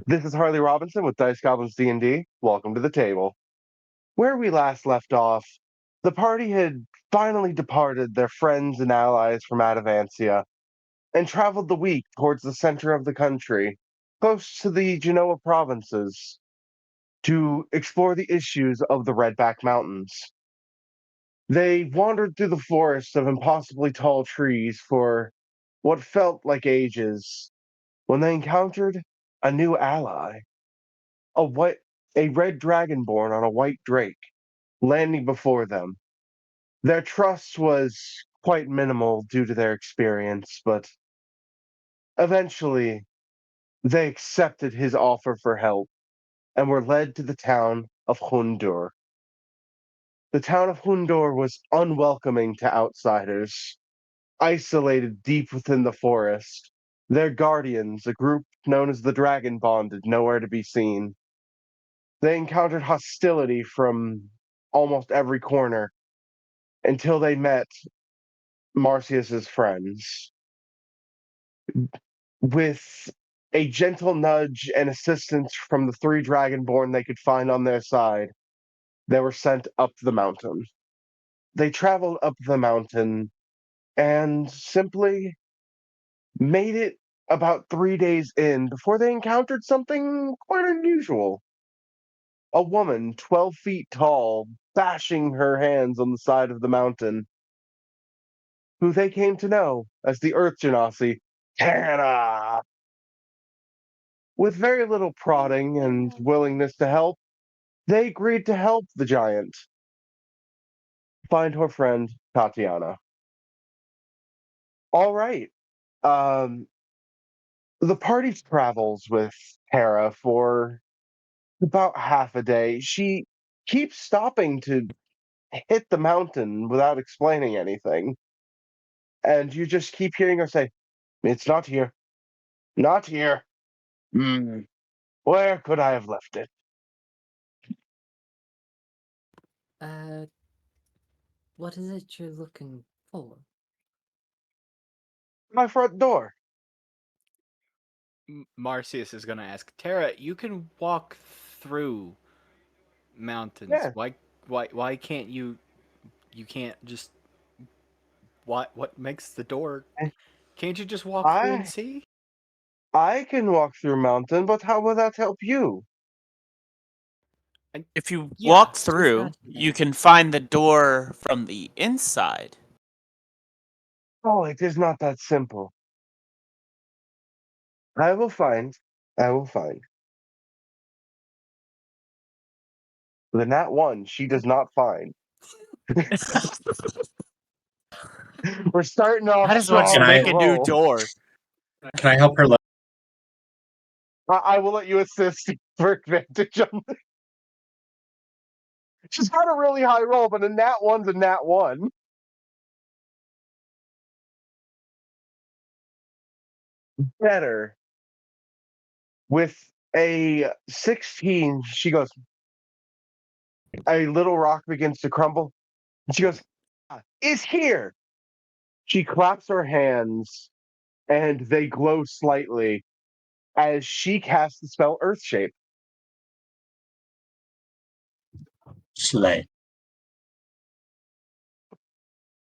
This is Harley Robinson with Dice Goblins D&D. Welcome to the table. Where we last left off, the party had finally departed their friends and allies from Adavancia and traveled the week towards the center of the country, close to the Genoa provinces, to explore the issues of the Redback Mountains. They wandered through the forest of impossibly tall trees for what felt like ages when they encountered a new ally. a white a red dragonborn on a white drake landing before them. Their trust was quite minimal due to their experience, but eventually they accepted his offer for help and were led to the town of Hundur. The town of Hundur was unwelcoming to outsiders, isolated deep within the forest. Their guardians, a group known as the Dragon Bonded, nowhere to be seen. They encountered hostility from almost every corner until they met Marcius's friends. With a gentle nudge and assistance from the three Dragonborn they could find on their side, they were sent up the mountain. They traveled up the mountain and simply made it about 3 days in before they encountered something quite unusual. A woman 12 feet tall, bashing her hands on the side of the mountain, who they came to know as the Earth Genasi Tera. With very little prodding and willingness to help, they agreed to help the giant find her friend Tatiana. All right. Um, the party travels with Tara for about half a day. She keeps stopping to hit the mountain without explaining anything. And you just keep hearing her say, "It's not here. Not here. Hmm. Where could I have left it?" Uh, what is it you're looking for? My front door. Marcius is gonna ask Tara. You can walk through mountains. Yeah. Why can't you? You can't just. What makes the door? Can't you just walk through and I see? I can walk through mountain, but how will that help you? If you Yeah, walk just through, that. you can find the door from the inside. Oh, it is not that simple. I will find. I will find. The nat one she does not find. We're starting off That is what strong you Can with I- make the a new roll. door. Can I help her? I will let you assist for advantage on this. She's got a really high roll, but a nat one's a nat one. Better. With a 16, she goes, a little rock begins to crumble. And she goes, "Is here." She claps her hands and they glow slightly as she casts the spell Earth Shape. Slay.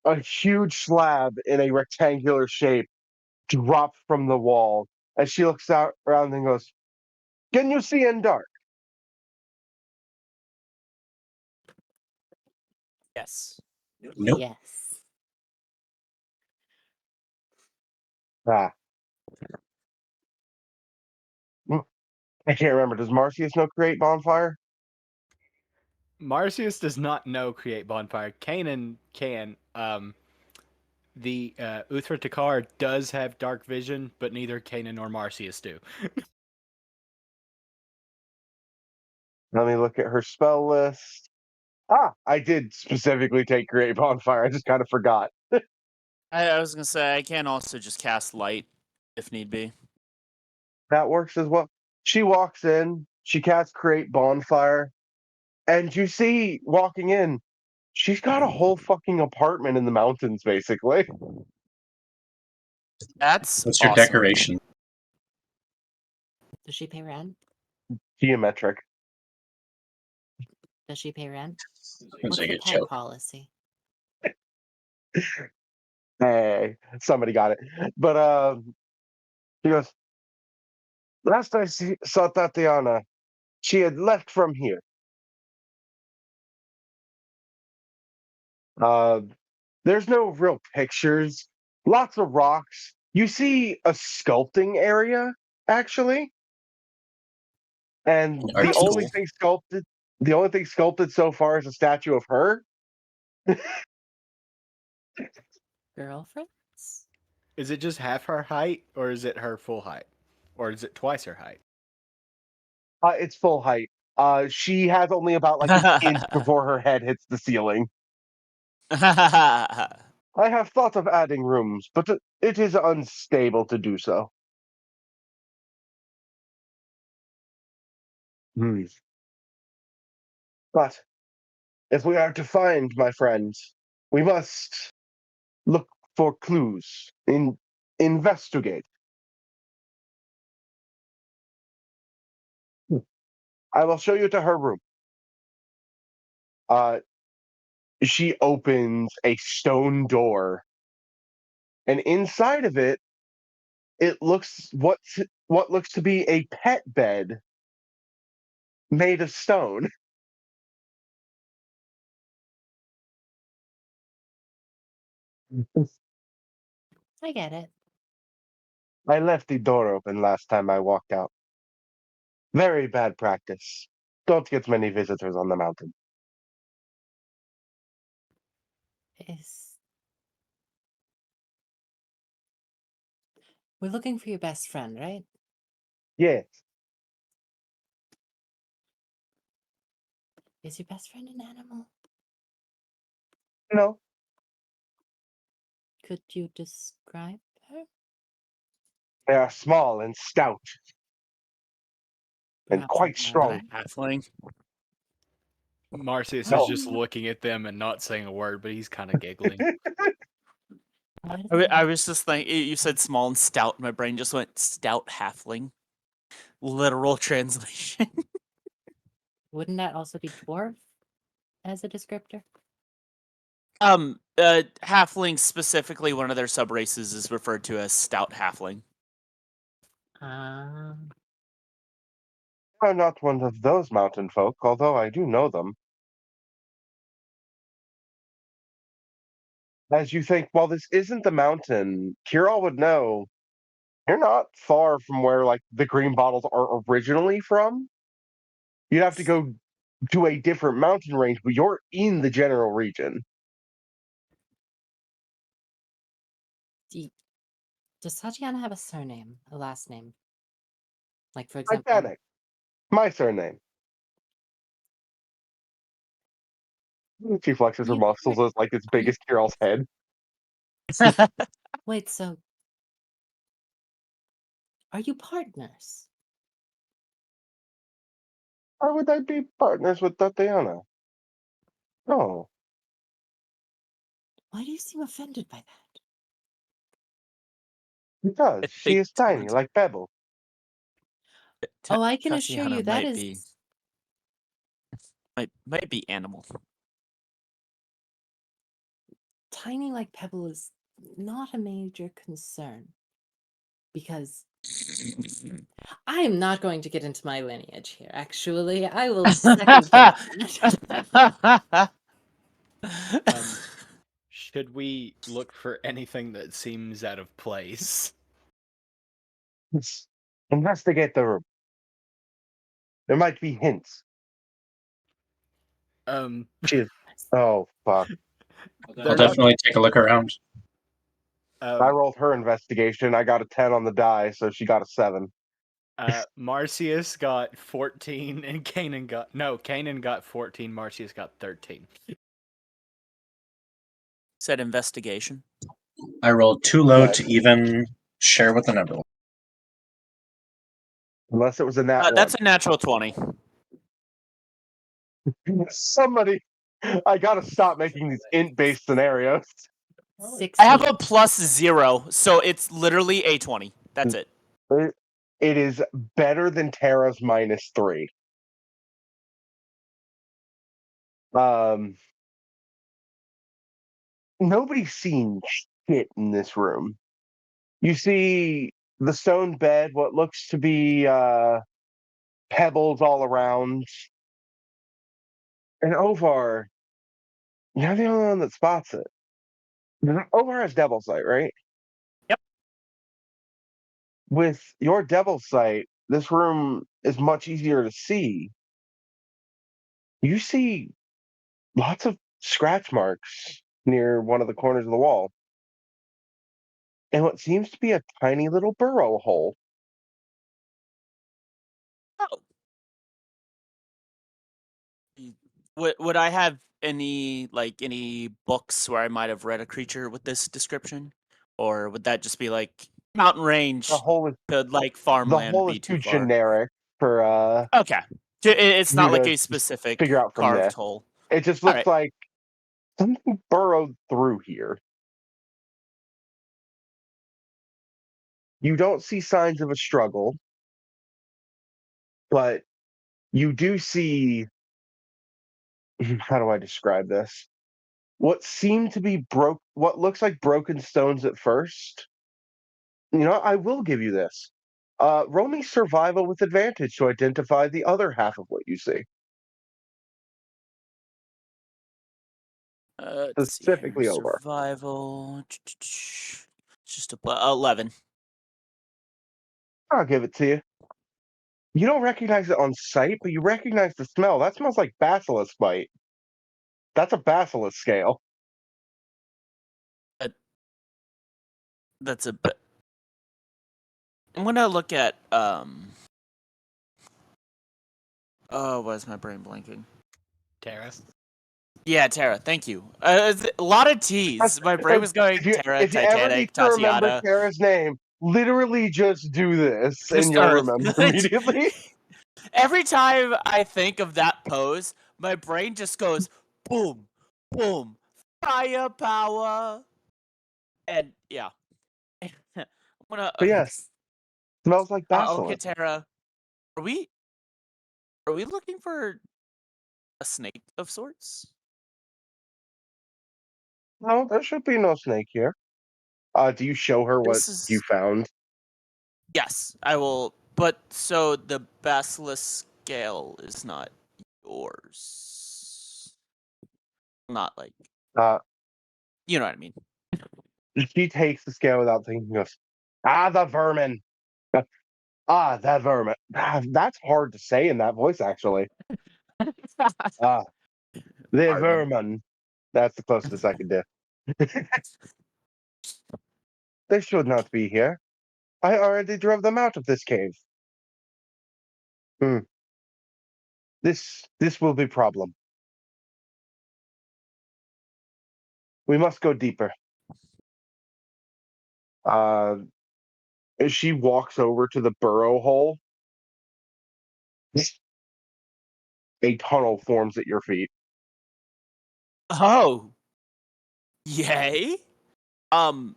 A huge slab in a rectangular shape drops from the wall as she looks out around and goes, "Can you see in dark?" Yes. Nope. Yes. Ah. I can't remember. Does Marcius know create bonfire? Marcius does not know create bonfire. Kanan can. The Uthra Takar does have dark vision, but neither Kanan nor Marcius do. Let me look at her spell list. I did specifically take create bonfire. I just kind of forgot. I was gonna say I can also just cast light if need be. That works as well. She walks in, she casts create bonfire, and you see walking in, she's got a whole fucking apartment in the mountains, basically. That's What's your awesome. decoration? Does she pay rent? Geometric. Does she pay rent? Seems What's like the a pet joke. policy? Hey, somebody got it. But he goes, last I saw Tatiana, she had left from here. Uh, there's no real pictures, lots of rocks. You see a sculpting area, actually, and Art the school. only thing sculpted so far is a statue of her. Girlfriends? Is it just half her height, or is it her full height, or is it twice her height? It's full height. She has only about like an inch before her head hits the ceiling. I have thought of adding rooms, but it is unstable to do so. Hmm. But if we are to find my friends, we must look for clues, investigate. I will show you to her room. Uh, she opens a stone door, and inside of it, it looks what looks to be a pet bed made of stone. I get it. I left the door open last time I walked out. Very bad practice. Don't get many visitors on the mountain. Is we're looking for your best friend, right? Yes. Is your best friend an animal? No. Could you describe her? They are small and stout and Perhaps quite a strong. Halfling. Marcius No. is just looking at them and not saying a word, but he's kind of giggling. Why do I, they I have- was just thinking, you said small and stout. My brain just went stout halfling. Literal translation. Wouldn't that also be dwarf as a descriptor? Halfling specifically, one of their subraces is referred to as stout halfling. Um, I'm not one of those mountain folk, although I do know them. As you think, while this isn't the mountain, Kirill would know you're not far from where like the green bottles are originally from. You'd have to go to a different mountain range, but you're in the general region. does Tatiana have a surname, a last name? Like, for example, Titanic. My surname. She flexes her You muscles as like as big as Kirill's head. wait, so are you partners? Why would I be partners with Tatiana? No, Why do you seem offended by that? because I she think is tiny, like Pebble. Oh, I can assure Tatiana you that might is be might be animal. tiny like Pebble is not a major concern. Because I am not going to get into my lineage here, actually. I will second guess that. Should we look for anything that seems out of place? Let's investigate the room. There might be hints. Um, She is. Oh fuck! I'll They're not- definitely take a look around. I rolled her investigation. I got a 10 on the die, so she got a 7. Marcius got 14, and Kanan got 14. Marcius got 13. Said investigation. I rolled too low Right. to even share with another one. Unless it was in that one. That's a natural 20. Somebody, I gotta stop making these int-based scenarios. 16. I have a +0, so it's literally a 20. That's it. It is better than Terra's -3. Nobody's seen shit in this room. You see the stone bed, what looks to be pebbles all around. And Ovar, you're the only one that spots it. Ovar has Devil Sight, right? Yep. With your Devil Sight, this room is much easier to see. You see lots of scratch marks near one of the corners of the wall. And what seems to be a tiny little burrow hole. Oh. Would I have any books where I might have read a creature with this description, or would that just be like mountain range? The hole is Could like the farmland hole is be too too far? generic for Okay, it's you not like to a just specific figure out from carved this. hole. It just All looks right. like something burrowed through here. You don't see signs of a struggle, but you do see how do I describe this? What seem to be what looks like broken stones at first. You know, I will give you this. Roll me survival with advantage to identify the other half of what you see. Let's see here. Specifically over. Survival. Just 11. I'll give it to you. You don't recognize it on sight, but you recognize the smell. That smells like basilisk bite. That's a basilisk scale. That's a bit. I'm gonna look at Oh, why is my brain blanking? Tara. Yeah, Tara. Thank you. A lot of T's. My brain was going Tara, If you ever need Titanic, to remember Tatiana, Tara's name, literally just do this and just you'll Earth. remember immediately. Every time I think of that pose, my brain just goes boom, boom, firepower, and yeah. I'm gonna. But yes, smells like Okay, basilisk. Tara. Are we? Are we looking for a snake of sorts? No, there should be no snake here. Do you show her what This you is found? yes, I will. But so the basilisk scale is not yours. Not like Uh, you know what I mean. she takes the scale without thinking. Goes, the vermin. That vermin. That's hard to say in that voice, actually. Ah, the Armin. vermin. That's the closest I could do. They should not be here. I already drove them out of this cave. Hmm. This will be problem. We must go deeper. Uh, as she walks over to the burrow hole, a tunnel forms at your feet. Oh, yay! Um,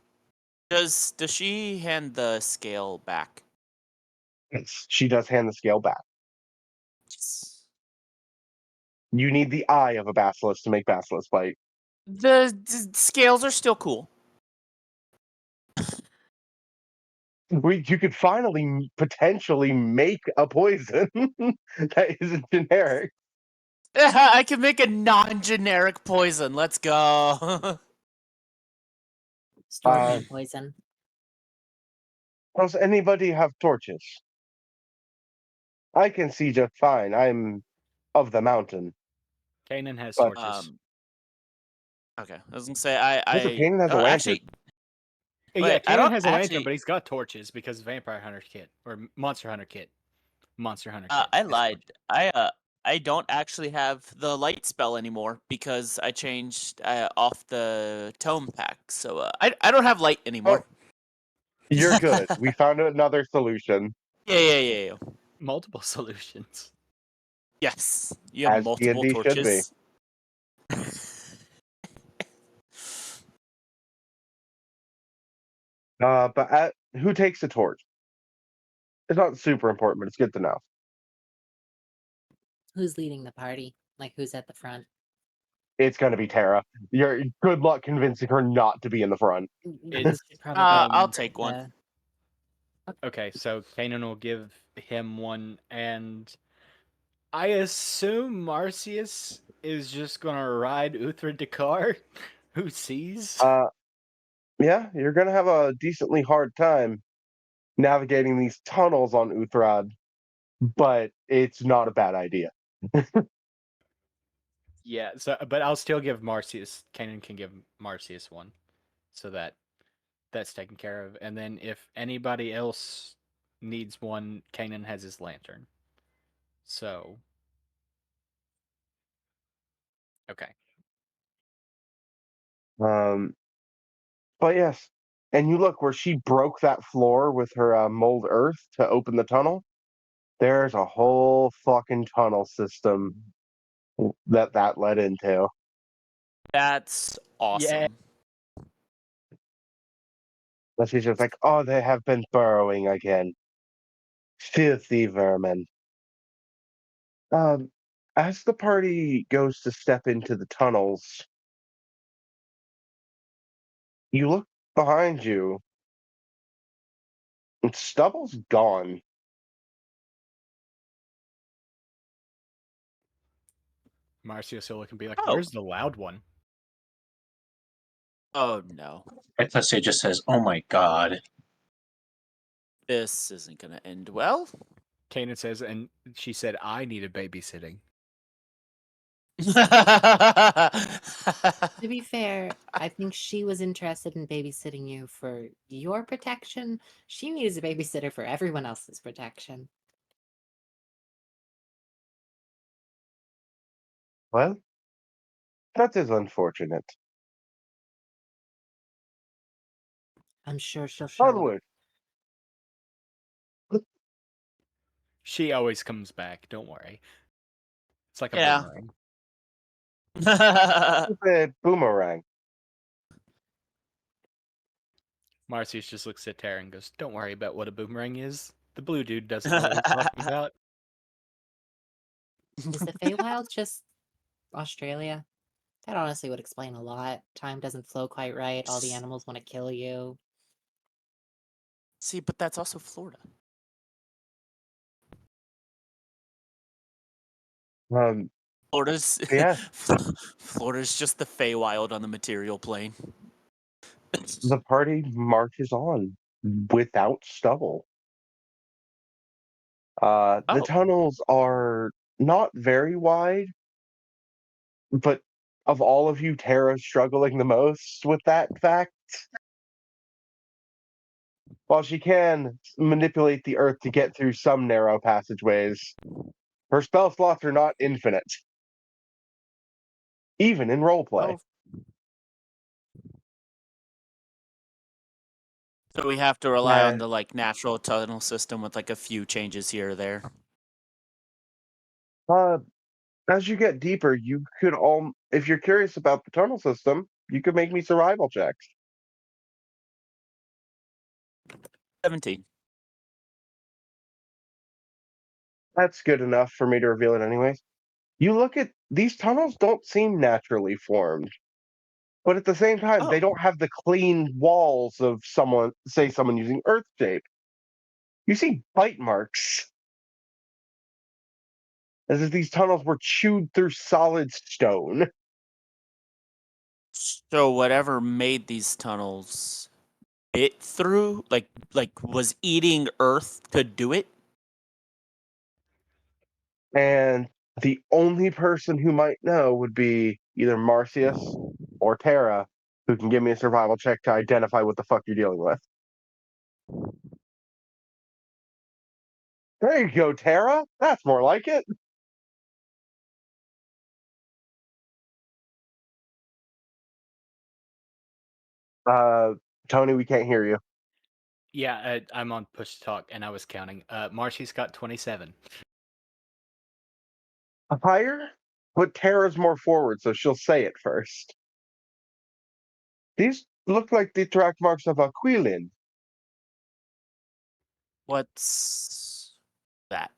does she hand the scale back? Yes, she does hand the scale back. Yes. You need the eye of a basilisk to make basilisk bite. The scales are still cool. You could finally potentially make a poison that isn't generic. I can make a non-generic poison. Let's go. Storming poison. Does anybody have torches? I can see just fine. I'm of the mountain. Kanan has But- torches. Okay, I was gonna say I Kanan has a lantern. actually. Yeah, wait, I Kanan don't has a lantern, actually- but he's got torches because Vampire Hunter kit or Monster Hunter kit. Monster Hunter kit. I has lied. torches. I don't actually have the light spell anymore because I changed off the tome pack. So I don't have light anymore. You're good. We found another solution. Yeah. Multiple solutions. Yes, you have As multiple D&D should be. torches. But who takes the torch? It's not super important, but it's good to know. Who's leading the party? Like, who's at the front? It's going to be Tara. You're good luck convincing her not to be in the front. You It's, should probably I'll um, take one. Okay, so Kanan will give him one, and I assume Marcius is just gonna ride Uthra Dakar, who sees. Yeah, you're going to have a decently hard time navigating these tunnels on Uthrad, but it's not a bad idea. Yeah, so but I'll still give Marcius. Kanan can give Marcius one, so that's taken care of. And then if anybody else needs one, Kanan has his lantern. So, okay. Um, but yes, and you look where she broke that floor with her mold earth to open the tunnel. There's a whole fucking tunnel system that led into. That's Yeah. awesome. But she's just like, oh, they have been burrowing again. Filthy vermin. As the party goes to step into the tunnels, you look behind you, and Stubble's gone. Marcius will look and be like, Oh. "Where's the loud one?" Oh no. Eclipse just says, "Oh my god." This isn't gonna end well. Kanan says, and she said, "I needed babysitting." To be fair, I think she was interested in babysitting you for your protection. She needs a babysitter for everyone else's protection. Well, that is unfortunate. I'm sure she'll show up. Onward. She always comes back. Don't worry. It's like a Yeah. boomerang. The boomerang. Marcius just looks at Tara and goes, "Don't worry about what a boomerang is. The blue dude doesn't know what he's talking about." Is the Feywild just Australia? That honestly would explain a lot. Time doesn't flow quite right. All the animals want to kill you. See, but that's also Florida. Um, Florida's yeah, Florida's just the Feywild on the material plane. the party marches on without Stubble. The Oh. tunnels are not very wide, but of all of you, Tara's struggling the most with that fact. While she can manipulate the earth to get through some narrow passageways, her spell slots are not infinite, even in roleplay. Oh. So we have to rely on the natural tunnel system with a few changes here or there. Uh, as you get deeper, you could if you're curious about the tunnel system, you could make me survival checks. 17. That's good enough for me to reveal it anyways. You look at these tunnels don't seem naturally formed, but at the same time, they Oh. don't have the clean walls of someone using earth shape. You see bite marks, as if these tunnels were chewed through solid stone. So whatever made these tunnels bit through, was eating Earth could do it? And the only person who might know would be either Marcius or Tara, who can give me a survival check to identify what the fuck you're dealing with. There you go, Tara. That's more like it. Tony, we can't hear you. Yeah, I'm on push to talk, and I was counting. Marcy's got 27. Higher, but Tara's more forward, so she'll say it first. These look like the track marks of Aquilin. What's that.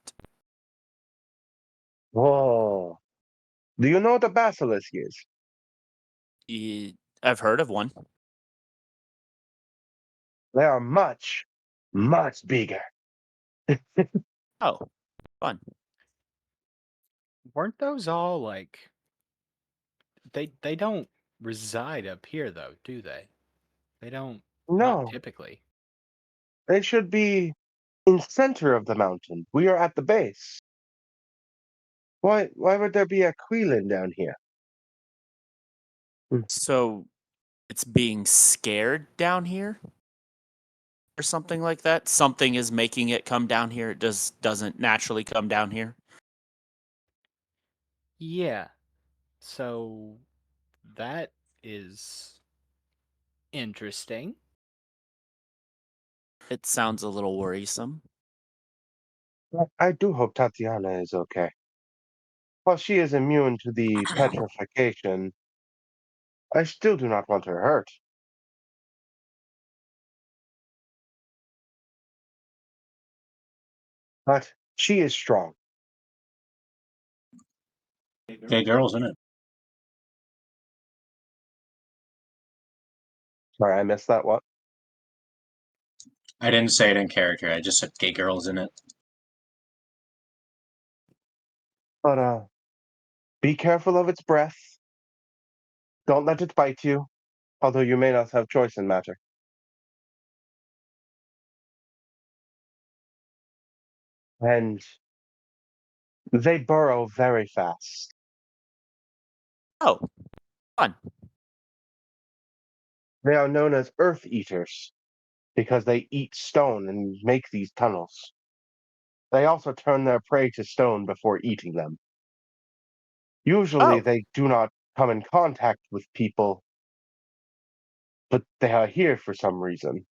Whoa. Do you know what a basilisk is? I've heard of one. They are much, much bigger. Oh, fun. Weren't those all like they don't reside up here though, do they? They don't not No, typically. they should be in center of the mountain. We are at the base. Why would there be a quilin down here? So it's being scared down here? Or something like that? Something is making it come down here. It doesn't naturally come down here. Yeah. So that is interesting. It sounds a little worrisome. I do hope Tatiana is okay. While she is immune to the petrification, I still do not want her hurt. But she is strong. Gay girls in it. Sorry, I missed that. What? I didn't say it in character. I just said gay girls in it. But be careful of its breath. Don't let it bite you, although you may not have choice in matter. And they burrow very fast. Oh, fun. They are known as earth eaters because they eat stone and make these tunnels. They also turn their prey to stone before eating them. Usually Oh, they do not come in contact with people, but they are here for some reason.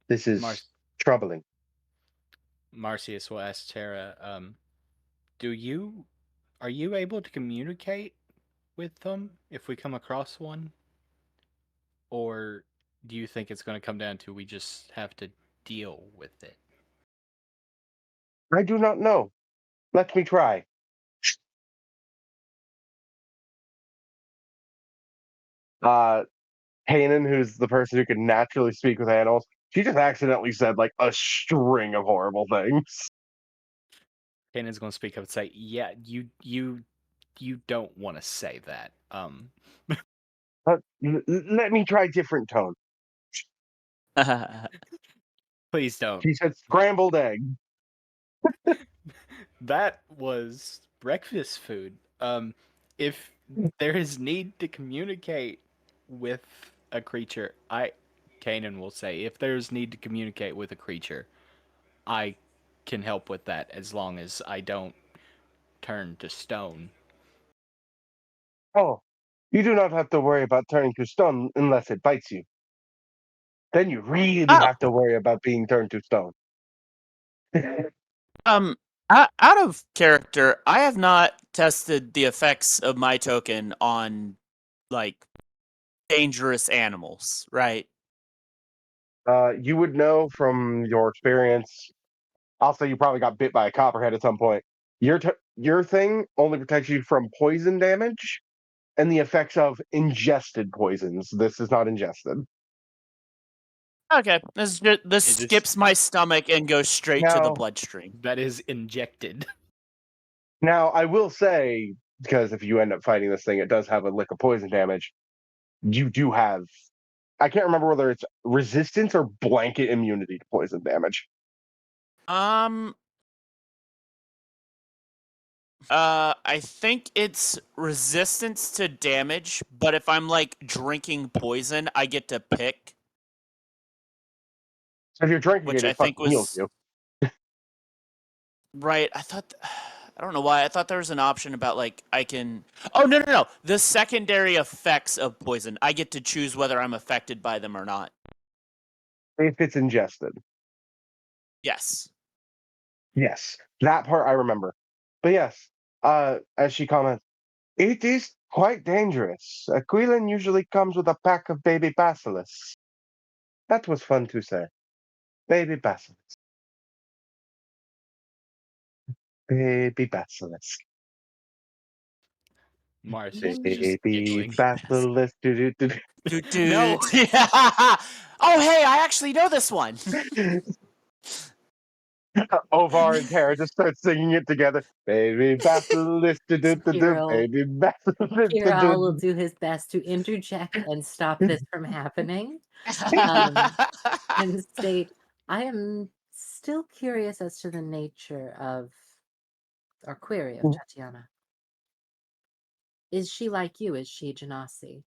This Mar- is troubling. Marcius will ask Tara, do you are you able to communicate with them if we come across one? Or do you think it's going to come down to we just have to deal with it? I do not know. Let me try. Uh, Kanan, who's the person who can naturally speak with animals, she just accidentally said like a string of horrible things. Kanan's going to speak up and say, "Yeah, you don't want to say that." Let me try different tone. Please don't. She said scrambled egg. That was breakfast food. If there is need to communicate with a creature, Kanan will say, if there's need to communicate with a creature, I can help with that as long as I don't turn to stone. Oh, you do not have to worry about turning to stone unless it bites you. Then you really oh, have to worry about being turned to stone. um, out of character, I have not tested the effects of my token on like dangerous animals, right? You would know from your experience. I'll say you probably got bit by a copperhead at some point. Your thing only protects you from poison damage and the effects of ingested poisons. This is not ingested. Okay, this It is skips my stomach and goes straight to the Now, bloodstream. that is injected. now I will say, because if you end up fighting this thing, it does have a lick of poison damage. You do have, I can't remember whether it's resistance or blanket immunity to poison damage. Um, I think it's resistance to damage, but if I'm like drinking poison, I get to pick, So if you're drinking which it, I it think fucking heals was you. right. I don't know why. I thought there was an option about like I can. Oh no. The secondary effects of poison. I get to choose whether I'm affected by them or not. If it's ingested. Yes. Yes, that part I remember. But yes, as she comments, it is quite dangerous. Aquilin usually comes with a pack of baby basilisks. That was fun to say. Baby basilisk. Baby basilisk. Marcy's Mm. just Baby giggling. basilisk. Do-do-do-do. No. Yeah. Oh, hey, I actually know this one. Ovar and Tara just start singing it together. Baby basilisk. Do-do-do-do. Hero. Baby basilisk. Kira will Do-do-do. do his best to interject and stop this from happening. And state, I am still curious as to the nature of our query of Tatiana. Is she like you? Is she Genasi?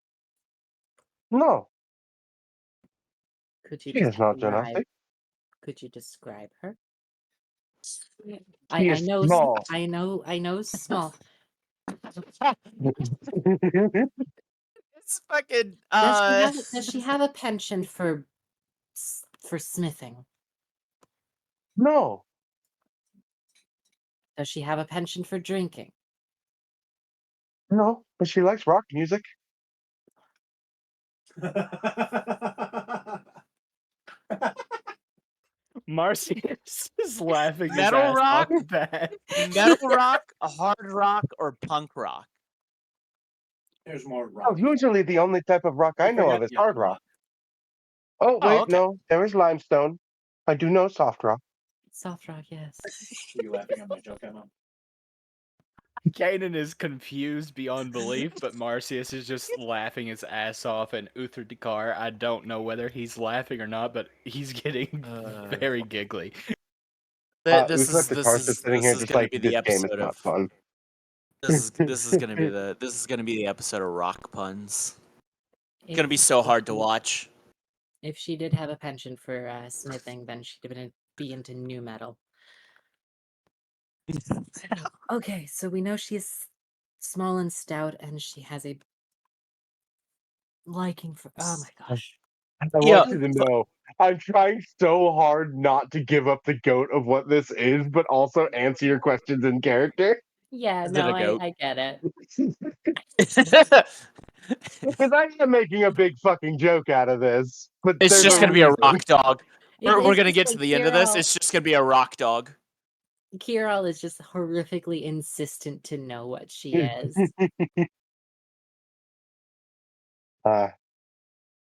No, Could you she is not describe? Genasi. Could you describe her? She I is know, small. I know, small. It's fucking Does she have a penchant for smithing? No, Does she have a penchant for drinking? no, but she likes rock music. Marcius is laughing his Metal ass rock? off bad. metal rock, a hard rock, or punk rock. There's more Oh, rock. usually the only type of rock I know of is hard rock. Oh, wait, okay. no, there is limestone. I do know soft rock. Soft rock, yes. Are you laughing at my joke, Emma? Kanan is confused beyond belief, but Marcius is just laughing his ass off. And Uther Dakar, I don't know whether he's laughing or not, but he's getting very giggly. This Utrecht is the this Tarsus is sitting this here is just gonna like, be this the game is episode not of fun. this is gonna be the episode of rock puns. It's gonna be If- so if hard to she- watch. If she did have a penchant for smithing, then she'd be into new metal. Okay, so we know she's small and stout, and she has a liking for. Oh my gosh! I Yeah. want you to know, I'm trying so hard not to give up the goat of what this is, but also answer your questions in character. Yeah, Is it no, a goat? I get it. Because I am making a big fucking joke out of this, but It's there's just a gonna be a reason. rock dog. We're It's gonna just get to like the end of this. Kirill. It's just gonna be a rock dog. Kirill is just horrifically insistent to know what she is.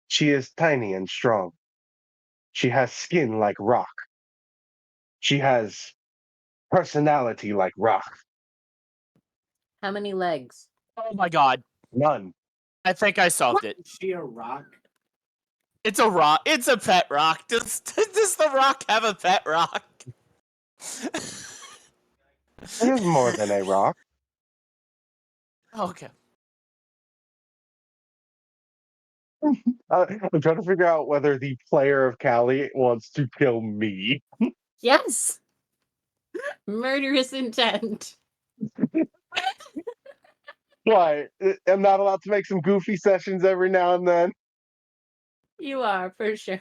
She is tiny and strong. She has skin like rock. She has personality like rock. How many legs? Oh my god. None. I think I solved it. Is she a rock? It's a rock. It's a pet rock. Does the rock have a pet rock? It is more than a rock. Okay. I'm trying to figure out whether the player of Cali wants to kill me. Yes! Murderous intent. Why? I'm not allowed to make some goofy sessions every now and then. You are, for sure.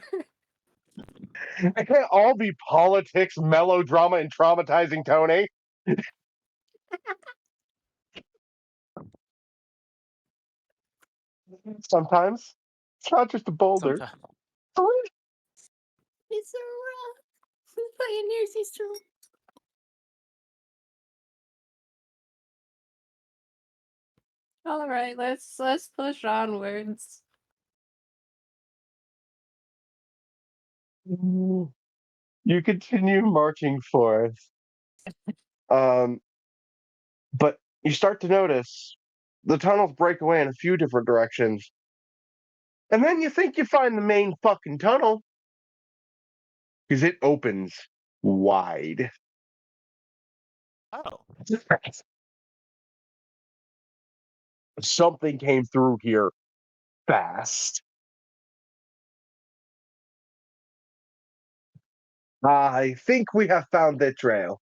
I can't all be politics, melodrama, and traumatizing Tony. Sometimes it's not just a boulder. Sometime. It's a rock. Pioneers history. All right, let's push onwards. You continue marching forth, but you start to notice the tunnels break away in a few different directions, and then you think you find the main fucking tunnel because it opens wide. Oh. Something came through here fast. I think we have found the trail.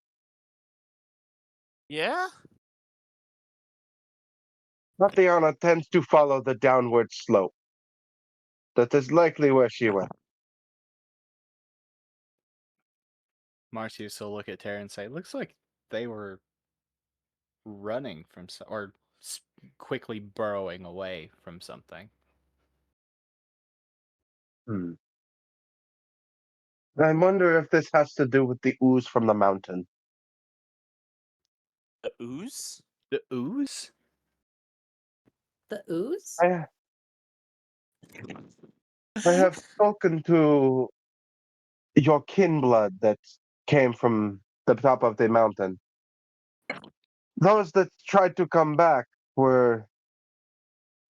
Yeah? Tatiana tends to follow the downward slope. That is likely where she went. Marcius will look at Tara and say, "Looks like they were running from or quickly burrowing away from something." Hmm. I wonder if this has to do with the ooze from the mountain. The ooze? The ooze? The ooze? I have spoken to your kin blood that came from the top of the mountain. Those that tried to come back were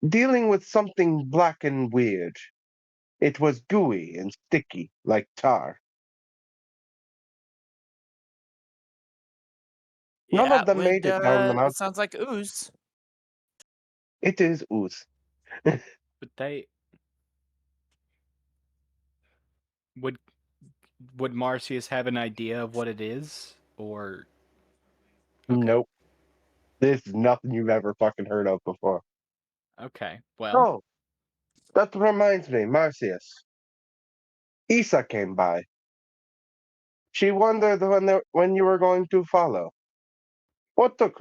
dealing with something black and weird. It was gooey and sticky, like tar. None Yeah, of them made it down the it mountain. sounds like ooze. It is ooze. But they would would Marcius have an idea of what it is? Or okay. Nope. This is nothing you've ever fucking heard of before. Okay. Well, Oh, that reminds me, Marcius. Isa came by. She wondered when you were going to follow. What took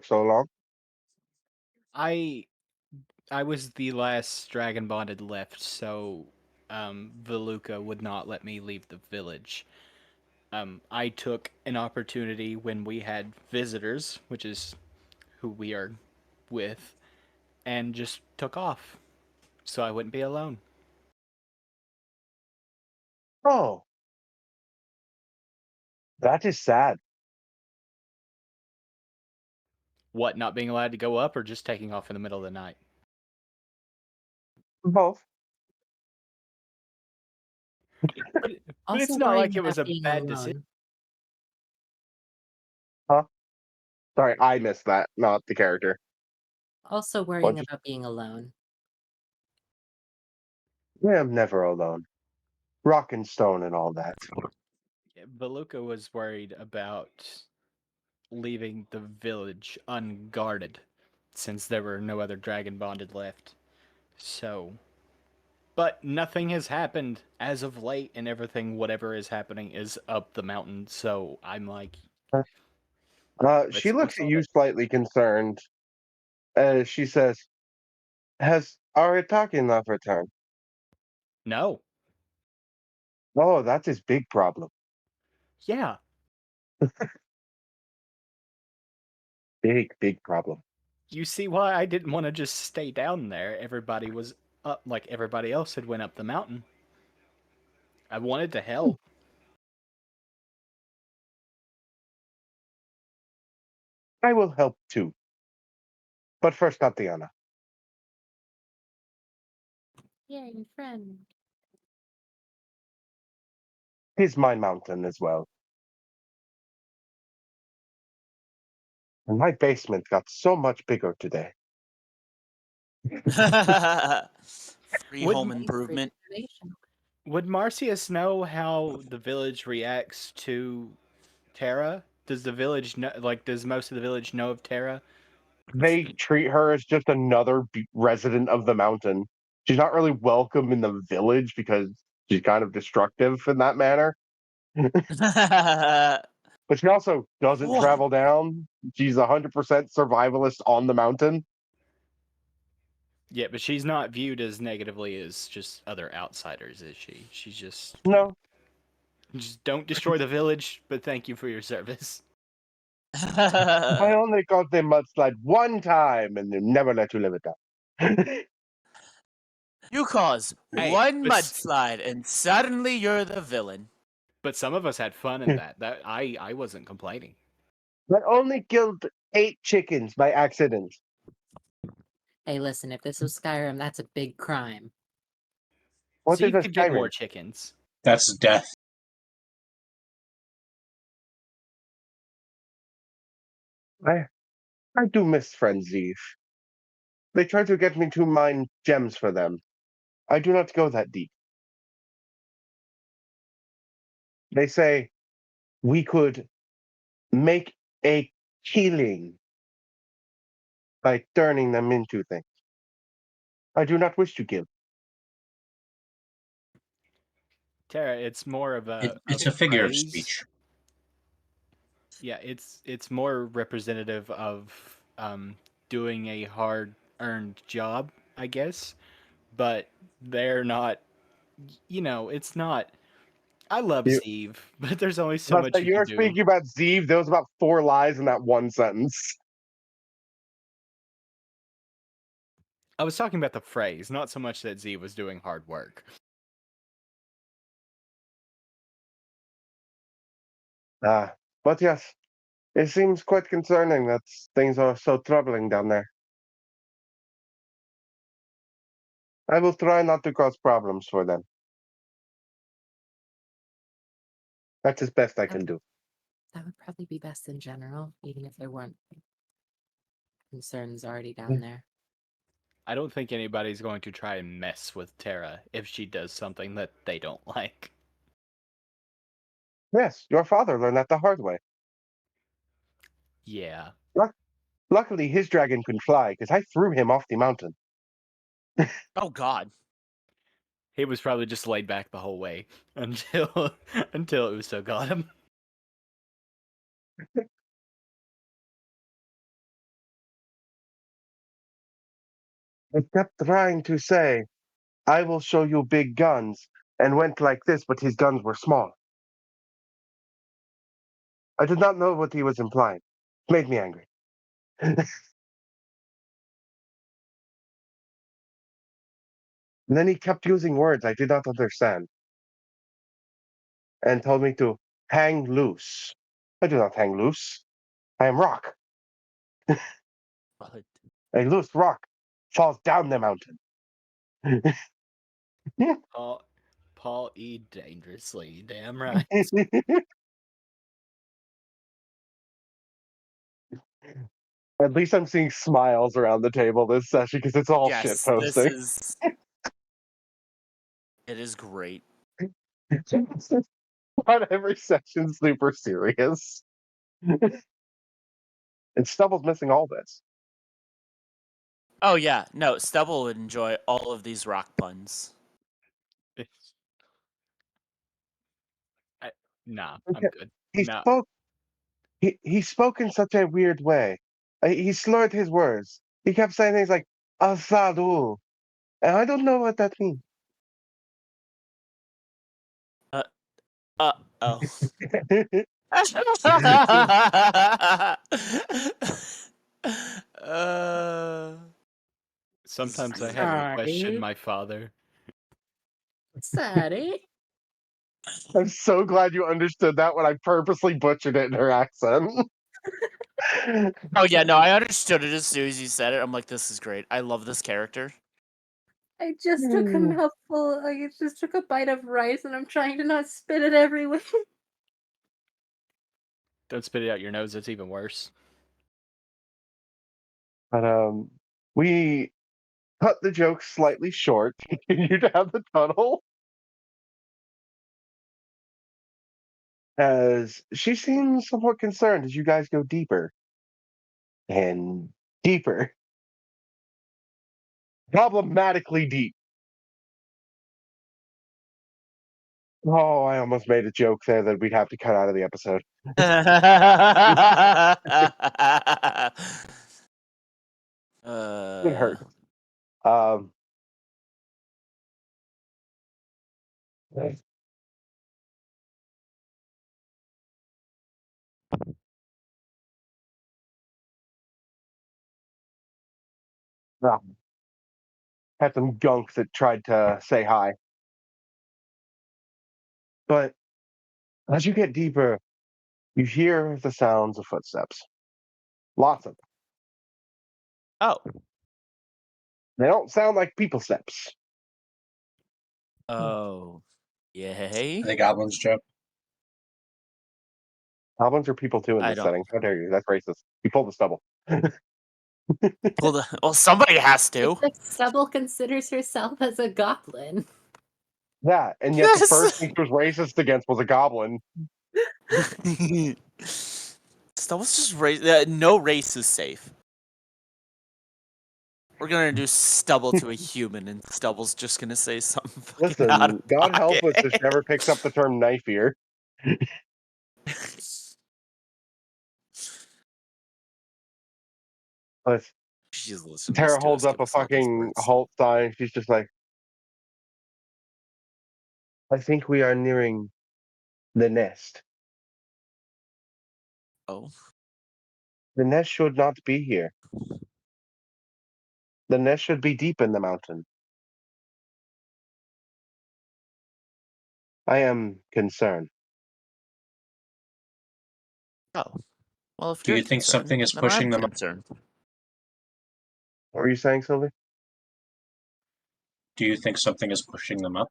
so long? I I was the last dragon bonded left, so Veluca would not let me leave the village. I took an opportunity when we had visitors, which is who we are with, and just took off so I wouldn't be alone. Oh, that is sad. What, not being allowed to go up or just taking off in the middle of the night? Both. But Also it's not worrying like it about was a being bad decision. alone. Huh? Sorry, I missed that, not the character. Also worrying What'd about being alone. I am never alone. Rock and stone and all that. Veluca was worried about leaving the village unguarded since there were no other dragon bonded left. So, but nothing has happened as of late, and everything, whatever is happening, is up the mountain. So I'm like, She let's go looks at solve you it. slightly concerned. She says, "Has Aritaki not returned?" No, Oh, that's his big problem. yeah, Big, big problem. you see why I didn't want to just stay down there. Everybody was up, like everybody else had went up the mountain. I wanted to help. I will help too. But first, Tatiana. Yay, friend. He's my mountain as well. And my basement got so much bigger today. Free Would home Thanks for your improvement. donation. would Marcius know how the village reacts to Terra? Does the village know? Like, does most of the village know of Terra? They treat her as just another resident of the mountain. She's not really welcome in the village because she's kind of destructive in that manner. But she also doesn't What? travel down. She's 100% survivalist on the mountain. Yeah, but she's not viewed as negatively as just other outsiders, is she? She's No, just don't destroy the village, but thank you for your service. I only caused a mudslide one time and they never let you live it down. You cause Hey, one mudslide and suddenly you're the villain. but some of us had fun in that. That I wasn't complaining. I only killed 8 chickens by accident. Hey, listen, if this was Skyrim, that's a big crime. What So is you a could get more Skyrim? chickens. That's death. I, I do miss Friends Eve. They try to get me to mine gems for them. I do not go that deep. They say we could make a killing by turning them into things. I do not wish to kill. Terra, it's more of a It's a figure of phrase. speech. Yeah, it's more representative of doing a hard earned job, I guess. But they're not. You know, it's not I love You- Zeev, but there's only so But much you you're can do. speaking about Zeev. There was about 4 lies in that one sentence. I was talking about the phrase, not so much that Zeev was doing hard work. But yes, it seems quite concerning that things are so troubling down there. I will try not to cause problems for them. That's as best I can do. That would probably be best in general, even if there weren't concerns already down there. I don't think anybody's going to try and mess with Tara if she does something that they don't like. Yes, your father learned that the hard way. Yeah. Luckily, his dragon can fly because I threw him off the mountain. Oh God. He was probably just laid back the whole way until Uso got him. I kept trying to say, I will show you big guns, and went like this, but his guns were small. I did not know what he was implying. It made me angry. And then he kept using words I did not understand and told me to hang loose. I do not hang loose. I am rock. What? A loose rock falls down the mountain. Paul E. Dangerously, damn right. At least I'm seeing smiles around the table this session because it's all shit Yes, this posting. is. It is great. Not every session's super serious. And Stubble's missing all this. Oh yeah, no, Stubble would enjoy all of these rock puns. Nah, I'm Okay. good. He Nah, spoke. He spoke in such a weird way. He slurred his words. He kept saying things like "asadu," and I don't know what that means. Oh. uh, sometimes I have to Sorry. question my father. Sadie. I'm so glad you understood that when I purposely butchered it in her accent. oh yeah, no, I understood it as soon as you said it. I'm like, this is great. I love this character. I just took a mouthful. I just took a bite of rice, and I'm trying to not spit it everywhere. Don't spit it out your nose, that's even worse. But we cut the joke slightly short. Continue to have the tunnel. As she seems somewhat concerned as you guys go deeper and deeper. Problematically deep. Oh, I almost made a joke there that we'd have to cut out of the episode. It hurt. Um, had some gunk that tried to say hi. But as you get deeper, you hear the sounds of footsteps. Lots of them. oh. They don't sound like people steps. Oh. Yay. The goblins joke. Goblins are people too in I this don't. setting. How dare you? That's racist. You pulled the stubble. Well, somebody has to. It's like Stubble considers herself as a goblin. Yeah, and yet the first thing she was racist against was a goblin. Stubble's just race. No race is safe. We're gonna introduce Stubble to a human, and Stubble's just gonna say something fucking out of Listen, God help us if pocket. she ever picks up the term knife ear. But She's listening. Tara holds up a fucking halt sign. She's just like, I think we are nearing The nest. Oh. The nest should not be here. The nest should be deep in the mountain. I am concerned. Oh. Well, if Do you're you think concerned, something is then I'm pushing them up? concerned. What were you saying, Sylvie? Do you think something is pushing them up?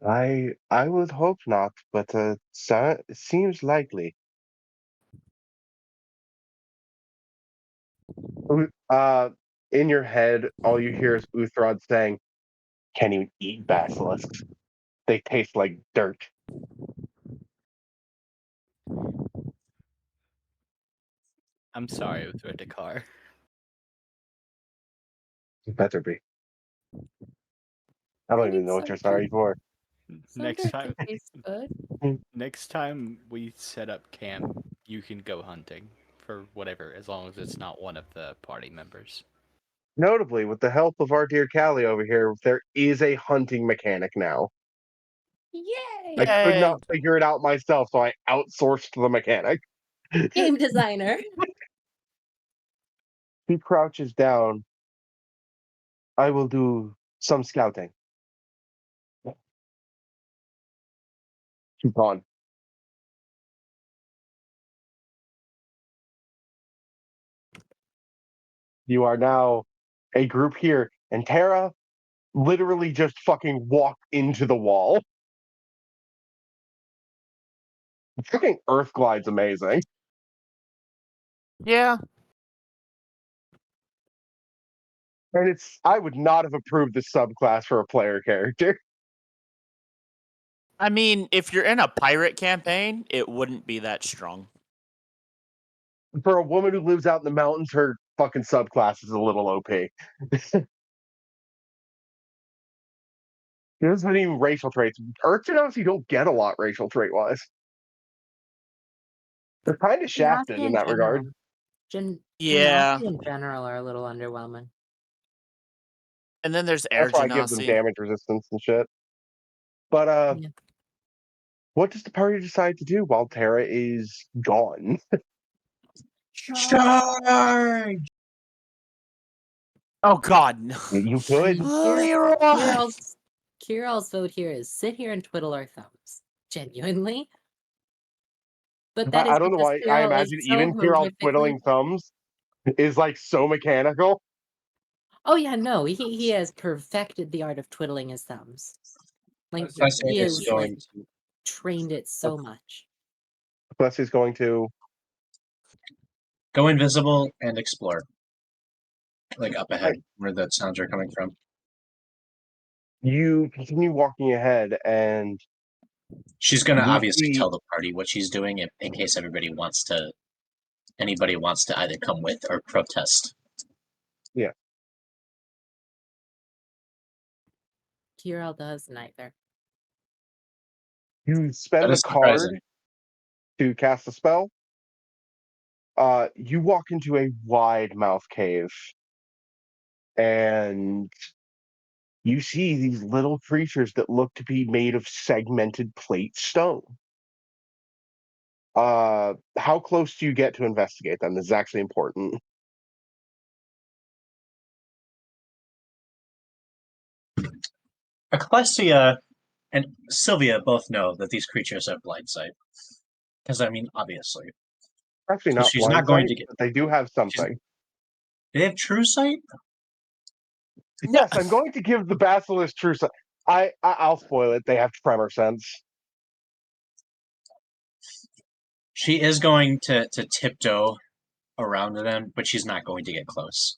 I would hope not, but seems likely. In your head, all you hear is Uthrod saying, "Can't even eat basilisks. They taste like dirt." I'm sorry, Uthradakar. Better be. I don't even know what you're sorry for. Next Some time, dirt tastes good. next time we set up camp, you can go hunting for whatever, as long as it's not one of the party members. Notably, with the help of our dear Callie over here, there is a hunting mechanic now. Yay! I could Yay! not figure it out myself, so I outsourced the mechanic. Game designer. He crouches down. I will do some scouting. Keep on. You are now a group here, and Tara literally just fucking walked into the wall. Fucking Earth Glide's amazing. Yeah. And I would not have approved this subclass for a player character. I mean, if you're in a pirate campaign, it wouldn't be that strong. For a woman who lives out in the mountains, her fucking subclass is a little OP. There's not even racial traits. Earth Genasi don't get a lot racial trait wise. They're kind of shafted Genasi in in that regard. general. Yeah. Genasi in general are a little underwhelming. And then there's Air That's why I give them Genasi. damage resistance and shit. But Yeah. what does the party decide to do while Tara is gone? Charge! Oh God, no. You could. Leroy! Kirill's vote here is sit here and twiddle our thumbs. Genuinely. But that is I don't know because why. I Kirill is imagine so even Kirill horrifically. twiddling thumbs is like so mechanical. Oh yeah, no, he has perfected the art of twiddling his thumbs. Like Plus, he is has going to trained it so much. Plus, he's going to. go invisible and explore, like up ahead, Right. where the sounds are coming from. You continue walking ahead, and She's gonna you obviously see. tell the party what she's doing in case anybody wants to either come with or protest. Kirill does neither. You spend That the is surprising. card to cast a spell. You walk into a wide mouth cave, and you see these little creatures that look to be made of segmented plate stone. How close do you get to investigate them? This is actually important. Ecclesia and Sylvia both know that these creatures have blind sight. Because, I mean, obviously. Actually, So not she's not blind going sight, to get. but they do have something. They have true sight? No. Yes, I'm going to give the basilisk true sight. I'll spoil it. They have tremor sense. She is going to tiptoe around them, but she's not going to get close.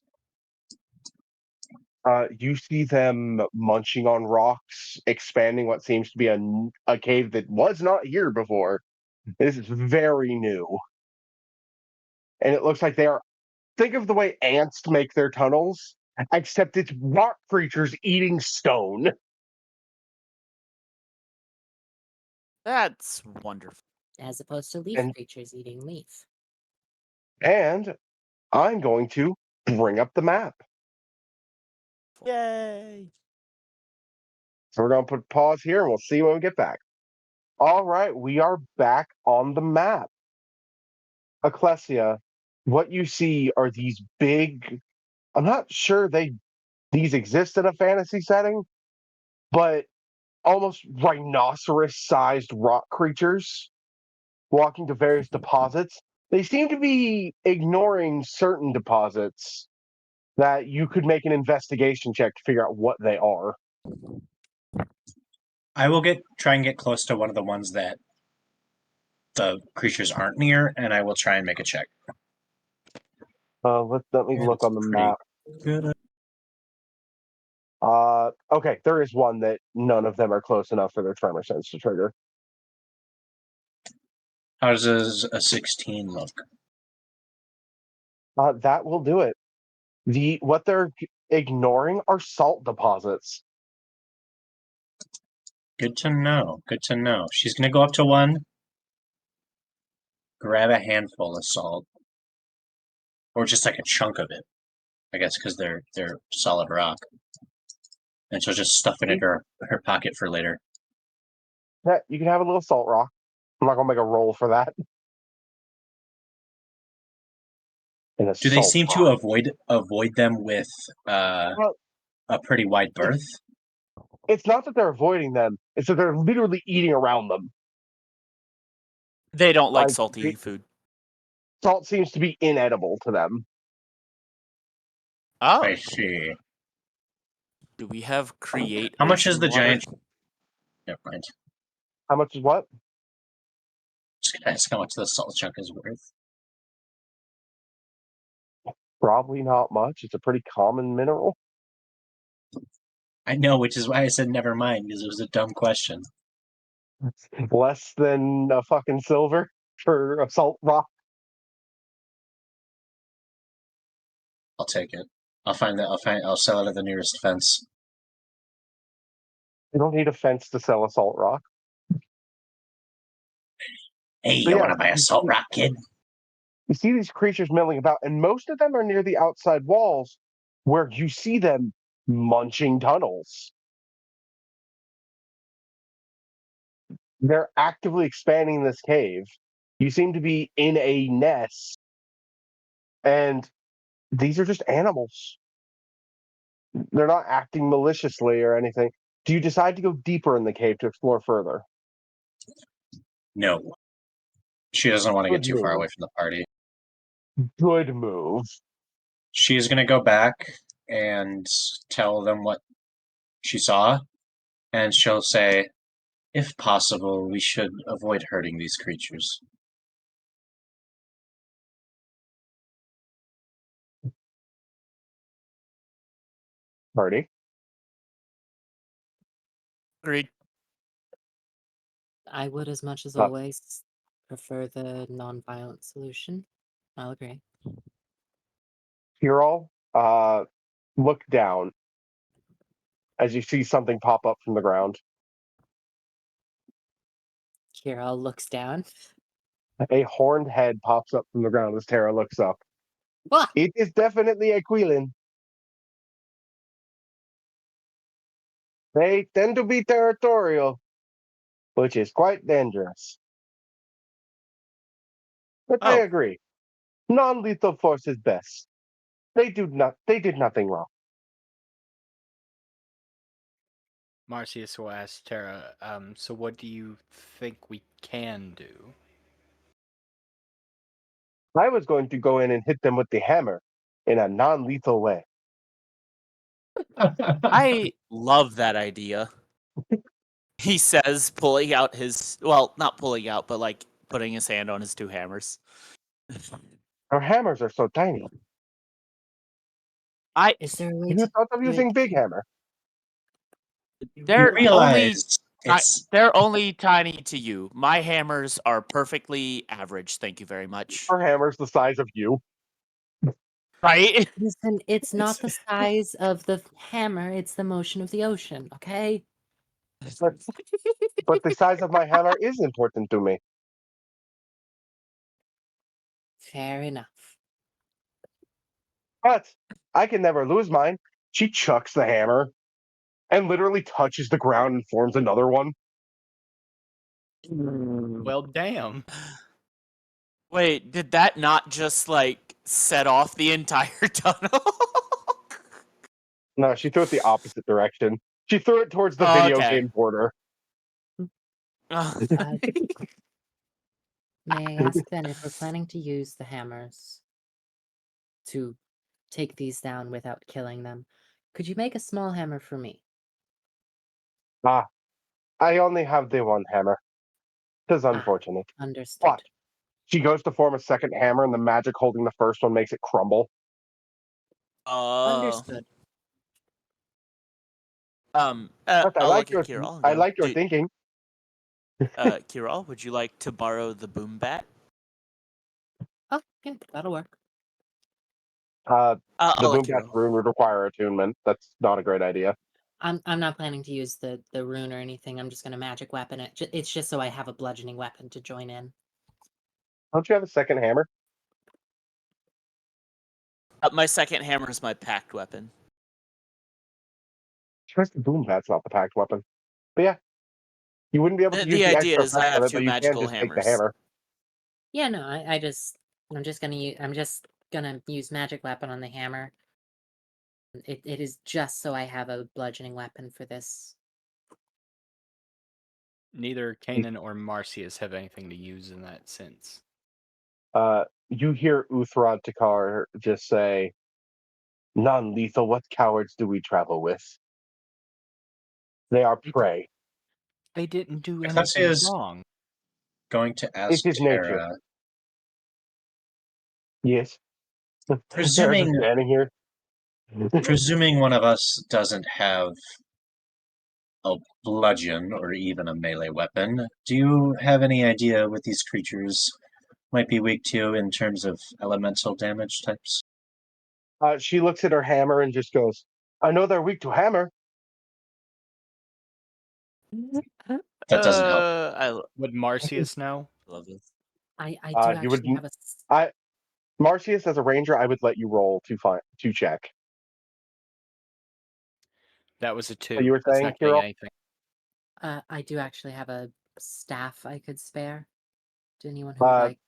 You see them munching on rocks, expanding what seems to be a cave that was not here before. This is very new. And it looks like they are. Think of the way ants make their tunnels, except it's rock creatures eating stone. That's wonderful. As opposed to leaf And- creatures eating leaf. And I'm going to bring up the map. Yay! So we're going to put pause here and we'll see when we get back. All right, we are back on the map. Ecclesia, what you see are these big. I'm not sure these exist in a fantasy setting, but almost rhinoceros-sized rock creatures walking to various deposits. They seem to be ignoring certain deposits that you could make an investigation check to figure out what they are. I will try and get close to one of the ones that the creatures aren't near, and I will try and make a check. Let me look It's on the pretty map. good. Okay, there is one that none of them are close enough for their tremor sense to trigger. How does a 16 look? That will do it. What they're ignoring are salt deposits. Good to know. Good to know. She's gonna go up to one, grab a handful of salt, or just like a chunk of it. I guess because they're solid rock, and she'll just stuff it in her pocket for later. Yeah, you can have a little salt rock. I'm not gonna make a roll for that. And Do they seem to avoid them with Well, a pretty wide berth? it's not that they're avoiding them; it's that they're literally eating around them. They don't like Like, salty food. Salt seems to be inedible to them. Oh, I see. do we have create How much is ocean the water? giant? Never mind. How much is what? Just gonna ask how much the salt chunk is worth. Probably not much. It's a pretty common mineral. I know, which is why I said never mind, because it was a dumb question. Less than a fucking silver for a salt rock. I'll take it. I'll find that. I'll sell it at the nearest fence. You don't need a fence to sell a salt rock. Hey, So you want yeah, to buy a salt rock, kid? you see these creatures milling about, and most of them are near the outside walls where you see them munching tunnels. They're actively expanding this cave. You seem to be in a nest, and these are just animals. They're not acting maliciously or anything. Do you decide to go deeper in the cave to explore further? No. She doesn't want to get Good too far move. away from the party. Good move. She's gonna go back and tell them what she saw, and she'll say, if possible, we should avoid hurting these creatures. Party. Agreed. I would, as much as Uh, always, prefer the non-violent solution. I'll agree. Kirol, look down as you see something pop up from the ground. Kira looks down. A horned head pops up from the ground as Tara looks up. What? It is definitely a Quilin. They tend to be territorial, which is quite dangerous. But I Oh, agree. Non-lethal force is best. They did nothing wrong. Marcius will ask Tara, so what do you think we can do? I was going to go in and hit them with the hammer in a non-lethal way. I love that idea. He says, pulling out his, well, not pulling out, but like putting his hand on his two hammers. Our hammers are so tiny. I, Is there a way Have you to thought of do it? using big hammer? You they're only realize it's they're only tiny to you. My hammers are perfectly average. Thank you very much. Our hammer's the size of you. Right? Listen, it's not the size of the hammer, it's the motion of the ocean, okay? But, but the size of my hammer is important to me. Fair enough. But I can never lose mine. She chucks the hammer and literally touches the ground and forms another one. Well, damn. Wait, did that not just like set off the entire tunnel? No, she threw it the opposite direction. She threw it towards the Oh, video okay. game border. Oh. May I ask then, if we're planning to use the hammers to take these down without killing them, could you make a small hammer for me? Ah, I only have the one hammer. Tis Ah, unfortunate. understood. But she goes to form a second hammer, and the magic holding the first one makes it crumble. Understood. But I'll look at Kiral and I go, like your thinking. Kiral, would you like to borrow the boom bat? Oh, yeah, that'll work. The I'll let boom bat's Kiral. rune would require attunement. That's not a great idea. I'm not planning to use the rune or anything. I'm just gonna magic weapon it. It's just so I have a bludgeoning weapon to join in. Don't you have a second hammer? My second hammer is my packed weapon. Trust the boom bat's not the packed weapon. But yeah, you wouldn't be able to use The the idea extra is I effect of have it, two but you can magical just take the hammers. hammer. Yeah, no, I'm just gonna use magic weapon on the hammer. It is just so I have a bludgeoning weapon for this. Neither Kanan or Marcius have anything to use in that sense. You hear Uthrod Takar just say, "Non-lethal, what cowards do we travel with? They are prey. They didn't do Ecclesia anything is wrong. going to It ask is nature." Tara, Yes. Tara's presuming just standing here. presuming one of us doesn't have a bludgeon or even a melee weapon, do you have any idea what these creatures might be weak to in terms of elemental damage types? She looks at her hammer and just goes, "I know they're weak to hammer." That doesn't help. I Would Marcius know? love this. I do You would. actually have a Marcius, as a ranger, I would let you roll to check. That was a 2. You were That's saying, not getting Kirill? anything. I do actually have a staff I could spare. To anyone who would Uh, like.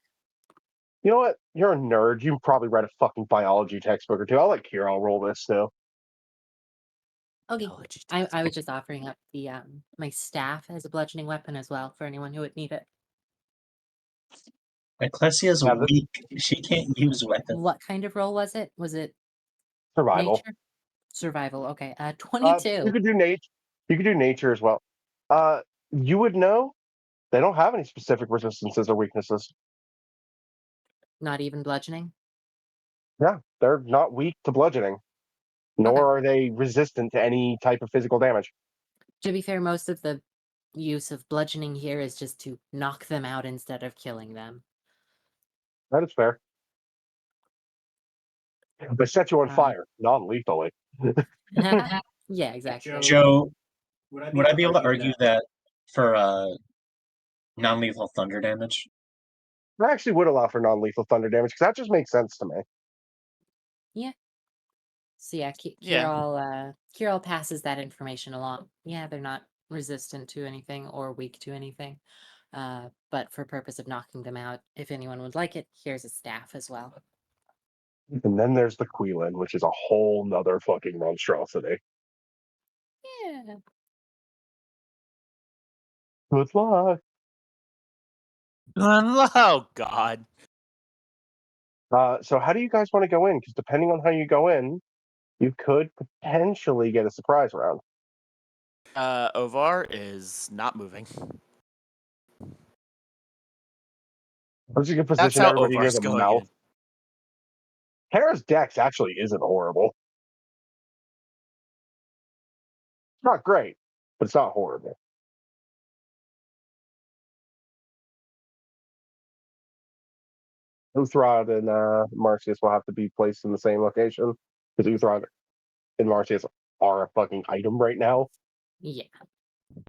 You know what? You're a nerd. You probably read a fucking biology textbook or two. I'll let Kirill roll this too. Okay. Biology I was just offering up the my staff as a bludgeoning weapon as well for anyone who would need it. Ecclesia's Yeah, weak. She can't use weapons. What kind of roll was it? Was it survival. nature? Survival. Okay. You 22. could do nature. You could do nature as well. You would know they don't have any specific resistances or weaknesses. Not even bludgeoning. Yeah, they're not weak to bludgeoning, nor are they resistant to any type of physical damage. To be fair, most of the use of bludgeoning here is just to knock them out instead of killing them. That is fair. They set you on Um, fire, non-lethally. yeah, exactly. Joe, would I be able to argue that for non-lethal thunder damage? I actually would allow for non-lethal thunder damage because that just makes sense to me. So yeah, Yeah. Kirill passes that information along. Yeah, they're not resistant to anything or weak to anything. But for purpose of knocking them out, if anyone would like it, here's a staff as well. And then there's the Quilin, which is a whole nother fucking monstrosity. Yeah. Good luck. Oh God. So how do you guys want to go in? Because depending on how you go in, you could potentially get a surprise round. Ovar is not moving. I'm just gonna That's position how everybody near Ovar's the going mouth. in. Tara's dex actually isn't horrible. It's not great, but it's not horrible. Uthrod and Marcius will have to be placed in the same location because Uthrod and Marcius are a fucking item right now. Yeah. But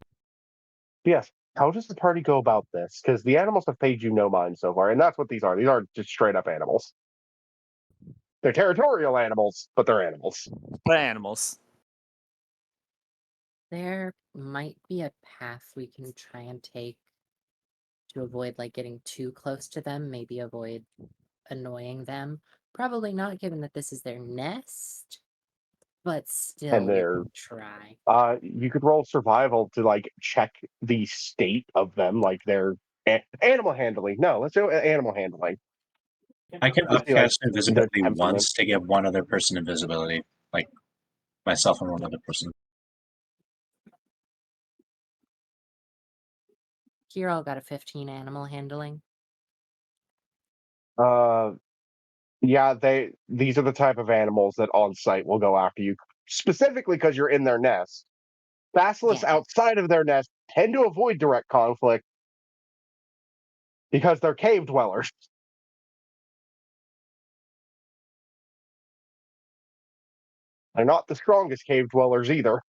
yes, how does the party go about this? Because the animals have paid you no mind so far, and that's what these are. These aren't just straight up animals. They're territorial animals, but they're animals. But animals. There might be a path we can try and take. to avoid like getting too close to them, maybe avoid annoying them. Probably not, given that this is their nest, but still, And you they're can try. you could roll survival to like check the state of them, like their animal handling. No, let's do animal handling. I can Just be like upcast their invisibility temperament. once to give one other person invisibility, like myself and one other person. Kiro got a 15 animal handling. Yeah, these are the type of animals that on site will go after you, specifically because you're in their nest. Basilisks Yeah. outside of their nest tend to avoid direct conflict because they're cave dwellers. They're not the strongest cave dwellers either.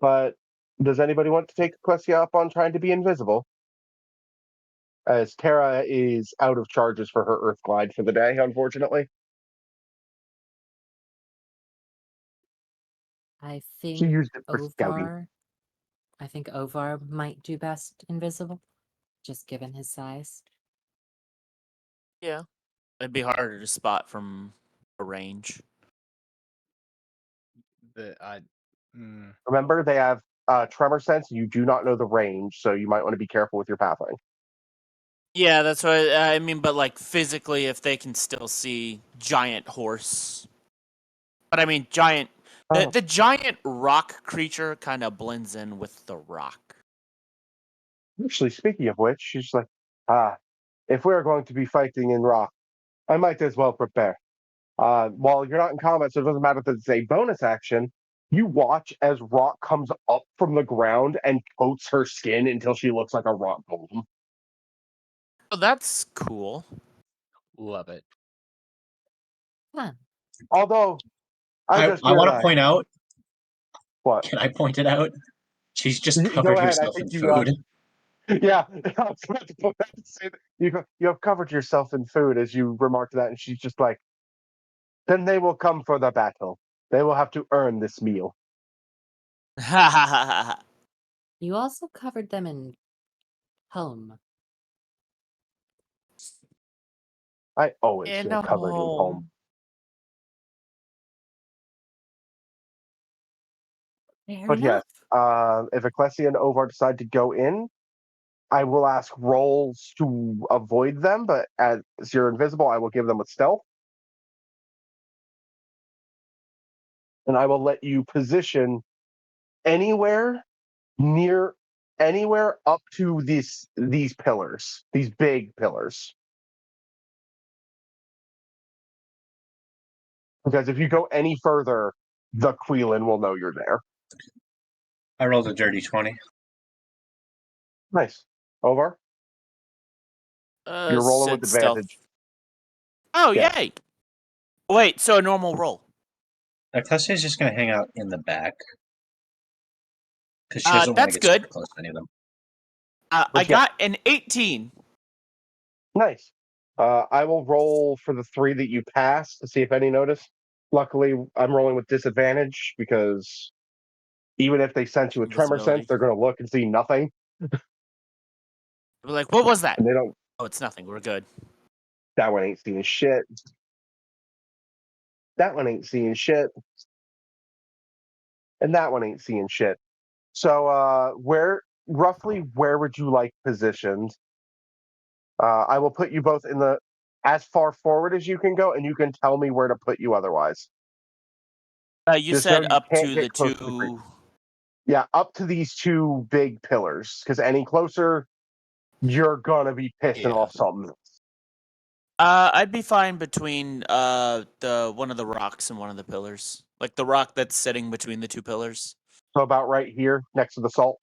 But does anybody want to take Ecclesia up on trying to be invisible? As Tara is out of charges for her Earth Glide for the day, unfortunately. I She think used it for scouting. Ovar. I think Ovar might do best invisible, just given his size. Yeah. It'd be harder to spot from a range. Remember, they have tremor sense. You do not know the range, so you might want to be careful with your pathing. Yeah, that's what I mean, but like physically, if they can still see giant horse. But I mean, giant. The giant rock creature kind of blends in with the rock. Actually, speaking of which, she's like, if we're going to be fighting in rock, I might as well prepare. While you're not in combat, so it doesn't matter if it's a bonus action, you watch as rock comes up from the ground and coats her skin until she looks like a rock golem. Oh, that's cool. Love it. Fun. Although, I just I want to realized point out. what? Can I point it out? She's just Go covered ahead. I herself think in you. food. Yeah, I was about to say that you have covered yourself in food as you remarked that, and she's just like, then they will come for the battle. They will have to earn this meal. You also covered them in home. I always In feel a covered in home. home. Fair But yes, enough. if Ecclesia and Ovar decide to go in, I will ask rolls to avoid them, but as you're invisible, I will give them a stealth. And I will let you position anywhere near anywhere up to these pillars, these big pillars. Because if you go any further, the Queelan will know you're there. I rolled a dirty 20. Nice. Over. You're rolling with Said stealth. advantage. Oh, Yeah. yay! Wait, so a normal roll. Ecclesia is just going to hang out in the back. Because she doesn't want to That's get good. super close to any of them. I got an 18. Nice. I will roll for the 3 that you pass to see if any notice. Luckily, I'm rolling with disadvantage because even if they sense you with tremor sense, Invisibility. they're going to look and see nothing. We're like, what was that? And they don't. Oh, it's nothing. We're good. That one ain't seeing shit. That one ain't seeing shit. And that one ain't seeing shit. So, roughly where would you like positioned? I will put you both in the as far forward as you can go, and you can tell me where to put you otherwise. You Just said know you up can't to get the close to the creek. 2. Yeah, up to these 2 big pillars, because any closer, you're gonna be pissing Yeah. off something. I'd be fine between the one of the rocks and one of the pillars, like the rock that's sitting between the 2 pillars. So about right here, next to the salt.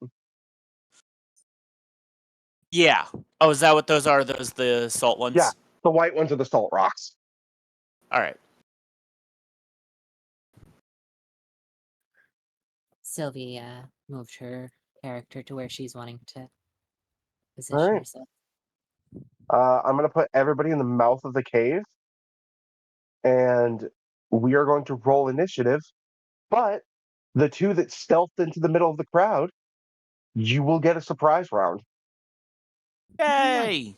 Yeah. Oh, is that what those are? Those the salt ones? Yeah. The white ones are the salt rocks. All right. Sylvie moved her character to where she's wanting to position All right. herself. I'm gonna put everybody in the mouth of the cave, and we are going to roll initiative. But the 2 that stealthed into the middle of the crowd, you will get a surprise round. Yay!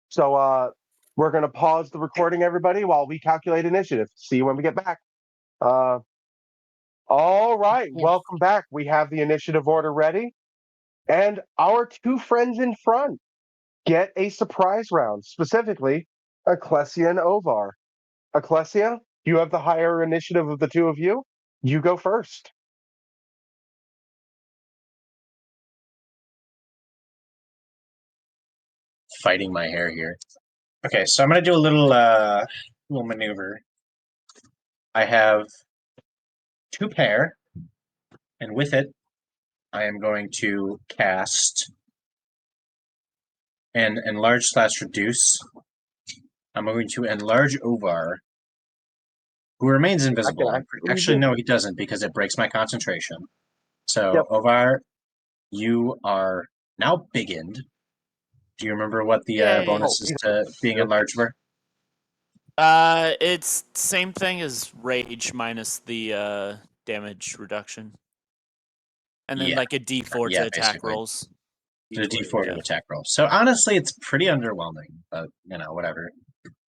So we're going to pause the recording, everybody, while we calculate initiative. See you when we get back. All right, Yes. welcome back. We have the initiative order ready. And our two friends in front get a surprise round, specifically Ecclesia and Ovar. Ecclesia, you have the higher initiative of the two of you. You go first. Fighting my hair here. Okay, so I'm going to do a little maneuver. I have 2 pair, and with it, I am going to cast and enlarge/reduce. I'm going to enlarge Ovar, who remains invisible. Actually, no, he doesn't, because it breaks my concentration. So, Yep. Ovar, you are now biggened. Do you remember what the Yay. bonuses to being enlarged were? It's same thing as rage minus the damage reduction, and then Yeah. like a D4 Yeah, to attack basically. rolls. The D4 to attack roll. So honestly, it's pretty underwhelming, but whatever.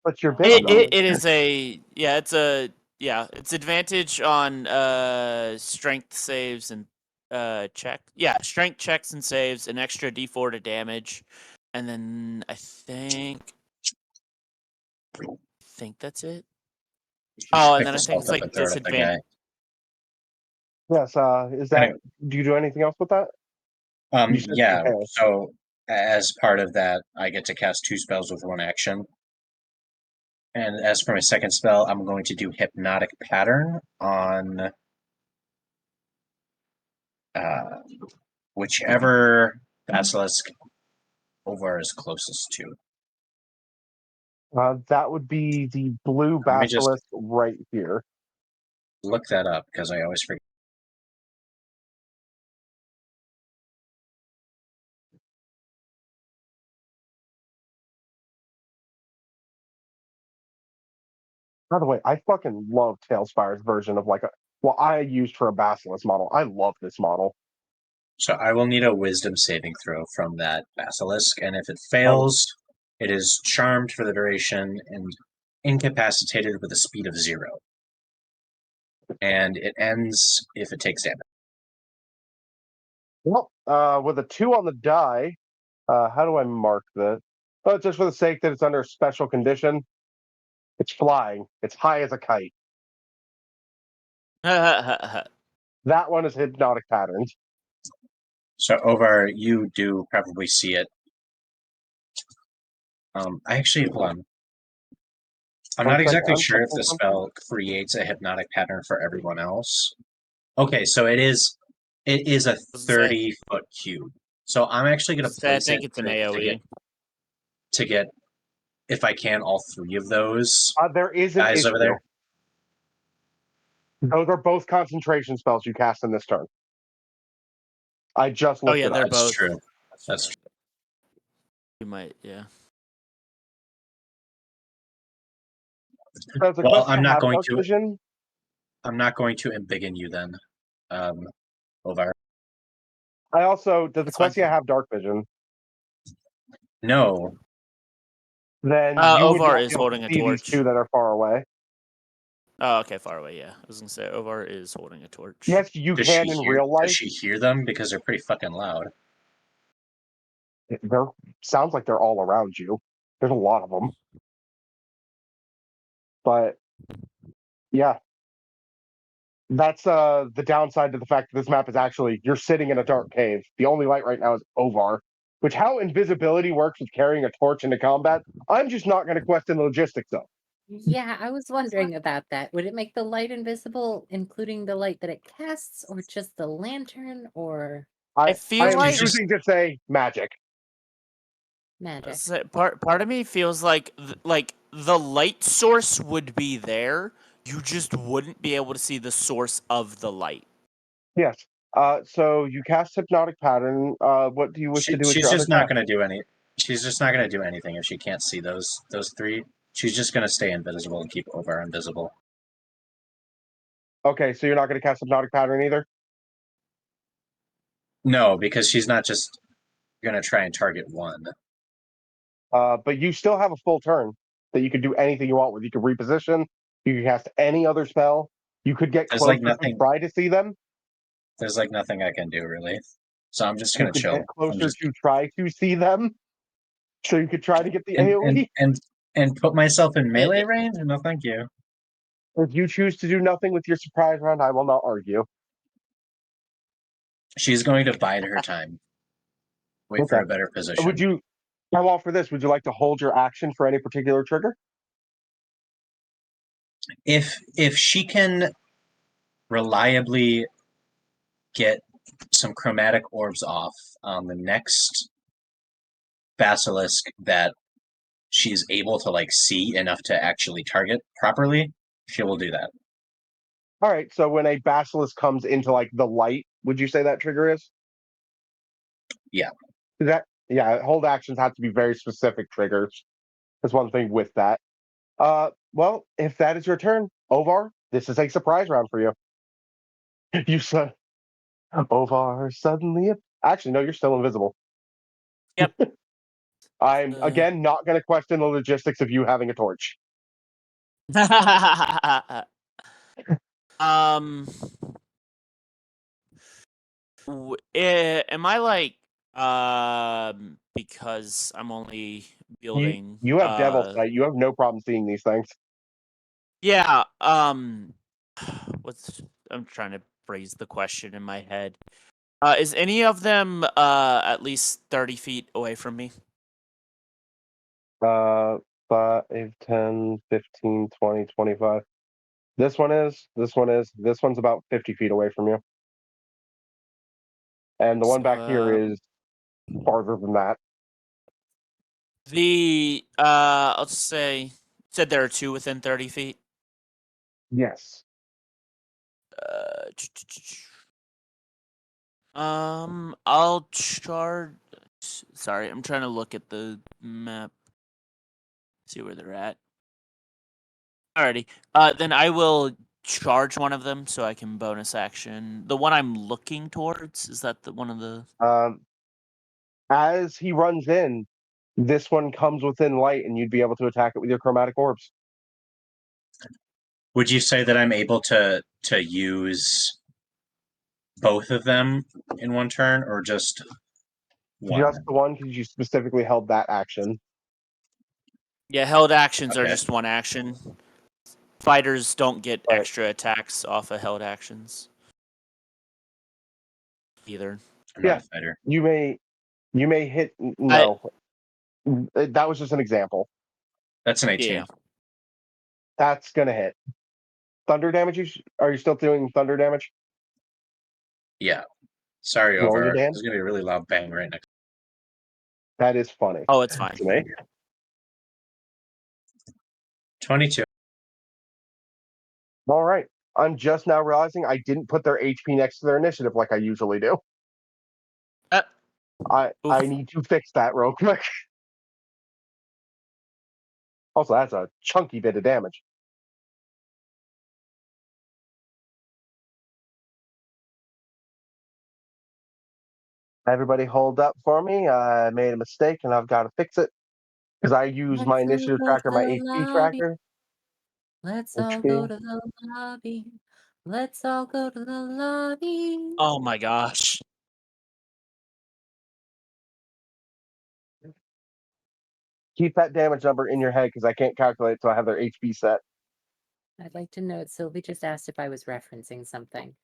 But you're It- big, though. It is it's advantage on strength saves and strength checks and saves, an extra D4 to damage, and then I think that's it. Oh, and Pick then the I think salt it's up like and throw it at the guy. Yes, is that, Anyway. do you do anything else with that? You said Yeah, okay. so as part of that, I get to cast 2 spells with 1 action. And as for my second spell, I'm going to do Hypnotic Pattern on whichever basilisk Ovar is closest to. That would be the blue Let me just- basilisk right here. Look that up, because I always forget. By the way, I fucking love Tailspire's version of I used for a basilisk model. I love this model. So I will need a wisdom saving throw from that basilisk, and if it fails, it is charmed for the duration and incapacitated with a speed of 0. And it ends if it takes damage. Well, with a 2 on the die, how do I mark this? Oh, just for the sake that it's under a special condition. It's flying. It's high as a kite. That one is hypnotic patterns. So Ovar, you do probably see it. I actually, hold on. I'm not exactly sure if the spell creates a hypnotic pattern for everyone else. Okay, so it is a 30-foot cube. So I'm actually going to I place think it it's an AoE. to get, if I can, all 3 of those There is an guys issue. over there. Those are both concentration spells you cast in this turn. I just looked it up. they're That's both. true. That's true. You might, yeah. Does the Well, question I'm not have going dark to. vision? I'm not going to embiggen you then, Ovar. Does the That's fine. Ecclesia have dark vision? No. Then you would Ovar not is be able holding to a see these torch. 2 that are far away. Oh, okay, far away, yeah. I was gonna say Ovar is holding a torch. Yes, you can in real life. Does she hear them? Because they're pretty fucking loud. They're sounds like they're all around you. There's a lot of them. But yeah. That's the downside to the fact that this map is actually you're sitting in a dark cave. The only light right now is Ovar. Which how invisibility works with carrying a torch into combat, I'm just not going to question the logistics of. Yeah, I was wondering about that. Would it make the light invisible, including the light that it casts, or just the lantern, or I I feel am like choosing to say magic. magic? part of me feels like the light source would be there. You just wouldn't be able to see the source of the light. Yes. So you cast hypnotic pattern. What do you wish to do with She's your just other not going to do any. She's just not going to do anything if she can't see those 3. She's just going to stay invisible and keep Ovar invisible. Okay, so you're not going to cast hypnotic pattern either? No, because she's not just gonna try and target one. But you still have a full turn that you could do anything you want with. You could reposition. You could cast any other spell. You could get There's like closer to nothing. try to see them. There's like nothing I can do really. So I'm just You gonna could chill. get closer to try to see them. So you could try to get the and, AoE. and put myself in melee range? No, thank you. If you choose to do nothing with your surprise round, I will not argue. She's going to bide her time. Wait for Okay. a better position. Would you? I'm all for this. Would you like to hold your action for any particular trigger? If she can reliably get some chromatic orbs off on the next basilisk that she's able to like see enough to actually target properly, she will do that. All right. So when a basilisk comes into like the light, would you say that trigger is? Yeah. Is that yeah? Hold actions have to be very specific triggers. That's one thing with that. Well, if that is your turn, Ovar, this is a surprise round for you. You said Ovar suddenly. Actually, no, you're still invisible. Yep. I'm again not going to question the logistics of you having a torch. um, am I like because I'm only building You have devil sight. You have no problem seeing these things. yeah, what's I'm trying to phrase the question in my head. Is any of them at least 30 feet away from me? 5, 10, 15, 20, 25. This one is. This one is. This one's about 50 feet away from you. And the one back here is farther than that. I'll just say said there are two within 30 feet. Yes. I'll charge. Sorry, I'm trying to look at the map. See where they're at. Alrighty. Then I will charge one of them so I can bonus action. The one I'm looking towards, is that the one of the As he runs in, this one comes within light, and you'd be able to attack it with your chromatic orbs. Would you say that I'm able to use both of them in one turn, or just one? Just the one because you specifically held that action. Yeah, held actions are Okay. just one action. Fighters don't get Right. extra attacks off of held actions. Either. I'm not Yeah. a fighter. You may hit. No, that was just an example. That's an 18. Yeah. That's gonna hit. Thunder damage. Are you still doing thunder damage? Yeah. Sorry, Roll your over. damage. There's gonna be a really loud bang right next. That is funny. Oh, it's fine. To me. 22. All right. I'm just now realizing I didn't put their HP next to their initiative like I usually do. I Oof. need to fix that real quick. Also, that's a chunky bit of damage. Everybody hold up for me. I made a mistake and I've got to fix it because I use my Let's all initiative go tracker, to my the HP lobby. tracker. Let's all go to the lobby. Let's all go to the lobby. Oh my gosh. Keep that damage number in your head because I can't calculate until I have their HP set. I'd like to note Sylvie just asked if I was referencing something.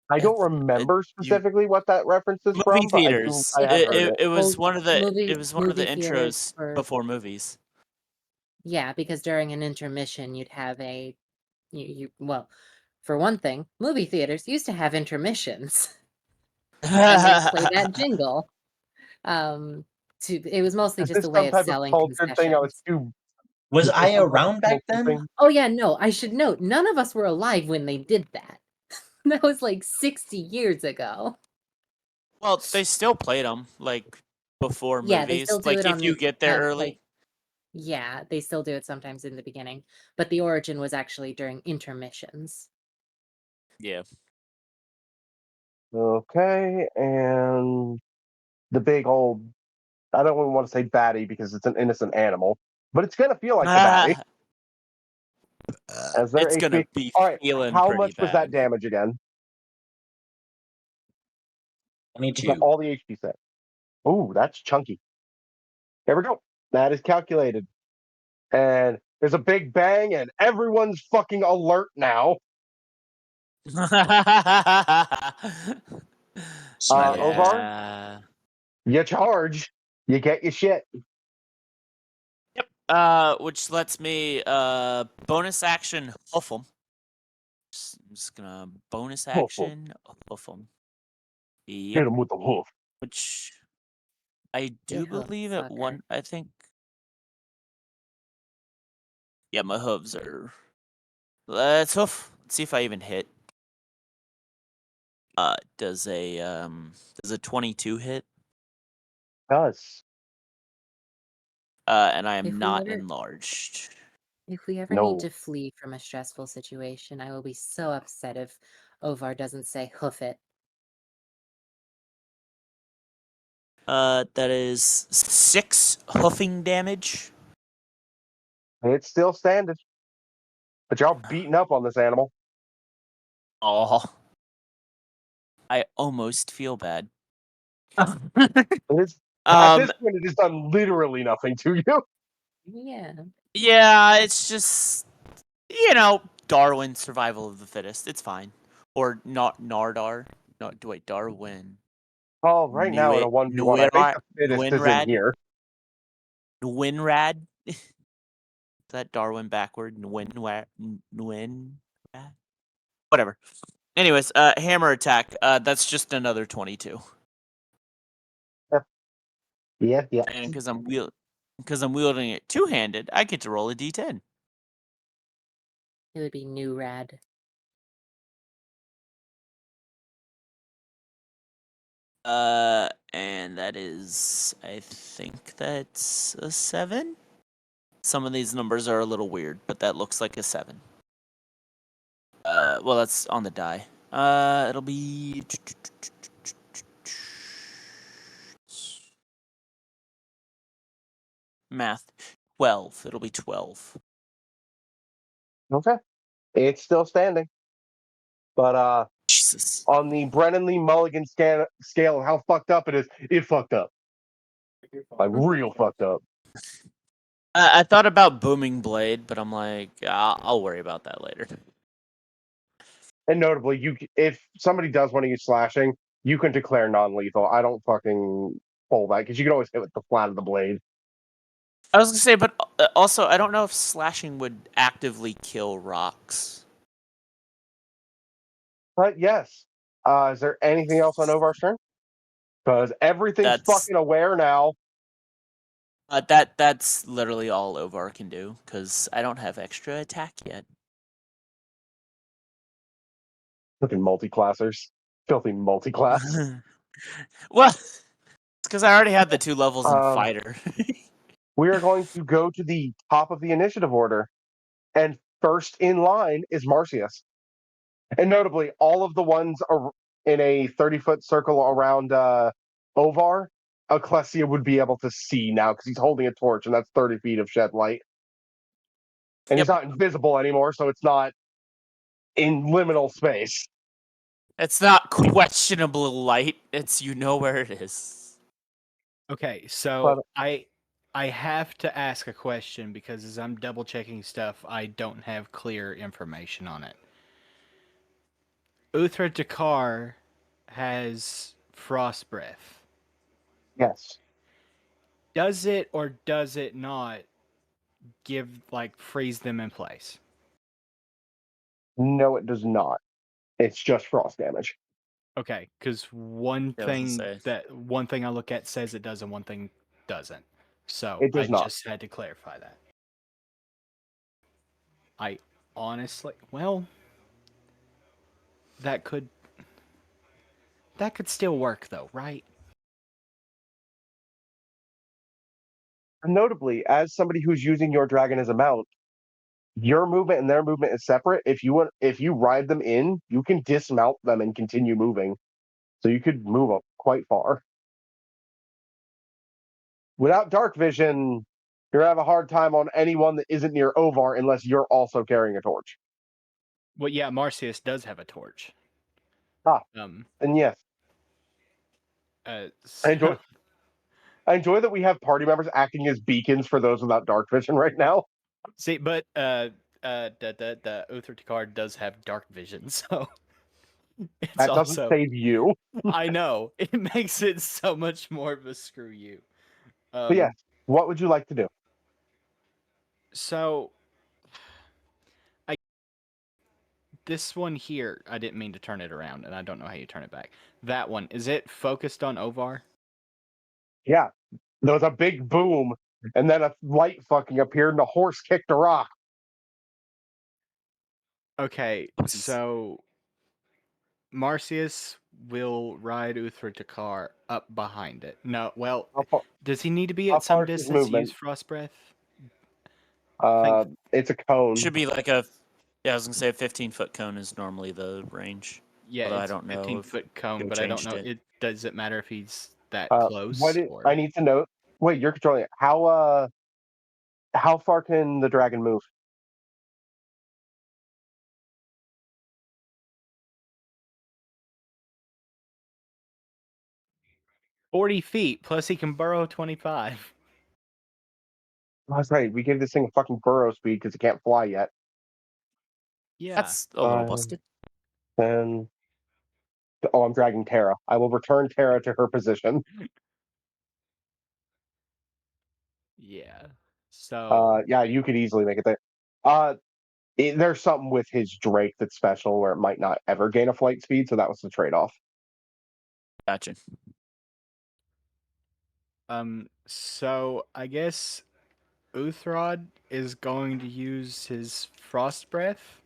I don't remember specifically what that reference is Movie from, but theaters. I have heard it. It was Well, one of the movie intros theaters before movies. Yeah, because during an intermission you'd have well, for one thing, movie theaters used to have intermissions. And they'd play that jingle. It was mostly Is just this a way some of type of selling cultured thing? I was concessions. too. Was is this I some type of around back cultured then? thing? Oh yeah, no, I should note, none of us were alive when they did that. That was like 60 years ago. Well, they still played them like before Yeah, they movies. still do Like it if on you the get there early. yeah, they still do it sometimes in the beginning, but the origin was actually during intermissions. Yeah. Okay, and the big old, I don't even want to say baddie because it's an innocent animal, but it's going to feel like the baddie as their It's gonna HP. be All right, feeling how pretty much was that bad. damage again? Is that 22. all the HP set? Ooh, that's chunky. There we go. That is calculated. And there's a big bang, and everyone's fucking alert now. Smiling face. Ovar, Yeah. you charge. You get your shit. Which lets me bonus action hoof 'em. I'm just gonna bonus Hoof 'em. action hoof 'em. Hit Yep. him with the hoof. Which I do Get hooked, believe at sucker. one. I think. Yeah, my hooves are. Let's hoof. Let's see if I even hit. Does a 22 hit? Does. And I am If we not ever- enlarged. If we ever No. need to flee from a stressful situation, I will be so upset if Ovar doesn't say hoof it. That is 6 hoofing damage. It's still standing. But y'all beating up on this animal. Oh, I almost feel bad. It's, at this point, it has done literally nothing to you. Yeah. Yeah, it's just Darwin, survival of the fittest. It's fine. Or not Nardar. No, wait, Darwin. Oh, right now in a 1v1, I think the fittest is in Nwinrad. here. Nwinrad. Is that Darwin backward? Nwinrad. Whatever. Anyways, hammer attack. That's just another 22. Yeah. And because I'm wielding it two-handed, I get to roll a d10. It would be new rad. And that is, I think that's a 7. Some of these numbers are a little weird, but that looks like a 7. Well, that's on the die. It'll be math. 12. It'll be 12. Okay. It's still standing. But Jesus. on the Brennan Lee Mulligan scale of how fucked up it is, it fucked up. Like, real fucked up. I thought about booming blade, but I'm like, I'll worry about that later. And notably, if somebody does want to use slashing, you can declare non-lethal. I don't fucking pull that, because you can always hit with the flat of the blade. I was gonna say, but also, I don't know if slashing would actively kill rocks. But yes. Is there anything else on Ovar's turn? Because everything's fucking aware now. That's literally all Ovar can do, because I don't have extra attack yet. Fucking multi-classers. Filthy multi-class. Well, it's because I already had the 2 levels in fighter. We are going to go to the top of the initiative order. And first in line is Marcius. And notably, all of the ones are in a 30-foot circle around Ovar, Ecclesia would be able to see now because he's holding a torch, and that's 30 feet of shed light. And he's not invisible anymore, so it's not in liminal space. It's not questionable light. It's where it is. Okay, so I have to ask a question because as I'm double checking stuff, I don't have clear information on it. Uthra Dakar has frost breath. Yes. Does it or does it not freeze them in place? No, it does not. It's just frost damage. Okay, because one Yeah, I was thing gonna say. I look at says it does and one thing doesn't. So It does I not. just had to clarify that. I honestly, well, that could still work though, right? Notably, as somebody who's using your dragon as a mount, your movement and their movement is separate. If you ride them in, you can dismount them and continue moving. So you could move up quite far. Without dark vision, you're gonna have a hard time on anyone that isn't near Ovar unless you're also carrying a torch. Well, yeah, Marcius does have a torch. Ah. Um. And yes, I enjoy So, I enjoy that we have party members acting as beacons for those without dark vision right now. see, but the Uther card does have dark vision, so it's That doesn't also. save you. I know it makes it so much more of a screw you. But yes, what would you like to do? So, this one here, I didn't mean to turn it around, and I don't know how you turn it back. That one, is it focused on Ovar? Yeah, there was a big boom, and then a light fucking appeared, and a horse kicked a rock. Okay, so Marcius will ride Uthra Takar up behind it. No, well, does he need to be how at some far is his distance to movement? use Frost Breath? Think It's a cone. Should be like a, yeah, I was gonna say a 15-foot cone is normally the range. yeah, Although I it's don't know 15-foot cone, they but I don't changed know. it. Does it matter if he's that What close? I need to know. Wait, you're controlling it. How far can the dragon move? $40 plus he can burrow 25. Oh, that's right. We gave this thing a fucking burrow speed because it can't fly yet. Yeah. That's a little busted. Then, oh, I'm dragging Tara. I will return Tara to her position. Yeah. So. Yeah, you could easily make it there. There's something with his Drake that's special where it might not ever gain a flight speed, so that was the trade-off. Gotcha. So I guess Uthrod is going to use his Frost Breath.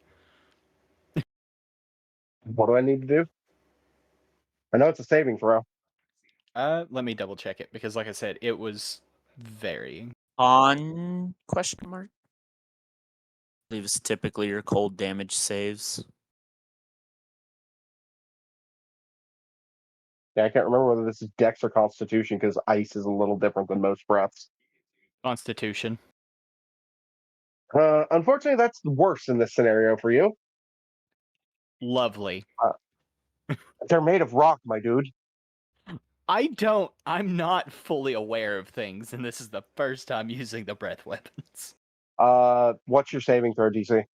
What do I need to do? I know it's a saving throw. Let me double check it because, like I said, it was varying. On question mark? I believe it's typically your cold damage saves. Yeah, I can't remember whether this is Dex or Constitution because ice is a little different than most breaths. Constitution. Unfortunately, that's worse in this scenario for you. Lovely. They're made of rock, my dude. I'm not fully aware of things, and this is the first time using the breath weapons. What's your saving throw, DC?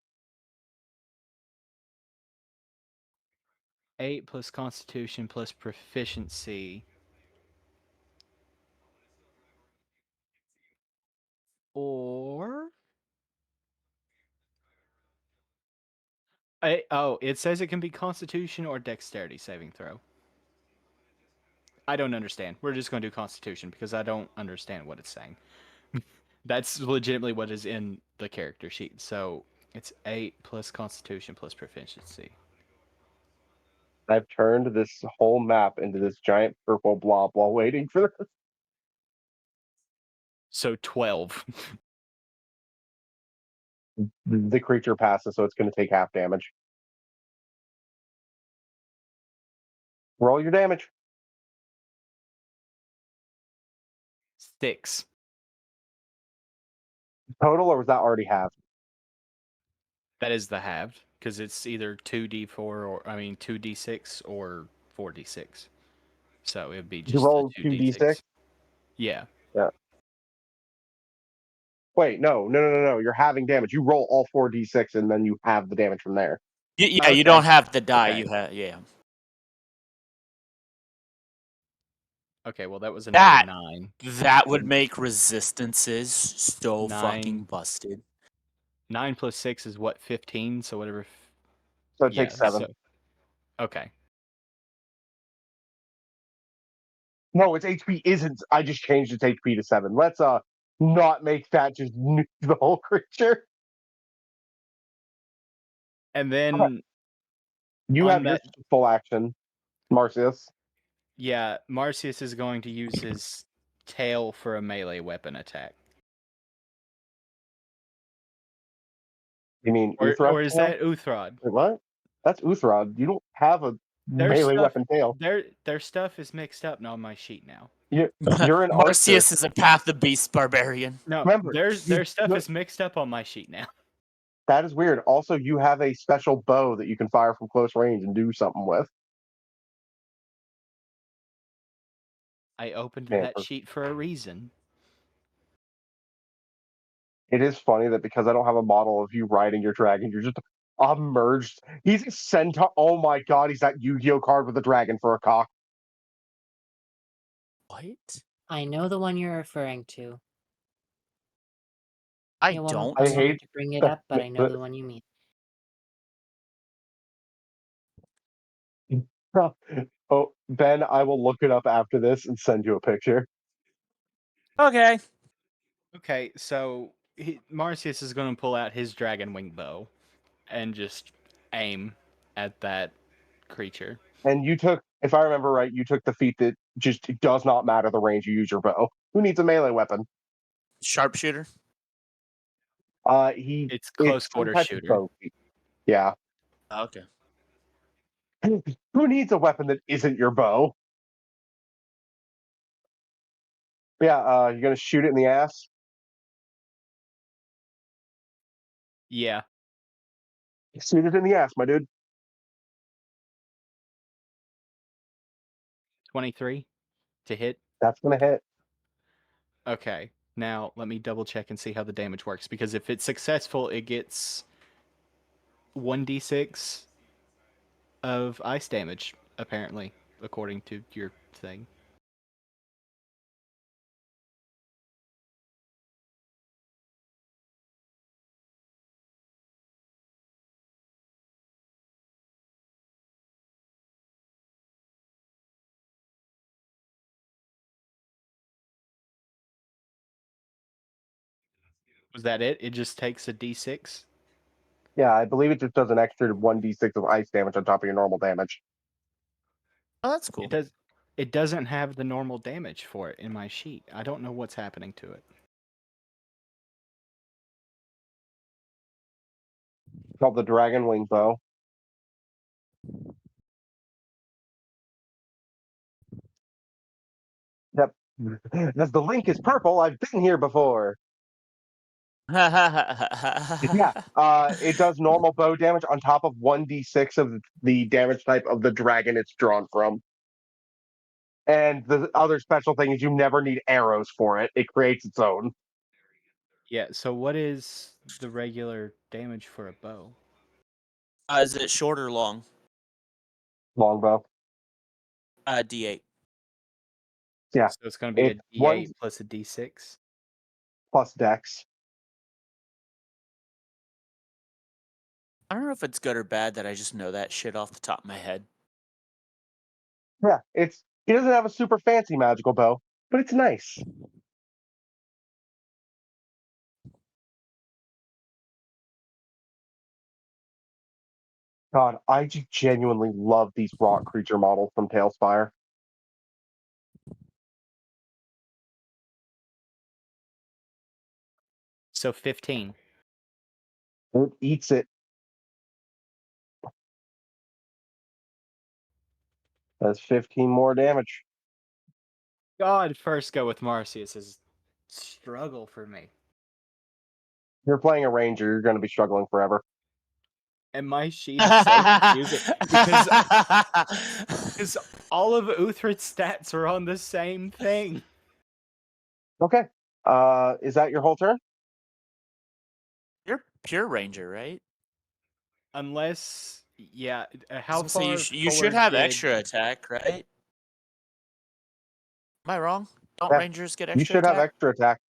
8 plus Constitution plus Proficiency. Or. It says it can be Constitution or Dexterity saving throw. I don't understand. We're just going to do Constitution because I don't understand what it's saying. That's legitimately what is in the character sheet. So it's 8 plus Constitution plus Proficiency. I've turned this whole map into this giant purple blob while waiting for this. So 12. The creature passes, so it's going to take half damage. Roll your damage. 6. Total, or was that already halved? That is the halved because it's either 2d6 or 4d6. So it would be You just roll a 2d6? Yeah. Yeah. Wait, no. You're having damage. You roll all 4d6 and then you have the damage from there. Yeah, Okay. you don't have the die. Okay. You have, yeah. Okay, well that was another 9. That would make resistances so 9. fucking busted. 9 plus 6 is what, 15? So whatever. So it takes 7. So, okay. No, its HP isn't. I just changed its HP to 7. Let's not make that just nuke the whole creature. And then You on have your that, full action, Marcius. yeah, Marcius is going to use his tail for a melee weapon attack. You mean Or Uthrod? is that Uthrod? Wait, what? That's Uthrod. You don't have a melee weapon tail. Their stuff is mixed up on my sheet now. You're an archer. Marcius is a Path of Beast barbarian. No, Remember, their stuff is mixed up on my sheet now. That is weird. Also, you have a special bow that you can fire from close range and do something with. I opened Man, that sheet for a reason. it is funny that because I don't have a model of you riding your dragon, you're just submerged. He's a centaur. Oh my god, he's that Yu-Gi-Oh card with a dragon for a cock. What? I know the one you're referring to. I Yeah, well, don't. I I wanted hate to bring it up, but I know the- the one you mean. Oh, Ben, I will look it up after this and send you a picture. Okay. Okay, so Marcius is going to pull out his dragon wing bow and just aim at that creature. And you took, if I remember right, you took the feat that just it does not matter the range you use your bow. Who needs a melee weapon? Sharpshooter. It's close some quarter type of shooter. bow feat. Yeah. Okay. Who needs a weapon that isn't your bow? Yeah, you're gonna shoot it in the ass. Yeah. Shoot it in the ass, my dude. 23 to hit. That's gonna hit. Okay. Now let me double check and see how the damage works, because if it's successful, it gets 1d6 of ice damage, apparently, according to your thing. Was that it? It just takes a d6? Yeah, I believe it just does an extra 1d6 of ice damage on top of your normal damage. Oh, that's cool. It doesn't have the normal damage for it in my sheet. I don't know what's happening to it. It's called the Dragon Wing Bow. Yep. As the link is purple, I've been here before. Yeah, it does normal bow damage on top of 1d6 of the damage type of the dragon it's drawn from. And the other special thing is you never need arrows for it. It creates its own. Yeah, so what is the regular damage for a bow? Is it short or long? Longbow. D8. Yeah. So it's going to be a It's d8 1 plus a d6? plus dex. I don't know if it's good or bad that I just know that shit off the top of my head. Yeah, it doesn't have a super fancy magical bow, but it's nice. God, I genuinely love these rock creature models from Tailspire. So 15. It eats it. That's 15 more damage. God, first go with Marcius is struggle for me. You're playing a ranger, you're going to be struggling forever. And my sheet is so confusing because all of Uthred's stats are on the same thing. Okay. Is that your whole turn? You're pure ranger, right? Unless, yeah, I how was gonna far say you should forward have did- extra attack, right? Am I wrong? Don't Yeah, rangers get extra You should attack? have extra attack.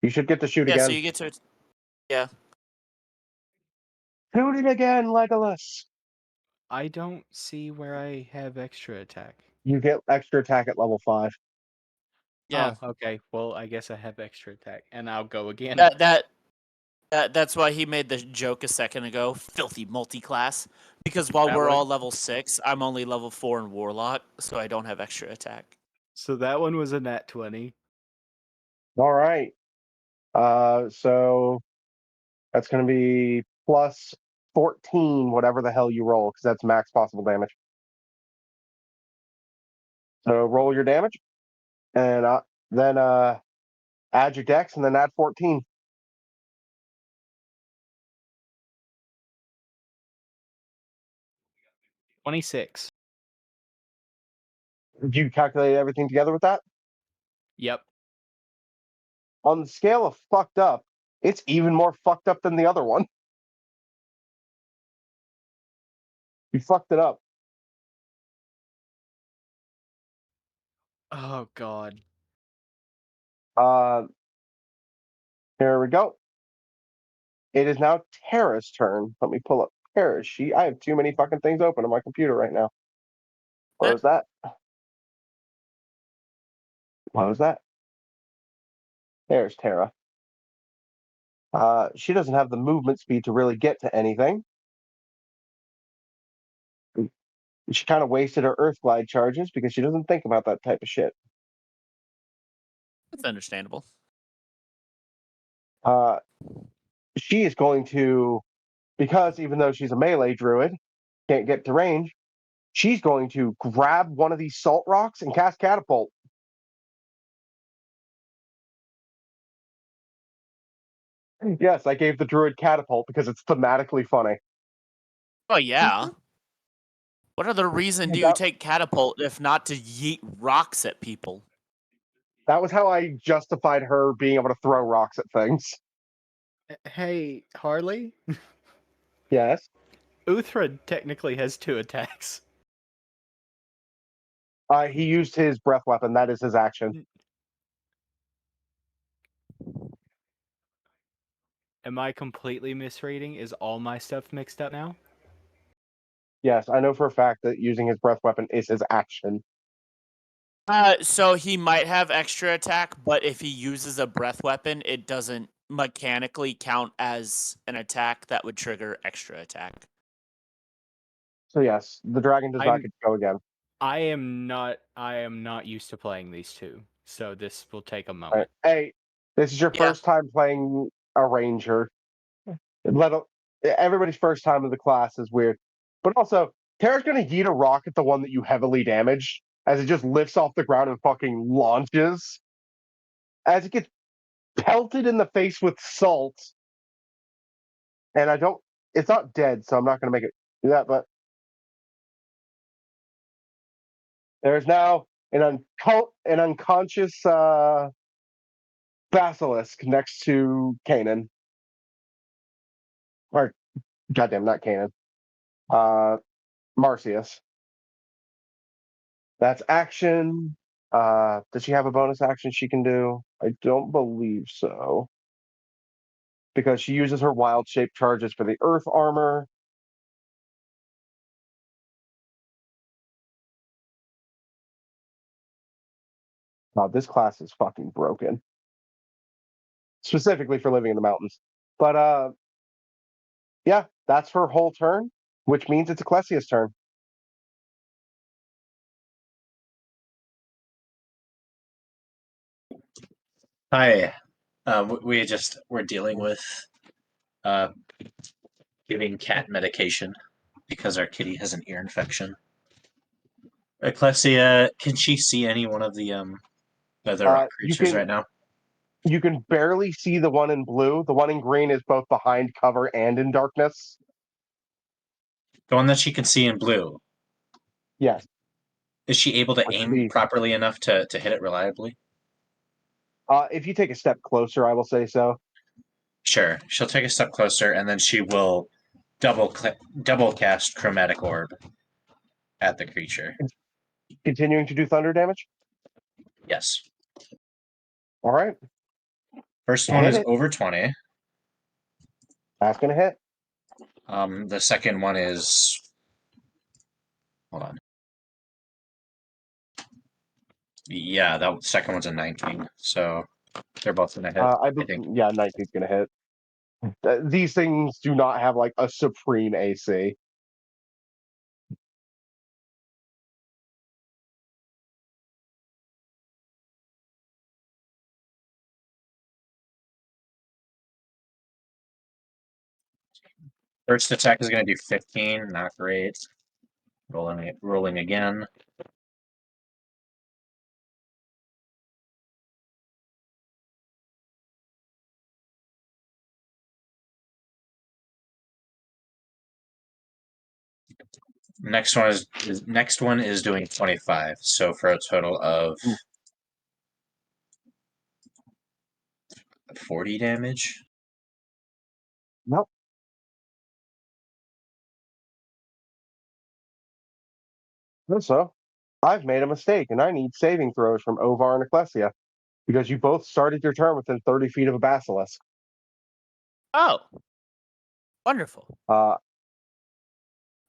You should get to shoot Yeah, again. so you get to... Yeah. Shoot it again, Legolas. I don't see where I have extra attack. You get extra attack at level 5. Yeah. Oh, okay. Well, I guess I have extra attack, and I'll go again. That's why he made the joke a second ago. Filthy multi-class. Because while That we're one- all level 6, I'm only level 4 in Warlock, so I don't have extra attack. So that one was a nat 20. All right. So that's going to be plus 14, whatever the hell you roll, because that's max possible damage. So roll your damage, and then add your dex, and then add 14. 26. Did you calculate everything together with that? Yep. On the scale of fucked up, it's even more fucked up than the other one. You fucked it up. Oh god. Uh, here we go. It is now Tara's turn. Let me pull up Tara's sheet. I have too many fucking things open on my computer right now. What was that? What was that? There's Tara. She doesn't have the movement speed to really get to anything. She kind of wasted her Earth Glide charges because she doesn't think about that type of shit. That's understandable. She is going to, because even though she's a melee druid, can't get to range, she's going to grab one of these salt rocks and cast Catapult. Yes, I gave the druid Catapult because it's thematically funny. Oh yeah. What other reason do you take catapult if not to yeet rocks at people? That was how I justified her being able to throw rocks at things. Hey, Harley? Yes. Uthra technically has 2 attacks. He used his breath weapon. That is his action. Am I completely misreading? Is all my stuff mixed up now? Yes, I know for a fact that using his breath weapon is his action. So he might have extra attack, but if he uses a breath weapon, it doesn't mechanically count as an attack that would trigger extra attack. So yes, the dragon does not get to go again. I am not used to playing these two, so this will take a All moment. right. Hey, this is your Yeah. first time playing a ranger. Everybody's first time in the class is weird. But also, Tara's gonna yeet a rock at the one that you heavily damaged as it just lifts off the ground and fucking launches. As it gets pelted in the face with salt. And it's not dead, so I'm not gonna make it do that, but there's now an unconscious basilisk next to Kanan. Or goddamn, not Kanan. Marcius. That's action. Does she have a bonus action she can do? I don't believe so. Because she uses her wild shape charges for the earth armor. This class is fucking broken. Specifically for living in the mountains. But yeah, that's her whole turn, which means it's Ecclesia's turn. Hi. We're dealing with giving cat medication because our kitty has an ear infection. Ecclesia, can she see any one of the other rock You creatures right now? can barely see the one in blue. The one in green is both behind cover and in darkness. The one that she can see in blue. Yes. Is she able to Let's aim see. properly enough to hit it reliably? If you take a step closer, I will say so. Sure. She'll take a step closer, and then she will double cast Chromatic Orb at the creature. Continuing to do thunder damage. Yes. All right. First one is over 20. That's going to hit. The second one is. Hold on. Yeah, that second one's a 19. So they're both going to hit. I think. Yeah, 19's going to hit. These things do not have like a supreme AC. First attack is going to do 15. Not great. Rolling again. Next one is doing 25. So for a total of 40 damage. Nope. So, I've made a mistake, and I need saving throws from Ovar and Ecclesia, because you both started your turn within 30 feet of a basilisk. Oh, wonderful. Uh,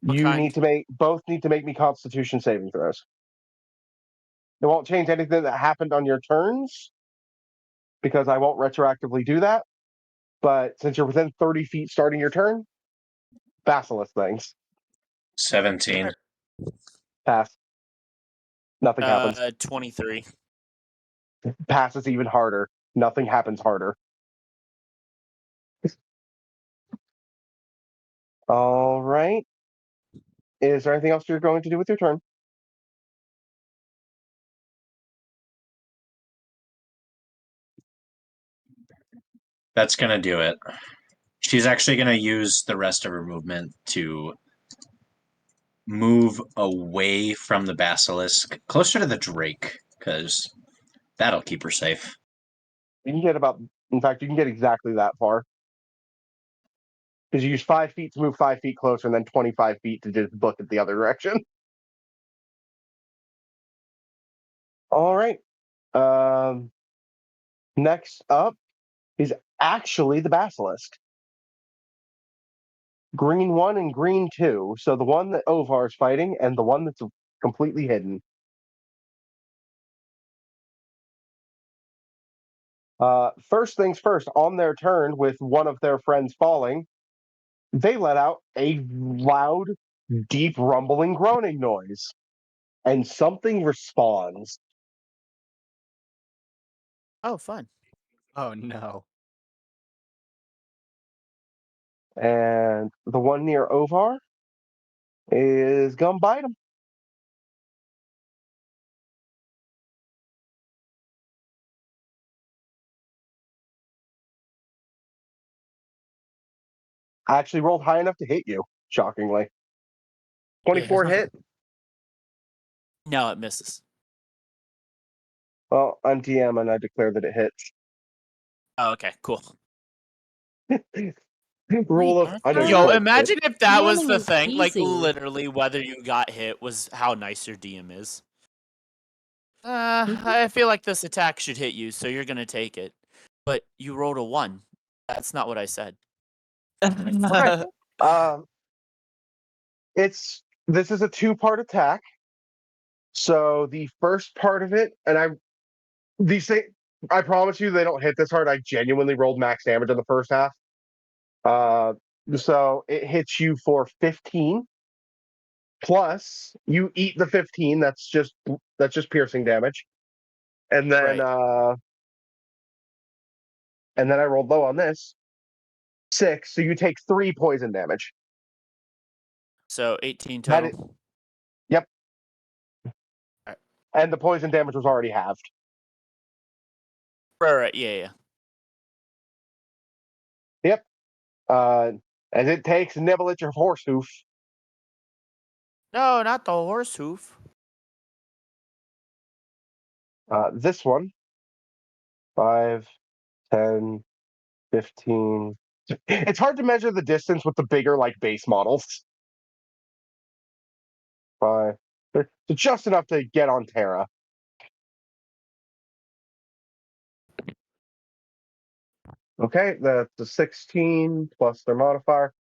What you kind? need to both need to make me Constitution saving throws. It won't change anything that happened on your turns, because I won't retroactively do that. But since you're within 30 feet starting your turn, basilisk things. 17. Pass. Nothing happens. 23. Pass is even harder. Nothing happens harder. All right. Is there anything else you're going to do with your turn? That's going to do it. She's actually going to use the rest of her movement to move away from the basilisk, closer to the drake, because that'll keep her safe. You can get in fact, you can get exactly that far. Because you use 5 feet to move 5 feet closer and then 25 feet to just book it the other direction. All right. Next up is actually the basilisk. Green 1 and green 2. So the one that Ovar is fighting and the one that's completely hidden. First things first, on their turn, with one of their friends falling, they let out a loud, deep, rumbling, groaning noise. And something responds. Oh, fun. Oh no. And the one near Ovar is gonna bite him. I actually rolled high enough to hit you, shockingly. 24 Yeah. hit? No, it misses. Well, I'm DM and I declare that it hits. Oh, okay, cool. Rule of, I know you Yo, guys imagine if that was DMing the is thing. Like, easy. literally, whether you got hit was how nice your DM is. I feel like this attack should hit you, so you're gonna take it. But you rolled a 1. That's not what I said. Okay. This is a 2-part attack. So the first part of it, and I promise you they don't hit this hard. I genuinely rolled max damage in the first half. So it hits you for 15. Plus you eat the 15. That's just piercing damage. And then Right. I rolled low on this. 6, so you take 3 poison damage. So 18 That is, total. yep. Alright. And the poison damage was already halved. Right, yeah. Yep. As it takes a nibble at your horse hoof. No, not the horse hoof. This one, 5, 10, 15. It's hard to measure the distance with the bigger, like, base models. 5. So just enough to get on Terra. Okay, that's a 16 plus their modifier.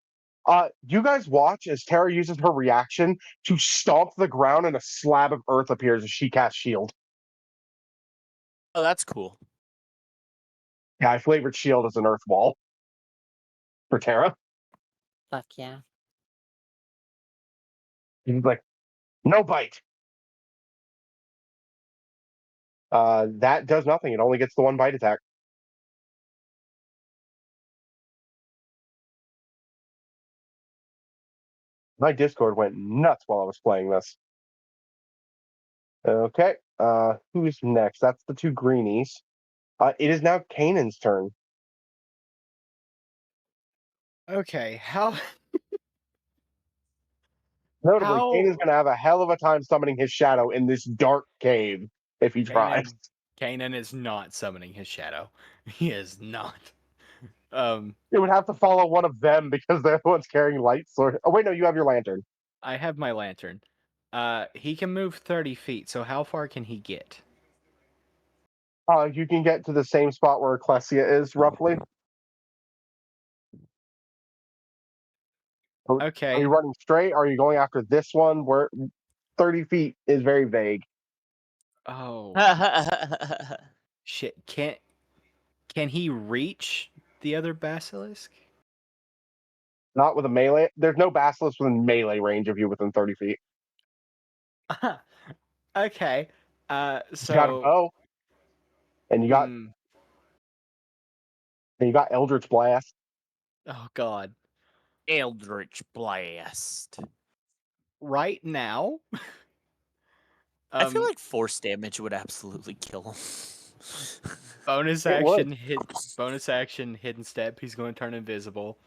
You guys watch as Terra uses her reaction to stomp the ground and a slab of earth appears as she casts shield. Oh, that's cool. Yeah, I flavored shield as an earth wall for Terra. Fuck yeah. He's like, no bite. That does nothing. It only gets the 1 bite attack. My Discord went nuts while I was playing this. Okay, who's next? That's the 2 greenies. It is now Kanan's turn. Okay, how Notably, How- Kane is going to have a hell of a time summoning his shadow in this dark cave if he tries. Kanan is not summoning his shadow. He is not. It would have to follow one of them because they're the ones carrying light sword. Oh wait, no, you have your lantern. I have my lantern. He can move 30 feet, so how far can he get? You can get to the same spot where Ecclesia is, roughly. Are you Okay. running straight? Or are you going after this one where 30 feet is very vague? Oh shit! Can he reach the other basilisk? Not with a melee. There's no basilisk within melee range of you within 30 feet. Okay. You got a So bow, and hmm, you got Eldritch Blast. oh god. Eldritch Blast. Right now, I feel like force damage would absolutely kill him. bonus It would. action hidden step. He's going to turn invisible,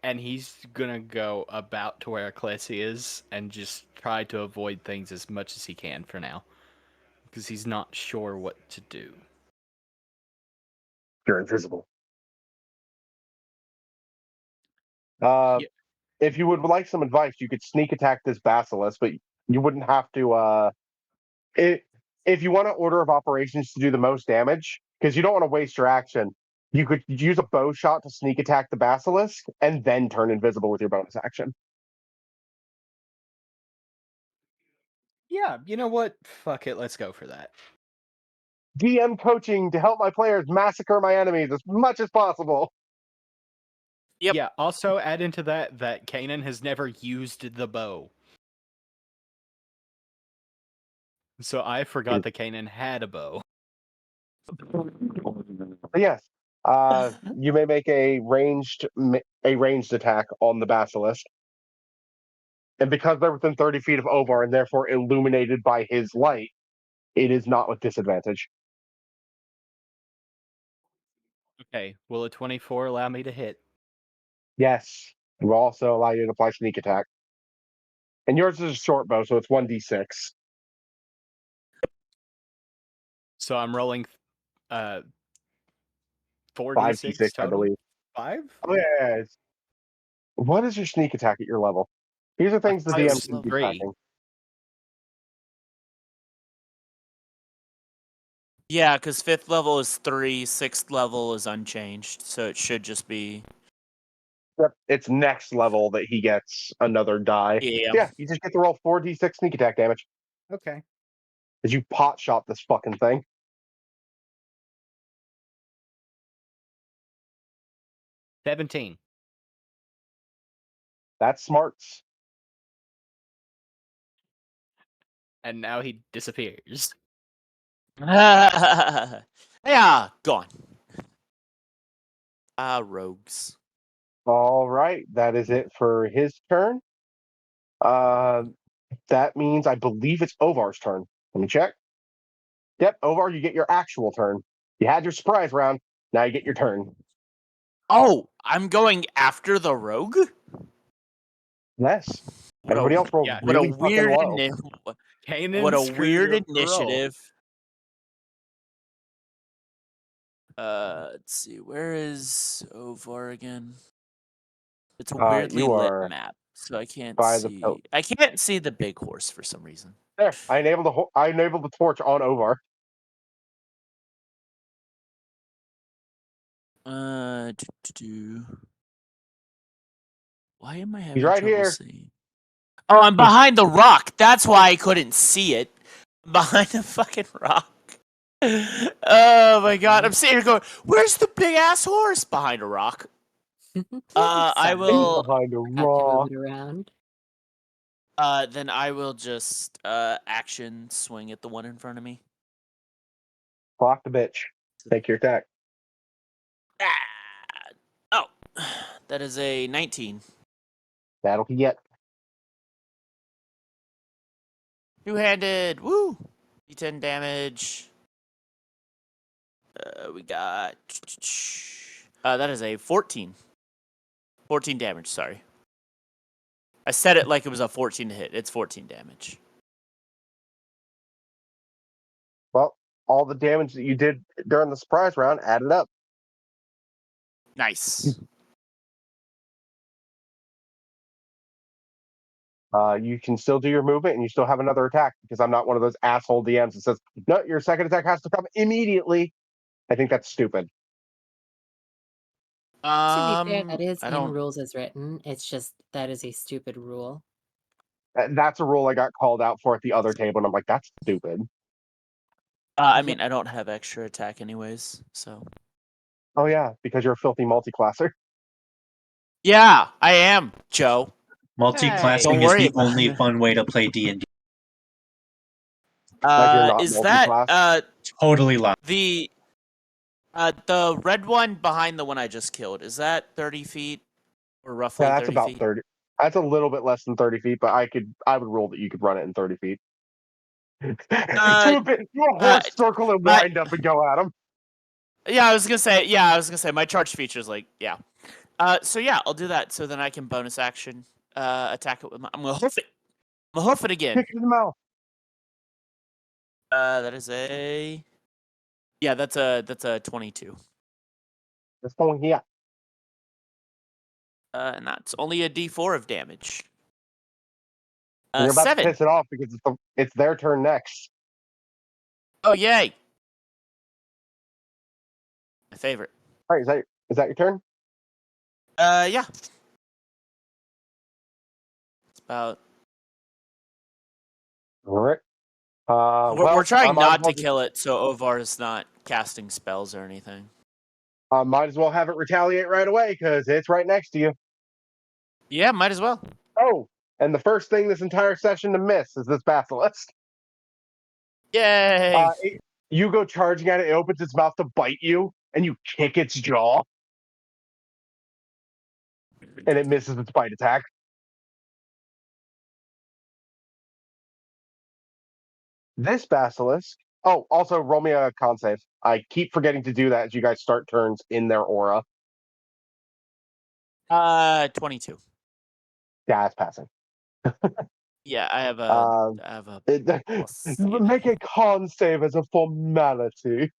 and he's gonna go about to where Ecclesia is and just try to avoid things as much as he can for now, because he's not sure what to do. You're invisible. Yeah. If you would like some advice, you could sneak attack this basilisk, but you wouldn't have to. If you want an order of operations to do the most damage, because you don't want to waste your action, you could use a bow shot to sneak attack the basilisk and then turn invisible with your bonus action. Yeah, you know what? Fuck it, let's go for that. DM coaching to help my players massacre my enemies as much as possible. Yep. Yeah, also add into that Kanan has never used the bow. So I forgot that Kanan had a bow. But yes, you may make a ranged attack on the basilisk, and because they're within 30 feet of Ovar and therefore illuminated by his light, it is not with disadvantage. Okay, will a 24 allow me to hit? Yes, it will also allow you to apply sneak attack. And yours is a short bow, so it's 1d6. So I'm rolling 4d6 5d6, I total? believe. 5? Oh, yeah. What is your sneak attack at your level? These are things the It DM was should be 3. tracking. Yeah, because 5th level is 3, 6th level is unchanged, so it should just be. Yep, it's next level that he gets another die. Yeah. Yeah, you just get to roll 4d6 sneak attack damage Okay. as you pot shot this fucking thing. 17. That's smarts. And now he disappears. Yeah, gone. Rogues. All right, that is it for his turn. That means I believe it's Ovar's turn. Let me check. Yep, Ovar, you get your actual turn. You had your surprise round. Now you get your turn. Oh, I'm going after the rogue? Yes. What Everybody else rolled Yeah. what a really fucking weird low. Kanan what a screwed weird up the roll. initiative. Let's see. Where is Ovar again? It's a weirdly You lit are map, so I can't by the see. I can't see the big horse for some reason. there. I enabled the torch on Ovar. Why am I He's having right trouble here. seeing? Oh, I'm behind the rock. That's why I couldn't see it. I'm behind the fucking rock. Oh my god! I'm sitting here going, "Where's the big ass horse?" Behind a rock. I Sorry, will. Behind a Have to rock. move it around. Then I will just action swing at the one in front of me. Block the bitch. Take your attack. Ah! Oh, that is a 19. That'll get. Two-handed. Woo! D10 damage. We got. That is a 14. 14 damage. Sorry. I said it like it was a 14 to hit. It's 14 damage. Well, all the damage that you did during the surprise round added up. Nice. You can still do your movement, and you still have another attack, because I'm not one of those asshole DMs that says, no, your second attack has to come immediately. I think that's stupid. To be fair, that is I in don't. rules as written. It's just that is a stupid rule. That's a rule I got called out for at the other table, and I'm like, that's stupid. I Yep. mean, I don't have extra attack anyways, so. Oh, yeah, because you're a filthy multi-classer. Yeah, I am, Joe. Multi-classing Don't is worry the about only it. fun way to play D&D. Like you're not Is that multi-class. Totally live. the red one behind the one I just killed? Is that 30 feet or roughly Yeah, that's 30 about feet? 30. That's a little bit less than 30 feet, but I would rule that you could run it in 30 feet. Do a horse circle and my- wind up and go at him. Yeah, I was gonna say. Yeah, I was gonna say my charge feature is like yeah. So yeah, I'll do that. So then I can bonus action attack it with my. I'm gonna hoof it. I'm gonna hoof it again. Kick it in the mouth. That is a. Yeah, that's a 22. This one here. And that's only a D4 of damage. And you're about 7. to piss it off because it's their turn next. Oh yay! My favorite. All right, is that your turn? Yeah. It's about. All right. We're I trying might as not well to kill it, so Ovar is not casting spells or anything. might as well have it retaliate right away because it's right next to you. Yeah, might as well. Oh, and the first thing this entire session to miss is this basilisk. Yay! You go charging at it, it opens its mouth to bite you, and you kick its jaw, and it misses its bite attack. This basilisk. Oh, also roll me a con save. I keep forgetting to do that as you guys start turns in their aura. 22. Yeah, it's passing. Yeah, I have a. Um, I have a. It, Plus make a con save as a formality.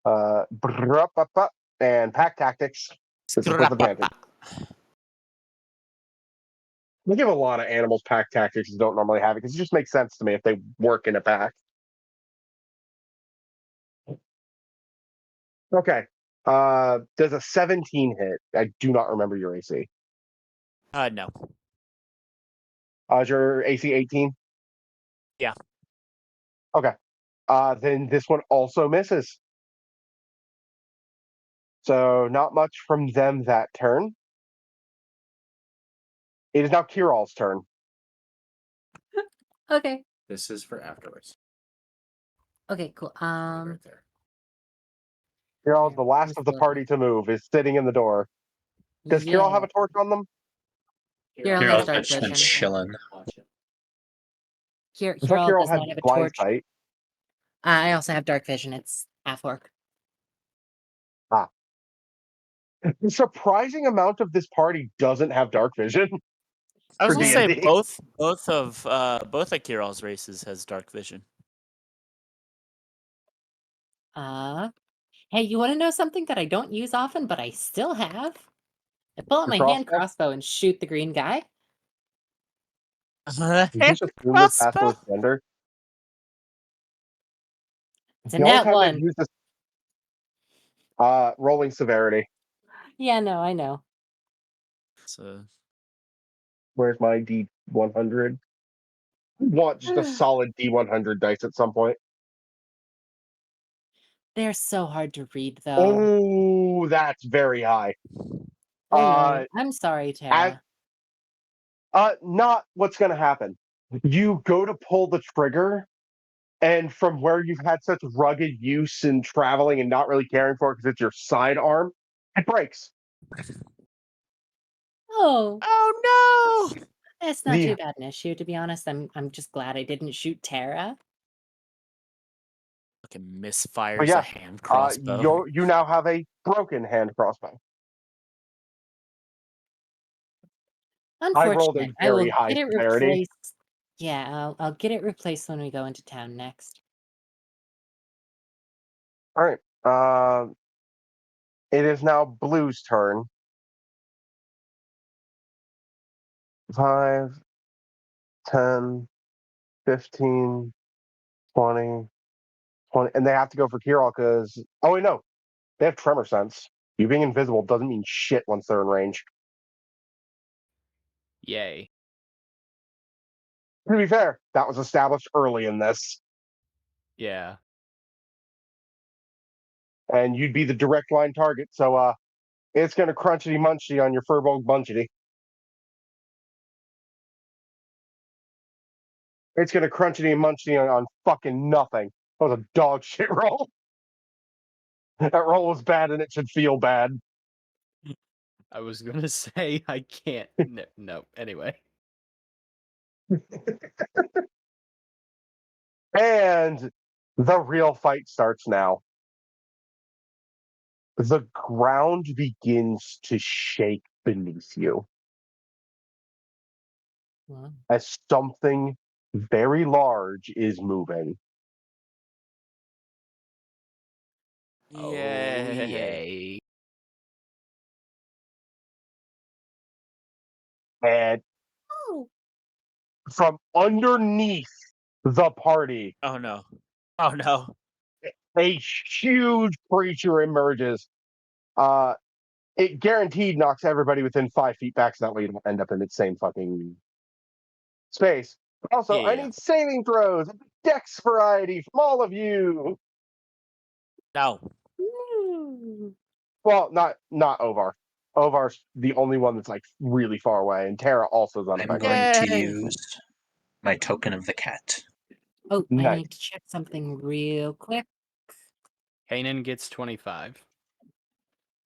And pack tactics. This is with advantage. We give a lot of animals pack tactics that don't normally have it because it just makes sense to me if they work in a pack. Okay. Does a 17 hit? I do not remember your AC. No. Is your AC 18? Yeah. Okay. Then this one also misses. So not much from them that turn. It is now Kiral's turn. Okay. This is for afterwards. Okay, cool. Right there. Kiral's the last of the party to move, is sitting in the door. Does Kiral have a torch on them? Kiral has Kirill's dark just been vision. chilling. I thought Kiral Kiral does had not have a blind torch. sight. I also have dark vision. It's half orc. The surprising amount of this party doesn't have dark vision. I was For gonna say D&D. both of Kiral's races has dark vision. Hey, you want to know something that I don't use often, but I still have? I pull out Your my hand crossbow? crossbow and shoot the green guy. You just assume this Crossbow. basilisk gender. It's a The only nat time they've one. used this rolling severity. Yeah, no, I know. So Where's my D100? I want just a solid D100 dice at some point. They're so hard to read, though. Oh, that's very high. I know. I'm sorry, Tara. Not what's going to happen. You go to pull the trigger, and from where you've had such rugged use in traveling and not really caring for it because it's your sidearm, it breaks. Oh no! That's not too bad an issue, to be honest. I'm just glad I didn't shoot Tara. Fucking misfires But yeah, a hand crossbow. you now have a broken hand crossbow. I rolled a Unfortunate. I very will high get it severity. replaced. Yeah, I'll get it replaced when we go into town next. All right. It is now Blue's turn. 5, 10, 15, 20, 20. And they have to go for Kirill because. Oh, wait, no. They have tremor sense. You being invisible doesn't mean shit once they're in range. Yay. To be fair, that was established early in this. Yeah. And you'd be the direct line target. So it's going to crunchity munchity on your furball bunchity. It's going to crunchity and munchity on fucking nothing. That was a dog shit roll. That roll was bad and it should feel bad. I was gonna say I can't. No. Anyway. And the real fight starts now. The ground begins to shake beneath you Wow. as something very large is moving. Oh, Yay. yay. And Oh. from underneath the party, Oh no. Oh no. a huge creature emerges. It guaranteed knocks everybody within 5 feet back, so that way you don't end up in the same fucking space. Also, I Yeah. need saving throws, dex variety from all of you. No. Ooh. Well, not Ovar. Ovar's the only one that's like really far away, and Tara also is I'm unaffected. going to Yay. use my token of the cat. Oh, I Nice. need to check something real quick. Kanan gets 25.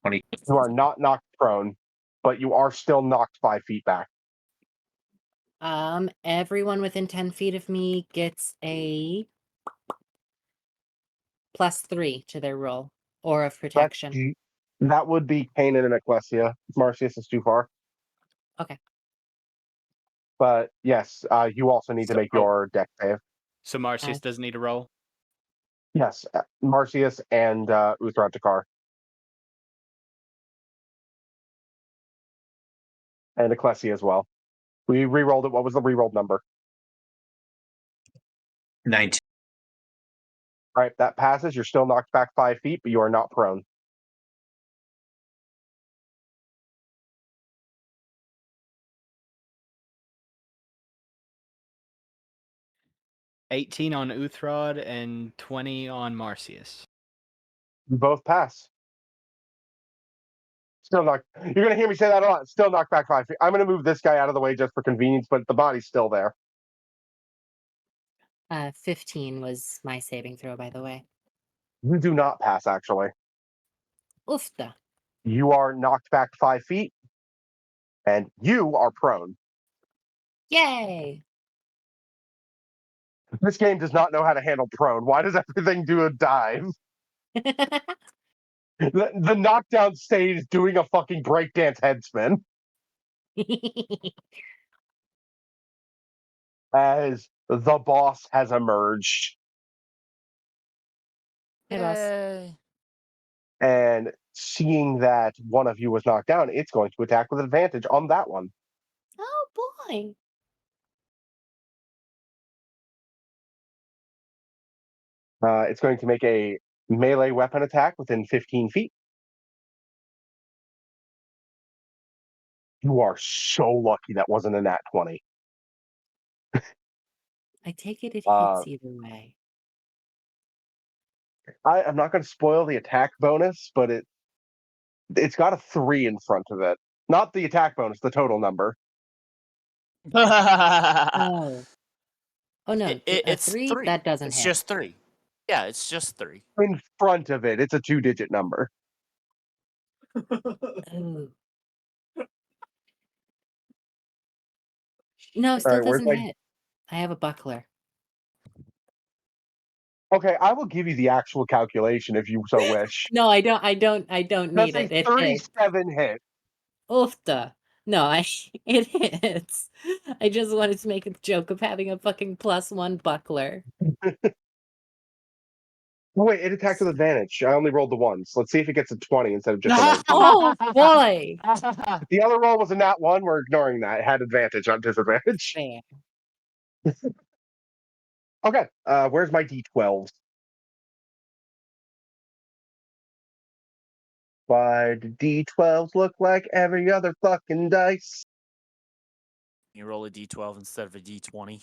20. You are not knocked prone, but you are still knocked 5 feet back. Everyone within 10 feet of me gets a +3 to their roll or of protection. That would be Kanan and Ecclesia. Marcius is too far. Okay. But yes, you also need to So- make your dex save. So Marcius doesn't need a roll? Yes, Marcius and Uthra Takar. And Ecclesia as well. We re-rolled it. What was the re-rolled number? 19. All right, that passes. You're still knocked back 5 feet, but you are not prone. $18 on Uthrod and 20 on Marcius. You both pass. Still knocked. You're going to hear me say that a lot. Still knocked back 5 feet. I'm going to move this guy out of the way just for convenience, but the body's still there. 15 was my saving throw, by the way. You do not pass, actually. Oofda. You are knocked back 5 feet, and you are prone. Yay! This game does not know how to handle prone. Why does everything do a dive? The knockdown stage is doing a fucking breakdance headspin as the boss has emerged. Hey, boss. Yay. And seeing that one of you was knocked down, it's going to attack with advantage on that one. Oh boy. It's going to make a melee weapon attack within 15 feet. You are so lucky that wasn't a nat 20. I take it hits either way. I'm not going to spoil the attack bonus, but it's got a 3 in front of it. Not the attack bonus, the total number. Oh. Oh no, It's 3? three. That doesn't It's hit. just 3. Yeah, it's just 3. In front of it, it's a 2-digit number. Ooh. No, still Alright, where's doesn't my... hit. I have a buckler. Okay, I will give you the actual calculation if you so wish. No, I don't That's need a it. It hits. 37 hit. Oofda. No, it hits. I just wanted to make a joke of having a fucking +1 buckler. Oh, wait, it attacked with advantage. I only rolled the once. Let's see if it gets a 20 instead of just a 19. Oh boy! The other roll was a nat 1. We're ignoring that. It had advantage, not disadvantage. Fair. Okay, where's my d12s? Why do d12s look like every other fucking dice? You roll a d12 instead of a d20.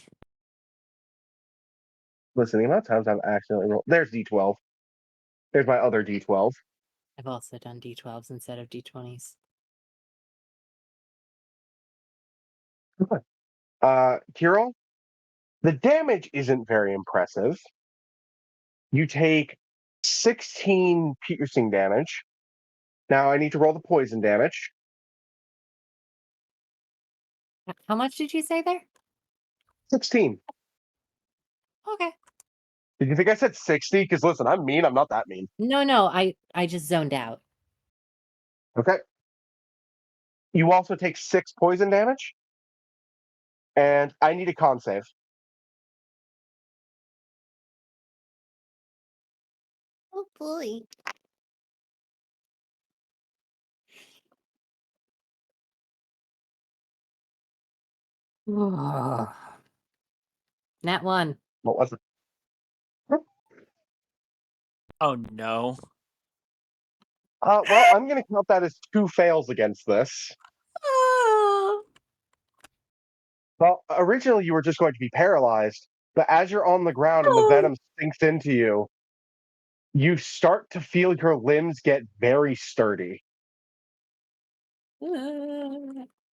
Listen, the amount of times I've accidentally rolled. There's d12. There's my other d12. I've also done D12s instead of D20s. Kirill, the damage isn't very impressive. You take 16 piercing damage. Now I need to roll the poison damage. How much did you say there? 16. Okay. Did you think I said 60? Because listen, I'm mean. I'm not that mean. No, I just zoned out. Okay. You also take 6 poison damage. And I need a con save. Oh boy. Nat 1. What was it? Oh no. Well, I'm going to count that as 2 fails against this. Well, originally you were just going to be paralyzed, but as you're on the ground and the venom sinks into you, you start to feel your limbs get very sturdy.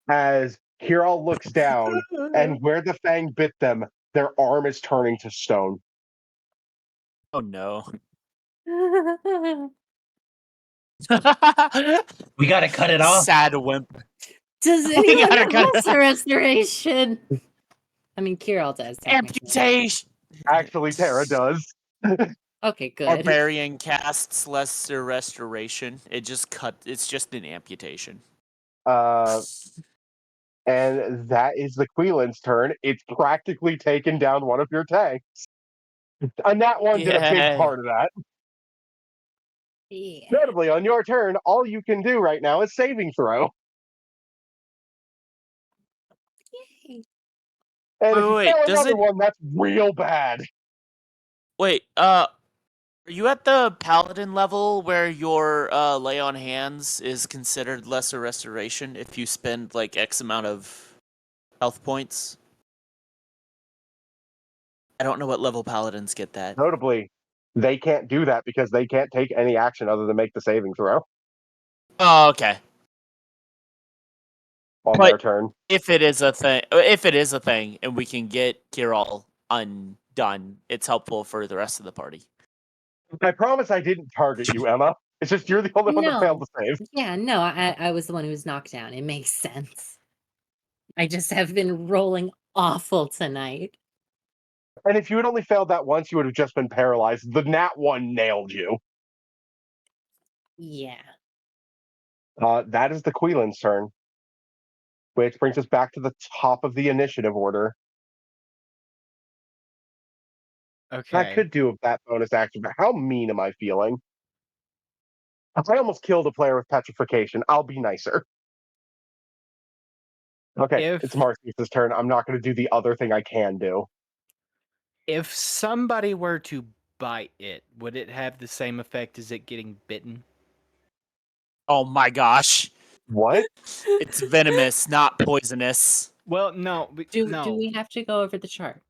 As Kirill looks down, and where the fang bit them, their arm is turning to stone. Oh no. We gotta cut it off. Sad wimp. Does We anyone gotta have cut it lesser restoration? I mean, Kirill does. technically. Amputation. Actually, Tara does. Okay, good. Barbarian casts lesser restoration. It's just an amputation. And that is the Queelan's turn. It's practically taken down one of your tanks. And that one did a big Yay. part of that. Yeah. Notably, on your turn, all you can do right now is saving throw. Yay. And if you Wait, fail does another it- one, that's real bad. Wait, are you at the paladin level where your lay on hands is considered lesser restoration if you spend like X amount of health points? I don't know what level paladins get that. Notably, they can't do that because they can't take any action other than make the saving throw Oh, okay. on But- their turn. If it is a thing, and we can get Kirill undone, it's helpful for the rest of the party. I promise I didn't target you, Emma. It's just you're the only one that failed to save. Yeah, no, I was the one who was knocked down. It makes sense. I just have been rolling awful tonight. And if you had only failed that once, you would have just been paralyzed. The nat 1 nailed you. Yeah. That is the Queelan's turn, which brings us back to the top of the initiative order. Okay. I could do that bonus action, but how mean am I feeling? I almost killed a player with petrification. I'll be nicer. Okay, it's Marcy's turn. I'm not going to do the other thing I can do. If somebody were to bite it, would it have the same effect as it getting bitten? Oh my gosh. What? It's venomous, not poisonous. Well, no. Do no. we have to go over the chart?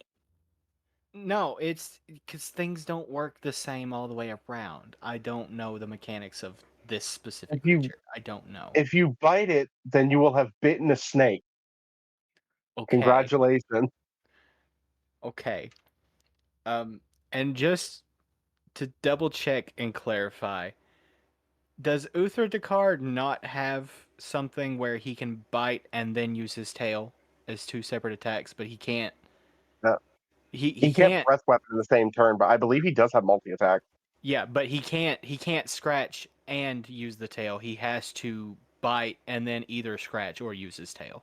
No, it's because things don't work the same all the way around. I don't know the mechanics of this specific If you- creature. I don't know. If you bite it, then you will have bitten a snake. Okay. Congratulations. Okay. And just to double check and clarify, does Uther Dakar not have something where he can bite and then use his tail as 2 separate attacks, but he can't? No. He He can't can't. breath weapon in the same turn, but I believe he does have multi-attack. Yeah, but he can't scratch and use the tail. He has to bite, and then either scratch or use his tail.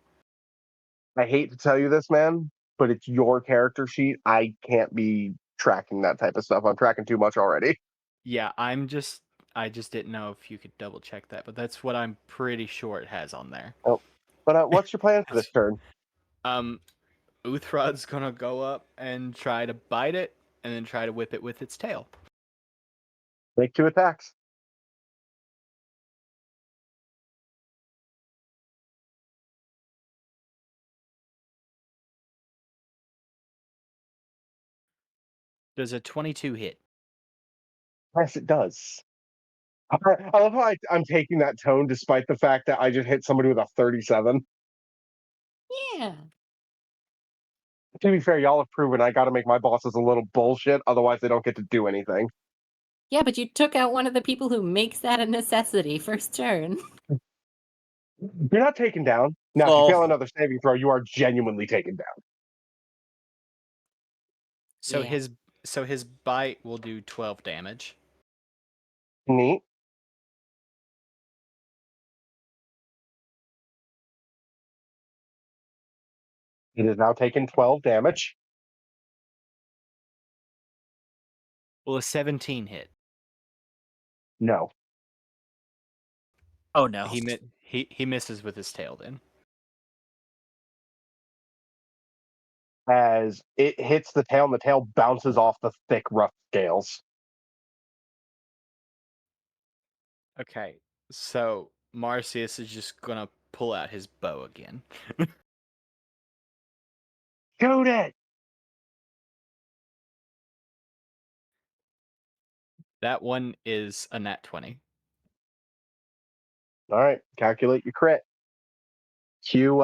I hate to tell you this, man, but it's your character sheet. I can't be tracking that type of stuff. I'm tracking too much already. Yeah, I just didn't know if you could double check that, but that's what I'm pretty sure it has on there. Oh, but what's your plan for this turn? Uthrod's gonna go up and try to bite it, and then try to whip it with its tail. Make 2 attacks. Does a 22 hit? Yes, it does. I love how I'm taking that tone despite the fact that I just hit somebody with a 37. Yeah. To be fair, y'all have proven I gotta make my bosses a little bullshit, otherwise they don't get to do anything. Yeah, but you took out one of the people who makes that a necessity first turn. You're not taken down. Now, if you fail another saving throw, you are genuinely taken down. So Yeah. his bite will do 12 damage. Neat. It is now taken 12 damage. Will a 17 hit? No. Oh no. He misses with his tail then. As it hits the tail and the tail bounces off the thick, rough scales. Okay, so Marcius is just gonna pull out his bow again. Shoot it! That one is a nat 20. All right, calculate your crit. Cue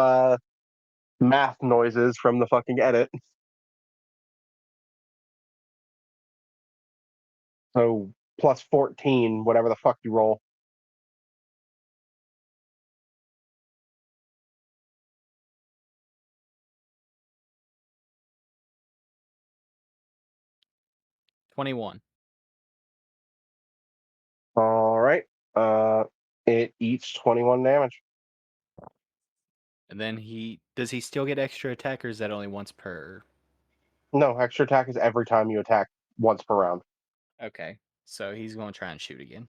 math noises from the fucking edit. So plus 14, whatever the fuck you roll. $21. All right. It eats 21 damage. And then does he still get extra attack, or is that only once per? No, extra attack is every time you attack once per round. Okay, so he's gonna try and shoot again.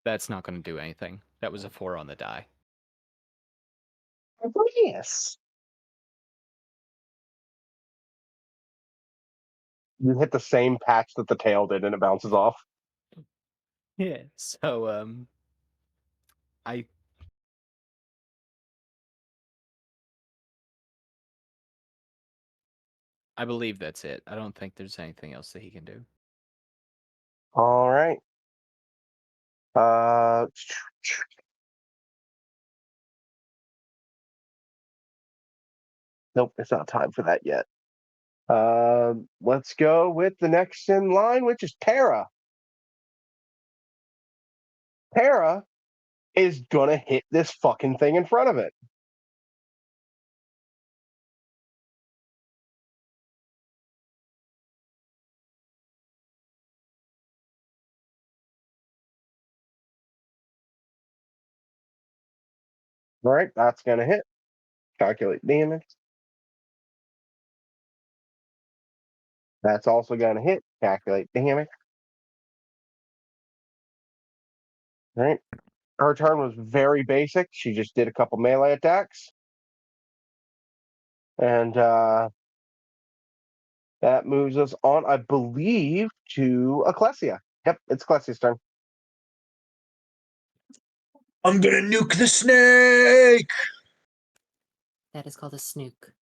That's not gonna do anything. That was a 4 on the die. Yes. You hit the same patch that the tail did, and it bounces off. Yeah. So I believe that's it. I don't think there's anything else that he can do. All right. Nope, it's not time for that yet. Let's go with the next in line, which is Tara. Tara is gonna hit this fucking thing in front of it. All right, that's gonna hit. Calculate damage. That's also gonna hit. Calculate damage. All right. Her turn was very basic. She just did a couple melee attacks. And that moves us on, I believe, to Ecclesia. Yep, it's Ecclesia's turn. I'm gonna nuke the snake! That is called a snook.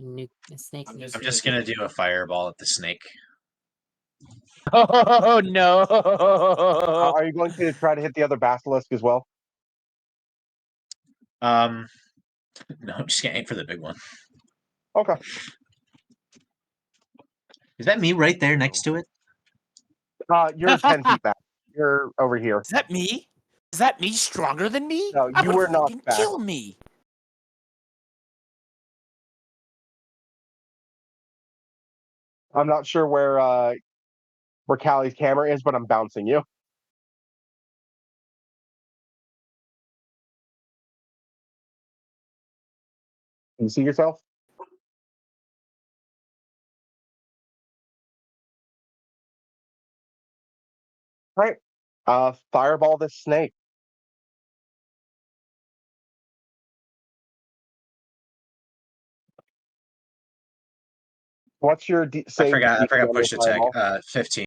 A snake I'm nuke. I'm just gonna do a fireball at the snake. Oh no. Are you going to try to hit the other basilisk as well? No, I'm just gonna aim for the big one. Okay. Is that me right there next to it? You're 10 feet back. You're over here. Is that me? Is that me stronger than me? No, I you would were not fucking back. kill me. I'm not sure where Callie's camera is, but I'm bouncing you. You see yourself? All right. Fireball this snake. What's your I save forgot. I DC forgot on your push attack. fireball? 15.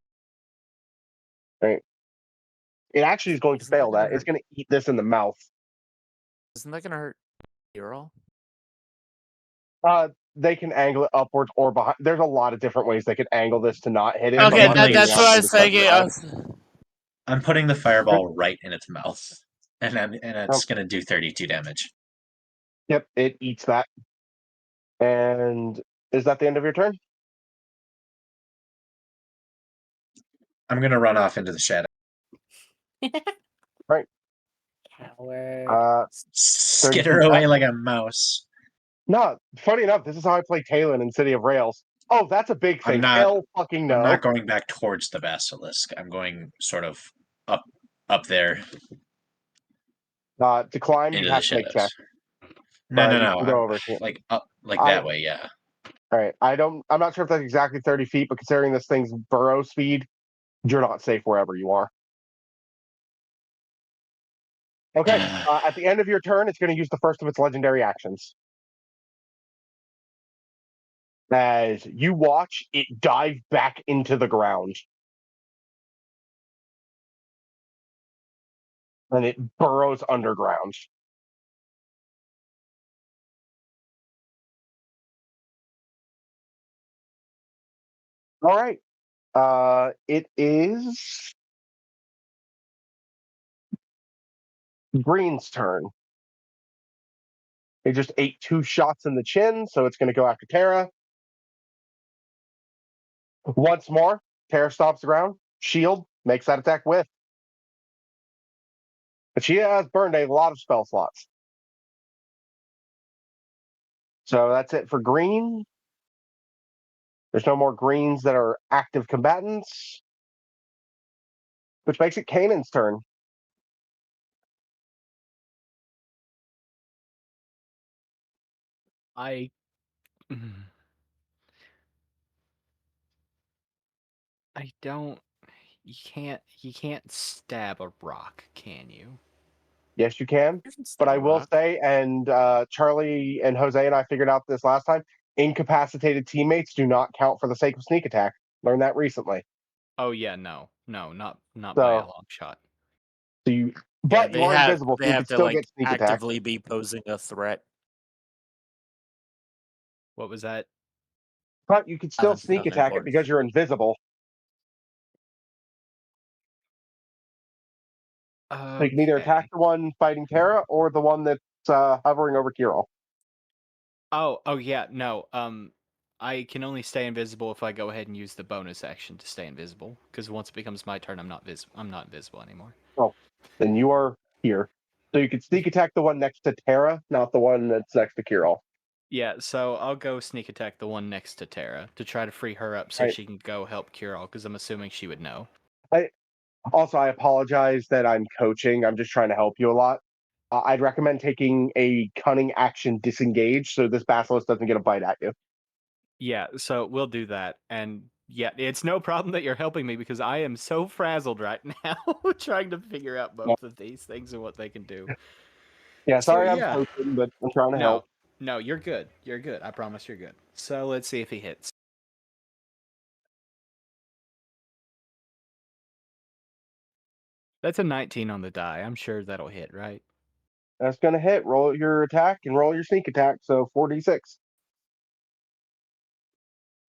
Right. It actually is going to Isn't that fail gonna that. It's hurt? going to eat this in the mouth. Isn't that gonna hurt Earl? They can angle it upwards or behind. There's a lot of different ways they could angle this to not hit it. I'm but Okay, luckily angling that's the what I option was is thinking. specified. I'm putting the fireball right in its mouth, and it's gonna do 32 damage. Yep, it eats that. And is that the end of your turn? I'm gonna run off into the shadow. Right. Coward. Skitter 30 away back. like a mouse. No, funny enough, this is how I play Talon in City of Rails. Oh, that's a big I'm thing. not. Hell fucking I'm no. not going back towards the basilisk. I'm going sort of up there To climb, into you'd the have to make shadows. check. No, But no, you no. can go I'm over here. like up, like I that way. Yeah. All right. I'm not sure if that's exactly 30 feet, but considering this thing's burrow speed, you're not safe wherever you are. Okay. At the end of your turn, it's going to use the first of its legendary actions. As you watch it dive back into the ground. And it burrows underground. All right. It is Green's turn. It just ate 2 shots in the chin, so it's going to go after Tara. Once more, Tara stops the ground. Shield makes that attack with. But she has burned a lot of spell slots. So that's it for Green. There's no more Greens that are active combatants, which makes it Kanan's turn. I don't. You can't stab a rock, can you? Yes, you can. You can But stab I a will rock. say, and Charlie and Jose and I figured out this last time, incapacitated teammates do not count for the sake of sneak attack. Learned that recently. Oh yeah, no, not by a So, long shot. you, Yeah, but you are invisible, they so you have could to still like get sneak attack. actively be posing a threat. What was that? But you could still sneak Nothing attack it important. because you're invisible. So you can either attack Okay. the one fighting Terra or the one that's hovering over Kirill. Oh yeah, no. I can only stay invisible if I go ahead and use the bonus action to stay invisible. Because once it becomes my turn, I'm not invisible anymore. Oh, then you are here. So you could sneak attack the one next to Terra, not the one that's next to Kirill. Yeah, so I'll go sneak attack the one next to Tara to try to free her up so Right. she can go help Kirill, because I'm assuming she would know. I apologize that I'm coaching. I'm just trying to help you a lot. I'd recommend taking a cunning action disengage so this basilisk doesn't get a bite at you. Yeah, so we'll do that. And yeah, it's no problem that you're helping me because I am so frazzled right now trying to figure out both of these things and what they can do. Yeah, So sorry I'm yeah. coaching, but I'm trying to help. No, you're good. You're good. I promise you're good. So let's see if he hits. That's a 19 on the die. I'm sure that'll hit, right? That's going to hit. Roll your attack and roll your sneak attack, so 4d6.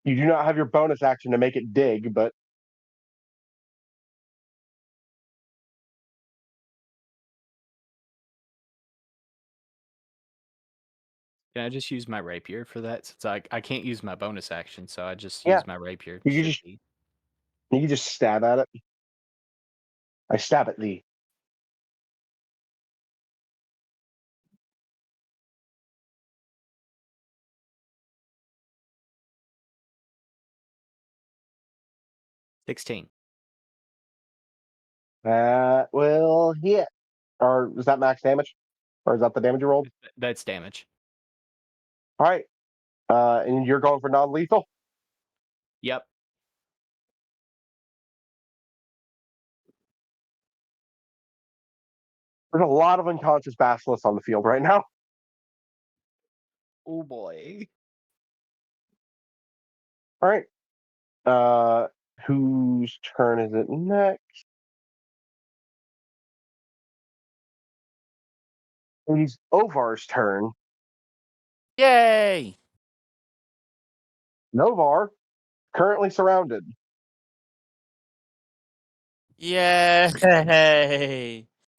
You do not have your bonus action to make it dig, but Can I just use my rapier for that? Since I can't use my bonus action, so I just yeah, use my rapier. you can just stab at it. I stab at thee. $16. That will hit. Or is that max damage? Or is that the damage you rolled? That's damage. All right. And you're going for non-lethal? Yep. There's a lot of unconscious basilisks on the field right now. Oh boy. All right. Whose turn is it next? It's Ovar's turn. Yay! Novar, currently surrounded. Yay!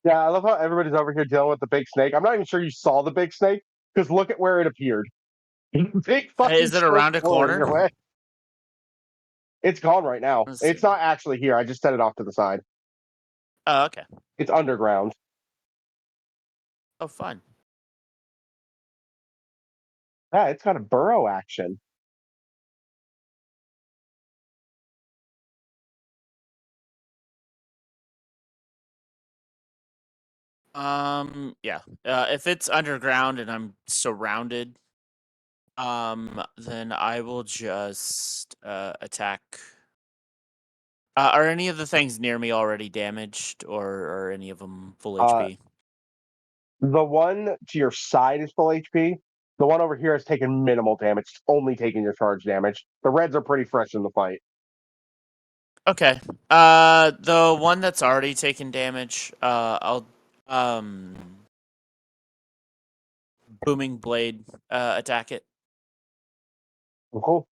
Yeah, I love how everybody's over here dealing with the big snake. I'm not even sure you saw the big snake, because look at where it appeared. Big fucking Is it snake around a floating your corner? way. It's gone right now. Let's It's see. not actually here. I just set it off to the side. Oh, okay. It's underground. Oh, fun. Yeah, it's got a burrow action. Yeah. If it's underground and I'm surrounded, then I will just attack. Are any of the things near me already damaged, or are any of them full HP? The one to your side is full HP. The one over here has taken minimal damage. It's only taking your charge damage. The reds are pretty fresh in the fight. Okay. The one that's already taken damage, I'll booming blade attack it. Cool.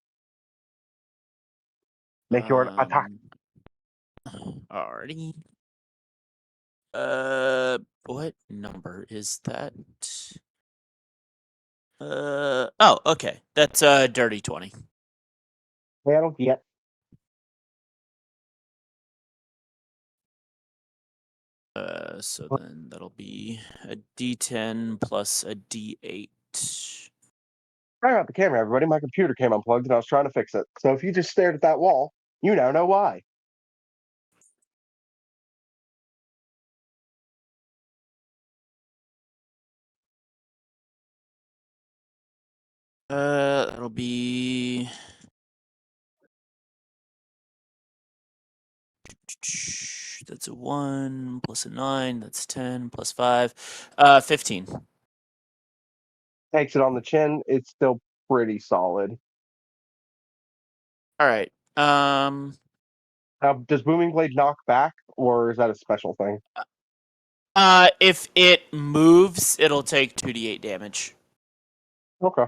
Make your attack. Alrighty. What number is that? Oh, okay. That's dirty 20. That'll get. So then that'll be a D10 plus a D8. Fire out the camera, everybody. My computer came unplugged and I was trying to fix it. So if you just stared at that wall, you now know why. That'll be that's a 1 plus a 9, that's 10 plus 5. 15. Takes it on the chin. It's still pretty solid. All right. Now, does Booming Blade knock back, or is that a special thing? If it moves, it'll take 2d8 damage. Okay.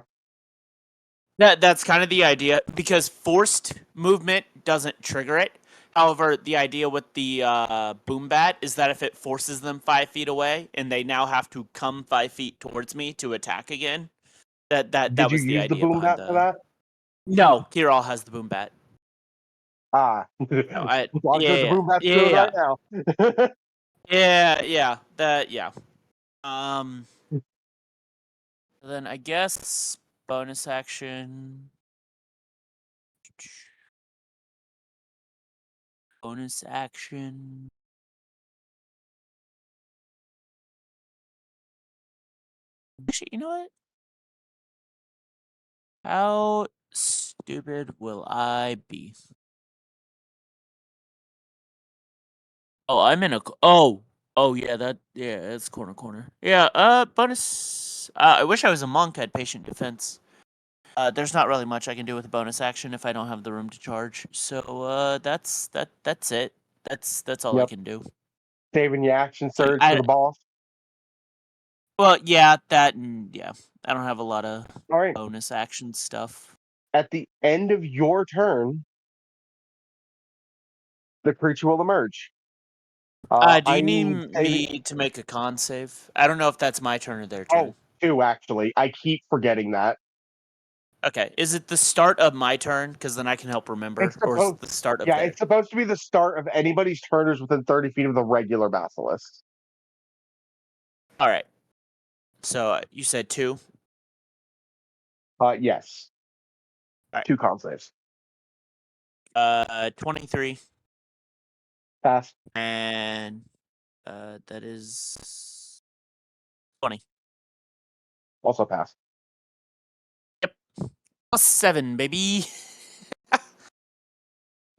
That's kind of the idea, because forced movement doesn't trigger it. However, the idea with the boom bat is that if it forces them 5 feet away and they now have to come 5 feet towards me to attack again, that Did you was the use the idea boom behind bat for that? No, Kirol has the boom bat. Ah. No, As long as there's a yeah, boom bat yeah, doing yeah, right now. yeah, yeah. Then I guess bonus action. Bonus action. Actually, you know what? How stupid will I be? Oh, I'm in a. Oh, yeah, it's corner. Yeah, bonus. I wish I was a monk. I'd patient defense. There's not really much I can do with a bonus action if I don't have the room to charge. So, that's it. That's all I Yep. can do. Saving your action So surge for the boss. well, yeah, that and yeah, I don't have a lot of All right. bonus action stuff. At the end of your turn, the creature will emerge. Do you I need need saving. me to make a con save? I don't know if that's my turn or their Oh, turn. 2 actually. I keep forgetting that. Okay, is it the start of my turn? Because then I can help remember, It's or is supposed. it the start of Yeah, their? it's supposed to be the start of anybody's turn who's within 30 feet of the regular basilisk. All right. So you said 2. Yes. All right. 2 con saves. 23, Pass. and that is 20. Also pass. +7, baby.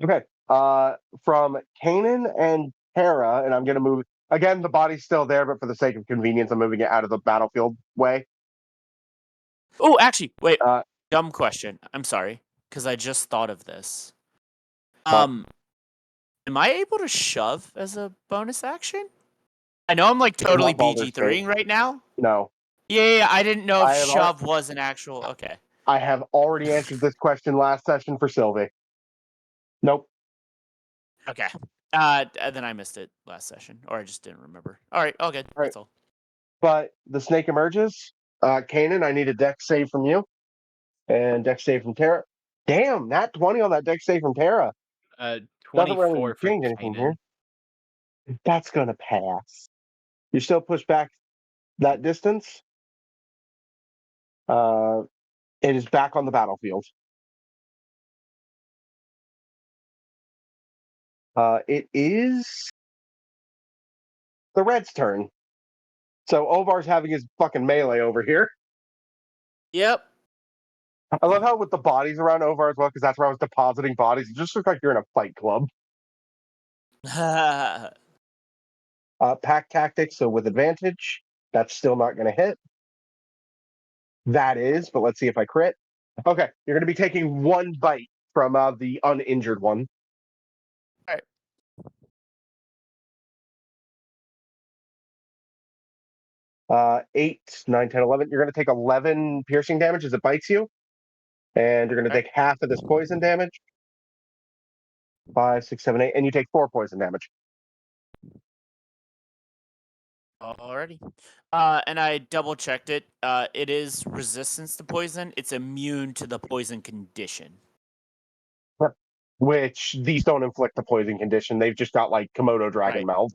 Okay. From Kanan and Tara, and I'm going to move. Again, the body's still there, but for the sake of convenience, I'm moving it out of the battlefield way. Oh, actually, wait. Uh, Dumb question. I'm sorry, because I just thought of this. What? Am I able to shove as a bonus action? I know I'm like In totally what Baldur's Gate? BG3ing right now. No. Yeah, I didn't know if I have shove was an actual. Okay. I have already answered this question last session for Sylvie. Nope. Okay. Then I missed it last session, or I just didn't remember. All right, all good. All right. That's all. But the snake emerges. Kanan, I need a dex save from you. And dex save from Tara. Damn, nat 20 on that dex save from Tara. Doesn't really 24 for change anything here. Kanan. That's going to pass. You still push back that distance. It is back on the battlefield. It is the Red's turn. So Ovar's having his fucking melee over here. Yep. I love how with the bodies around Ovar as well, because that's where I was depositing bodies. It just looks like you're in a fight club. Pack tactics, so with advantage. That's still not going to hit. That is, but let's see if I crit. Okay, you're going to be taking one bite from the uninjured one. Alright. Eight, 9, 10, 11. You're going to take 11 piercing damage as it bites you. And you're going to Alright. take half of this poison damage. 5, 6, 7, 8. And you take 4 poison damage. Alrighty. And I double checked it. It is resistance to poison. It's immune to the poison condition. Which these don't inflict the poison condition. They've just got like Komodo dragon Right. mouths.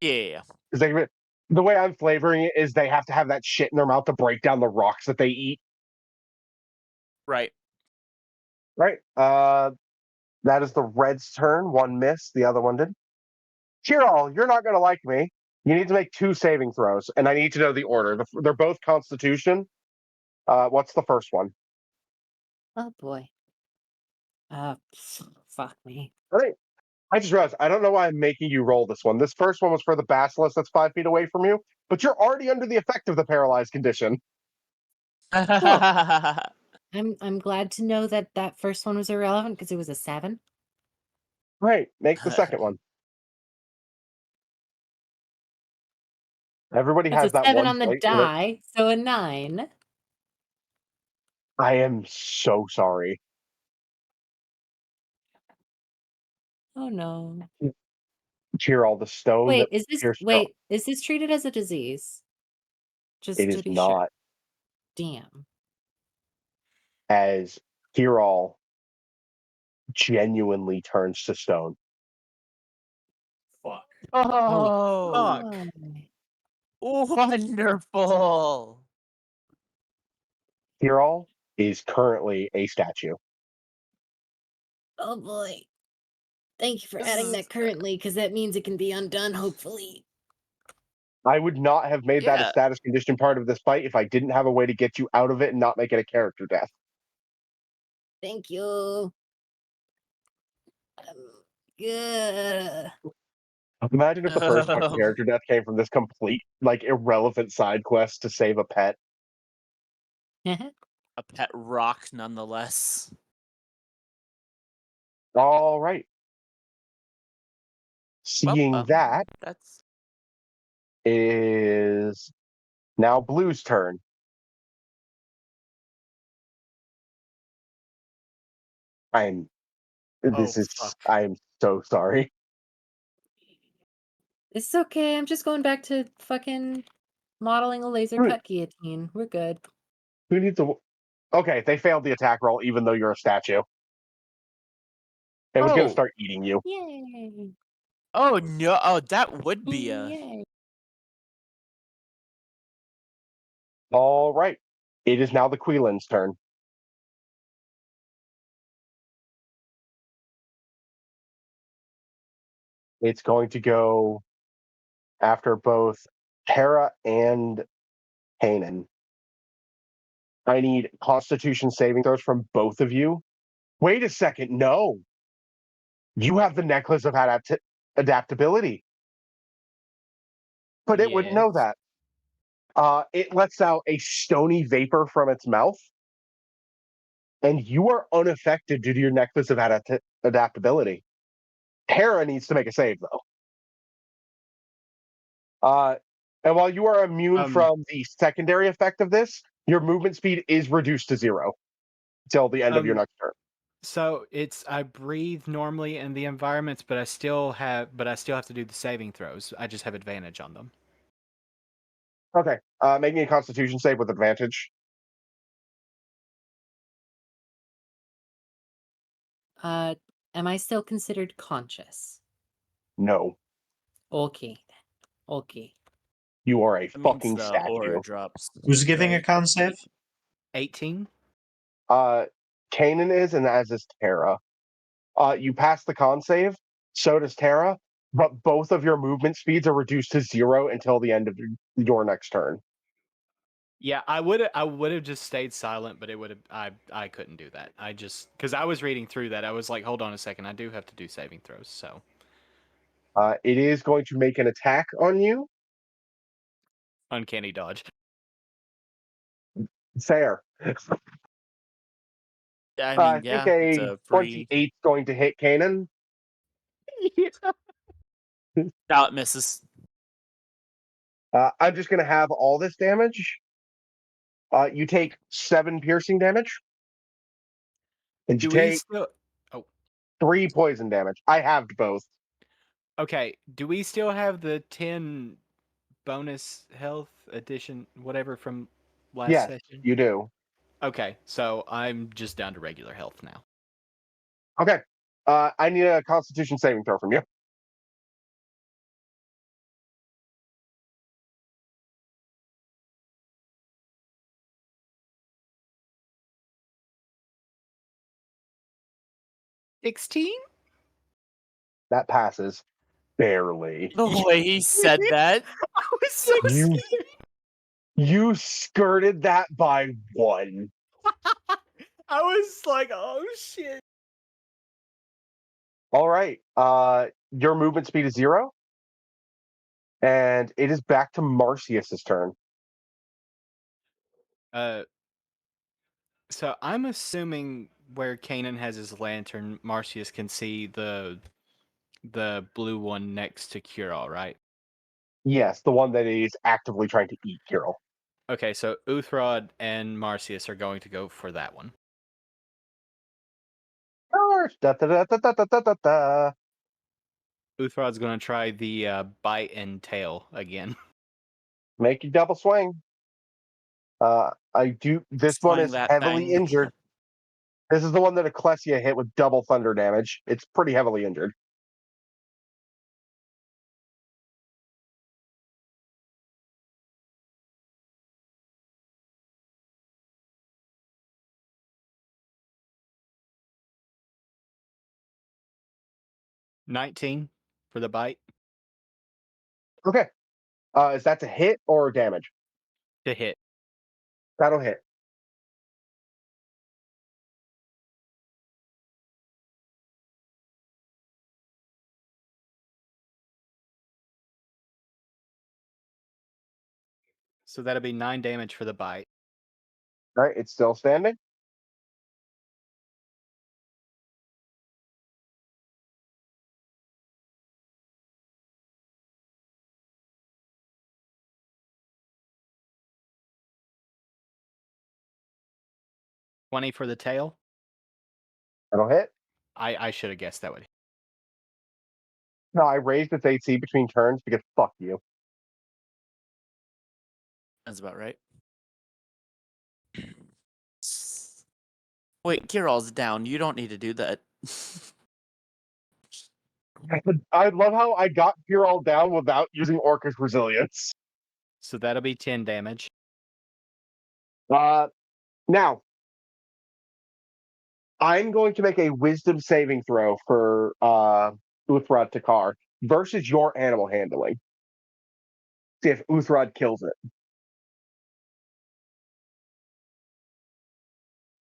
Yeah. Because the way I'm flavoring it is they have to have that shit in their mouth to break down the rocks that they eat. Right. Right. That is the Red's turn. One missed, the other one did. Chiral, you're not going to like me. You need to make 2 saving throws, and I need to know the order. They're both Constitution. What's the first one? Oh boy. Fuck me. All right. I just realized I don't know why I'm making you roll this one. This first one was for the basilisk that's 5 feet away from you, but you're already under the effect of the paralyzed condition. I'm glad to know that that first one was irrelevant because it was a 7. Right. Make the second one. Everybody That's has a that 7 one on the point. die, so a 9. I am so sorry. Oh no. Chiral, the stone Wait, that is this pierced your- is this treated as a disease? Just It to is be sure. not. Damn. As Chiral genuinely turns to stone. Fuck. Oh, Fuck. wonderful. Chiral is currently a statue. Oh boy. Thank you for This adding is- that currently, because that means it can be undone, hopefully. I would not have made that a Yeah. status condition part of this fight if I didn't have a way to get you out of it and not make it a character death. Thank you. Yeah. Imagine if the first fucking character death came from this complete, like, irrelevant side quest to save a pet. A pet rock, nonetheless. All right. Well, Seeing that that's is now Blue's turn. I'm. This is. fuck. I am so sorry. It's okay. I'm just going back to fucking modeling a laser Right. cut guillotine. We're good. Who needs to? Okay, they failed the attack roll, even though you're a statue. It was going Oh. to start eating you. Yay. Oh no! Oh, that would be a. Yay. All right. It is now the Queelin's turn. It's going to go after both Tara and Kanan. I need Constitution saving throws from both of you. Wait a second, no. You have the necklace of adaptability. But it wouldn't know Yes. that. It lets out a stony vapor from its mouth, and you are unaffected due to your necklace of adaptability. Tara needs to make a save, though. And while you are immune from the secondary effect of this, your movement speed is reduced to 0 until the end of your next turn. So I breathe normally in the environments, but I still have to do the saving throws. I just have advantage on them. Okay. Making a Constitution save with advantage. Am I still considered conscious? No. Okay. Okay. You are a That means fucking the statue. aura drops. Who's giving a right? con save? 18. Kanan is, and as is Tara. You pass the con save, so does Tara, but both of your movement speeds are reduced to 0 until the end of your next turn. Yeah, I would have just stayed silent, but it would have I couldn't do that. I just because I was reading through that, I was like, hold on a second, I do have to do saving throws. So It is going to make an attack on you. uncanny dodge. Fair. I I mean, think yeah, it's a a free. 28 is going to hit Kanan. Yeah. Now it misses. I'm just going to have all this damage. You take 7 piercing damage. And you Do we take still? Oh, 3 poison damage. I halved both. okay. Do we still have the 10 bonus health addition, whatever from last Yes, session? you do. Okay, so I'm just down to regular health now. Okay. I need a Constitution saving throw from you. That passes. Barely. The way he said that. I was 16. You skirted that by 1. I was like, oh shit. All right. Your movement speed is 0. And it is back to Marcius's turn. So I'm assuming where Kanan has his lantern, Marcius can see the blue one next to Curall, right? Yes, the one that is actively trying to eat Kirill. Okay, so Uthrod and Marcius are going to go for that one. Da, da, da, da, da, da, da, da. Uthrod's going to try the bite and tail again. Make your double swing. This one Swing is that heavily thing. injured. This is the one that Ecclesia hit with double thunder damage. It's pretty heavily injured. $19 for the bite Okay. Is that to hit or damage? to hit. That'll hit. So that'll be 9 damage for the bite. All right, it's still standing. $20 for the tail. That'll hit. I should have guessed that would. No, I raised its AC between turns because fuck you. That's about right. Wait, Kirall's down. You don't need to do that. I love how I got Kirill down without using Orcus Resilience. So that'll be 10 damage. Now, I'm going to make a wisdom saving throw for Uthrod Takar versus your animal handling. See if Uthrod kills it.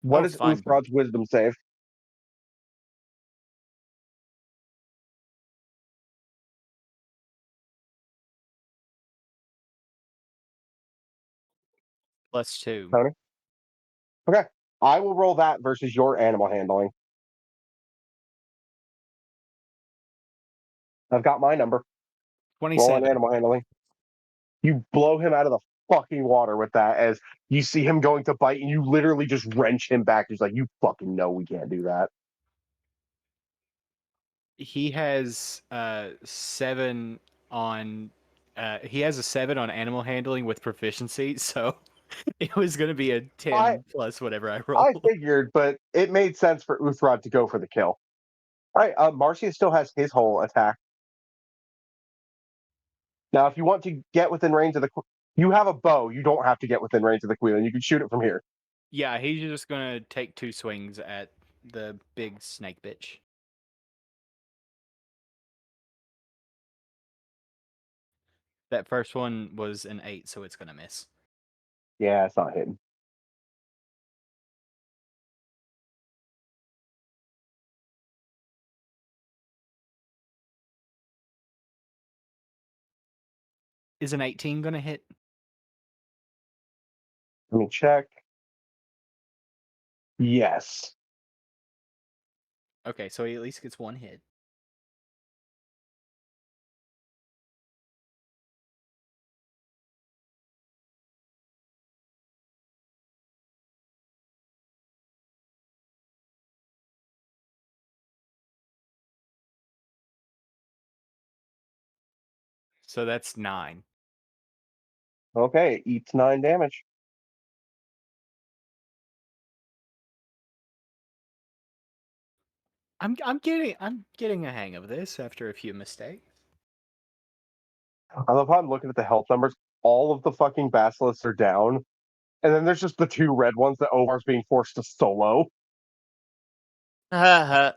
What Oh, is fun. Uthrod's wisdom save? +2. Tony? Okay. I will roll that versus your animal handling. I've got my number. Roll on 27. animal handling. You blow him out of the fucking water with that as you see him going to bite and you literally just wrench him back. He's like, you fucking know we can't do that. He has 7 on. He has a 7 on animal handling with proficiency, so it was going to be a 10 plus whatever I I roll. figured, but it made sense for Uthrod to go for the kill. All right, Marcia still has his whole attack. Now, if you want to get within range of the... You have a bow. You don't have to get within range of the queen. You can shoot it from here. Yeah, he's just going to take 2 swings at the big snake bitch. That first one was an 8, so it's going to miss. Yeah, it's not hitting. Is an 18 going to hit? Let me check. Yes. Okay, so he at least gets 1 hit. So that's 9. Okay, it eats 9 damage. I'm getting a hang of this after a few mistakes. I love how I'm looking at the health numbers. All of the fucking basilisks are down. And then there's just the 2 red ones that Omar's being forced to solo. End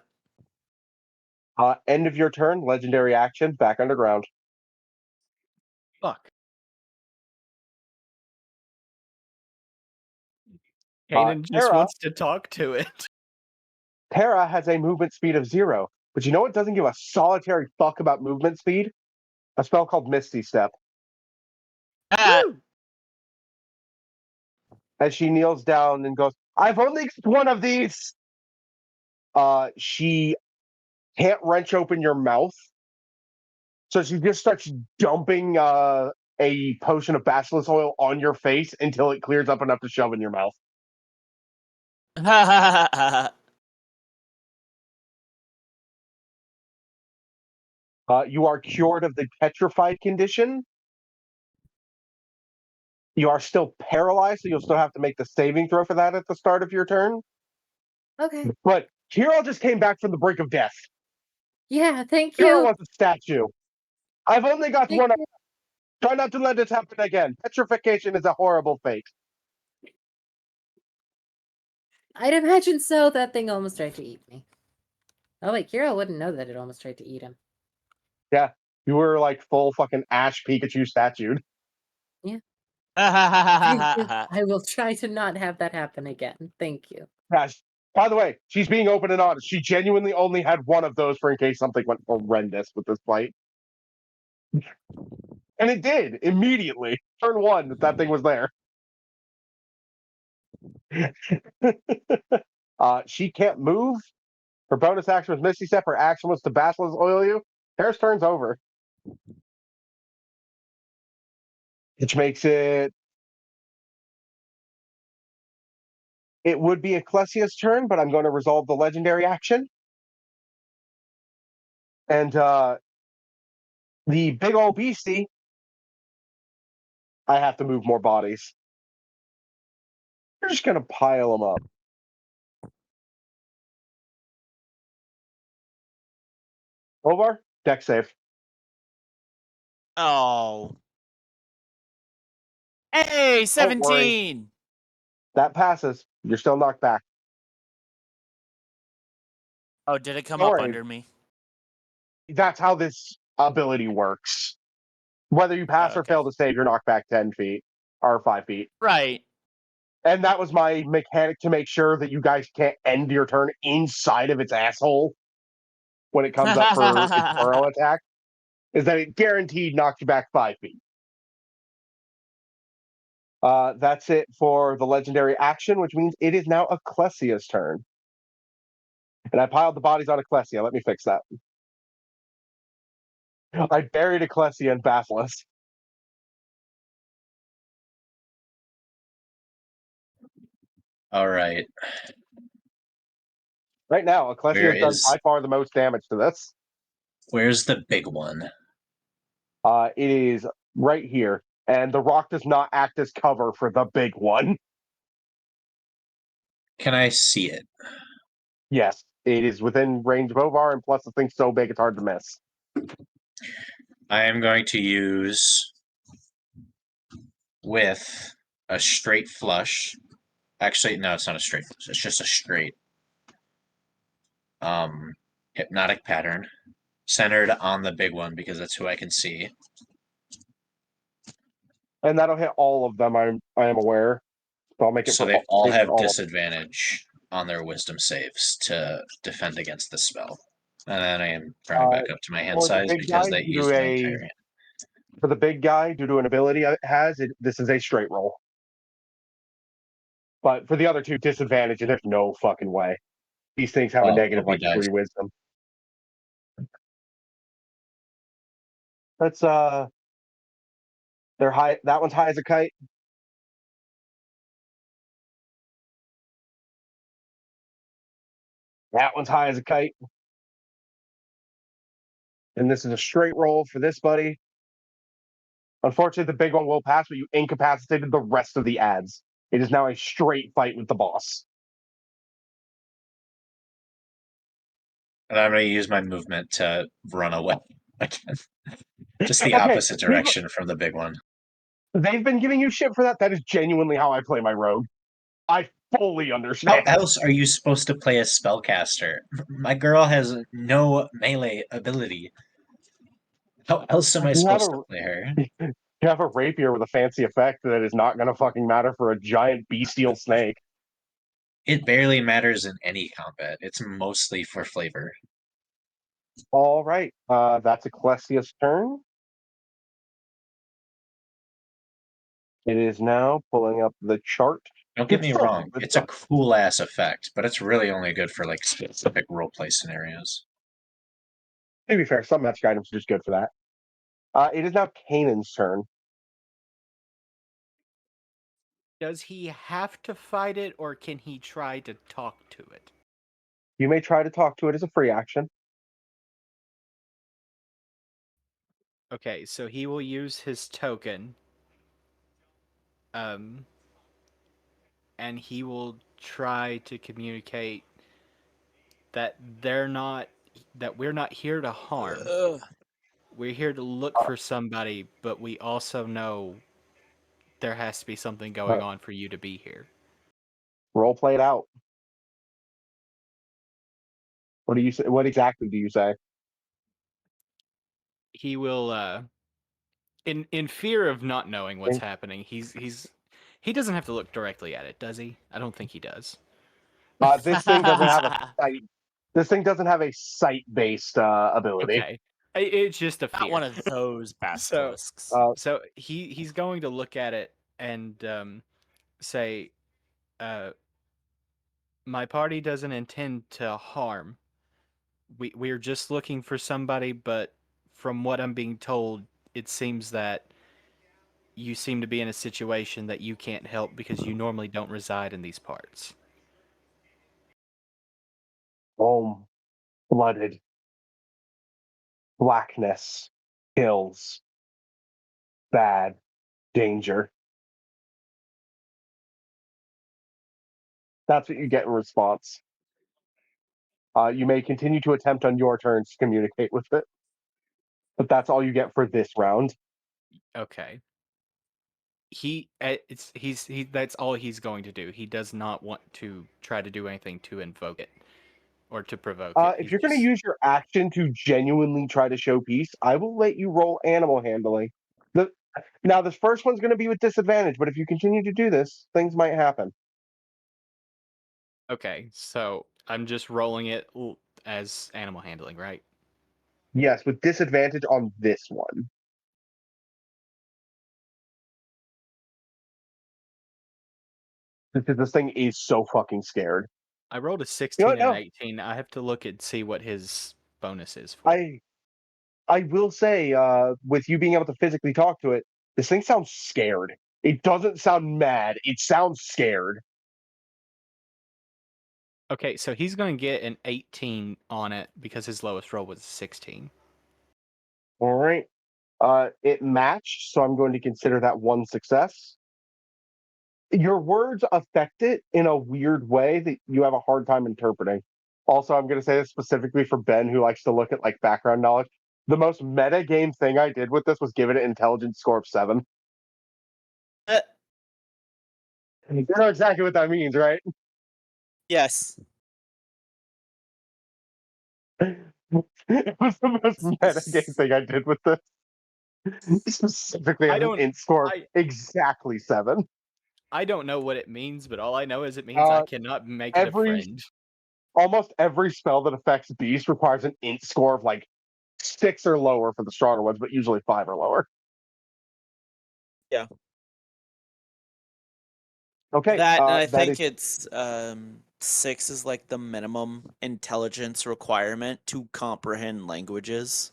of your turn, legendary action, back underground. Fuck. Kanan just Tara, wants to talk to it. Tara has a movement speed of 0. But you know what doesn't give a solitary fuck about movement speed? A spell called Misty Step. Woo! As she kneels down and goes, I've only got one of these. She can't wrench open your mouth. So she just starts dumping a potion of basilisk oil on your face until it clears up enough to shove in your mouth. You are cured of the petrified condition. You are still paralyzed, so you'll still have to make the saving throw for that at the start of your turn. Okay. But Kira just came back from the brink of death. Yeah, thank Kira you. wants a statue. I've only got Thank one. you. Try not to let this happen again. Petrification is a horrible fate. I'd imagine so. That thing almost tried to eat me. Oh wait, Kira wouldn't know that it almost tried to eat him. Yeah, you were like full fucking Ash Pikachu statued. Thank you. I will try to not have that happen again. Thank you. Gosh, by the way, she's being open and honest. She genuinely only had one of those for in case something went horrendous with this fight. And it did immediately. Turn 1, that thing was there. She can't move. Her bonus action was Misty Step. Her action was to Basilisk Oil you. Harris turns over. Which makes it... It would be Ecclesia's turn, but I'm going to resolve the legendary action. And the big old beastie, I have to move more bodies. We're just going to pile them up. Ovar, deck save. Oh. Hey, Don't worry. 17. That passes. You're still knocked back. Oh, did it come Don't up worry. under me? That's how this ability works. Whether you pass or Okay. fail to save, you're knocked back 10 feet or 5 feet. Right. And that was my mechanic to make sure that you guys can't end your turn inside of its asshole when it comes up for its burrow attack, is that it guaranteed knocks you back 5 feet. That's it for the legendary action, which means it is now Ecclesia's turn. And I piled the bodies on Ecclesia. Let me fix that. I buried Ecclesia in Basilisk. All right. Right now, Ecclesia Where has done is by far the most damage to this. where's the big one? It is right here. And the rock does not act as cover for the big one. Can I see it? Yes, it is within range of Ovar, and plus the thing's so big it's hard to miss. I am going to use with a straight flush. Actually, no, it's not a straight flush. It's just a straight hypnotic pattern centered on the big one because that's who I can see. And that'll hit all of them, I am aware. So I'll make it So for they all make it have all. disadvantage on their wisdom saves to defend against the spell. And then I am turning back up to my hand For the size big because guy, they you used do my entire hand. For the big guy, due to an ability it has, this is a straight roll. But for the other two, disadvantage, and there's no fucking way. These things have a Well, negative hope he like dies. 3 wisdom. That's they're high. That one's high as a kite. That one's high as a kite. And this is a straight roll for this buddy. Unfortunately, the big one will pass, but you incapacitated the rest of the ads. It is now a straight fight with the boss. And I'm going to use my movement to run away again. Just the Okay, opposite direction from the big one. They've been giving you shit for that. That is genuinely how I play my rogue. I fully How understand. else are you supposed to play a spellcaster? My girl has no melee ability. How else am I supposed to play her? You have a rapier with a fancy effect that is not going to fucking matter for a giant bestial snake. It barely matters in any combat. It's mostly for flavor. All right, that's Ecclesia's turn. It is now pulling up the chart. Don't get It's me filled wrong, with it's a stuff. cool ass effect, but it's really only good for like specific roleplay scenarios. To be fair, some magic items are just good for that. It is now Kanan's turn. Does he have to fight it, or can he try to talk to it? You may try to talk to it as a free action. Okay, so he will use his token. And he will try to communicate that we're not here to harm. We're here to look for somebody, but we also know there has to be something going on for you to be here. Role play it out. What do you say? What exactly do you say? He will in fear of not knowing what's happening, he doesn't have to look directly at it, does he? I don't think he does. This thing doesn't have a sight. This thing doesn't have a sight-based ability. Okay. It's just a fear. Not one of those basilisks. So he's going to look at it and say, my party doesn't intend to harm. We're just looking for somebody, but from what I'm being told, it seems that you seem to be in a situation that you can't help because you normally don't reside in these parts. Home, blooded, blackness, hills, bad, danger. That's what you get in response. You may continue to attempt on your turns to communicate with it, but that's all you get for this round. Okay. That's all he's going to do. He does not want to try to do anything to invoke it or to provoke it. If you're going to use your action to genuinely try to show peace, I will let you roll animal handling. Now, this first one's going to be with disadvantage, but if you continue to do this, things might happen. Okay, so I'm just rolling it as animal handling, right? Yes, with disadvantage on this one. Because this thing is so fucking scared. I rolled a 16 what? and No. 18. I have to look and see what his bonus is for. I will say, with you being able to physically talk to it, this thing sounds scared. It doesn't sound mad. It sounds scared. Okay, so he's going to get an 18 on it because his lowest roll was a 16. All right. It matched, so I'm going to consider that one success. Your words affect it in a weird way that you have a hard time interpreting. Also, I'm going to say this specifically for Ben, who likes to look at like background knowledge. The most meta game thing I did with this was give it an intelligence score of 7. You know exactly what that means, right? Yes. It was the most meta game thing I did with this. Specifically, I as an don't- int score of I- exactly 7. I don't know what it means, but all I know is it means I cannot make it a every- friend. Almost every spell that affects beast requires an int score of like 6 or lower for the stronger ones, but usually 5 or lower. Yeah. Okay, That and I that think is it's 6 is like the minimum intelligence requirement to comprehend languages.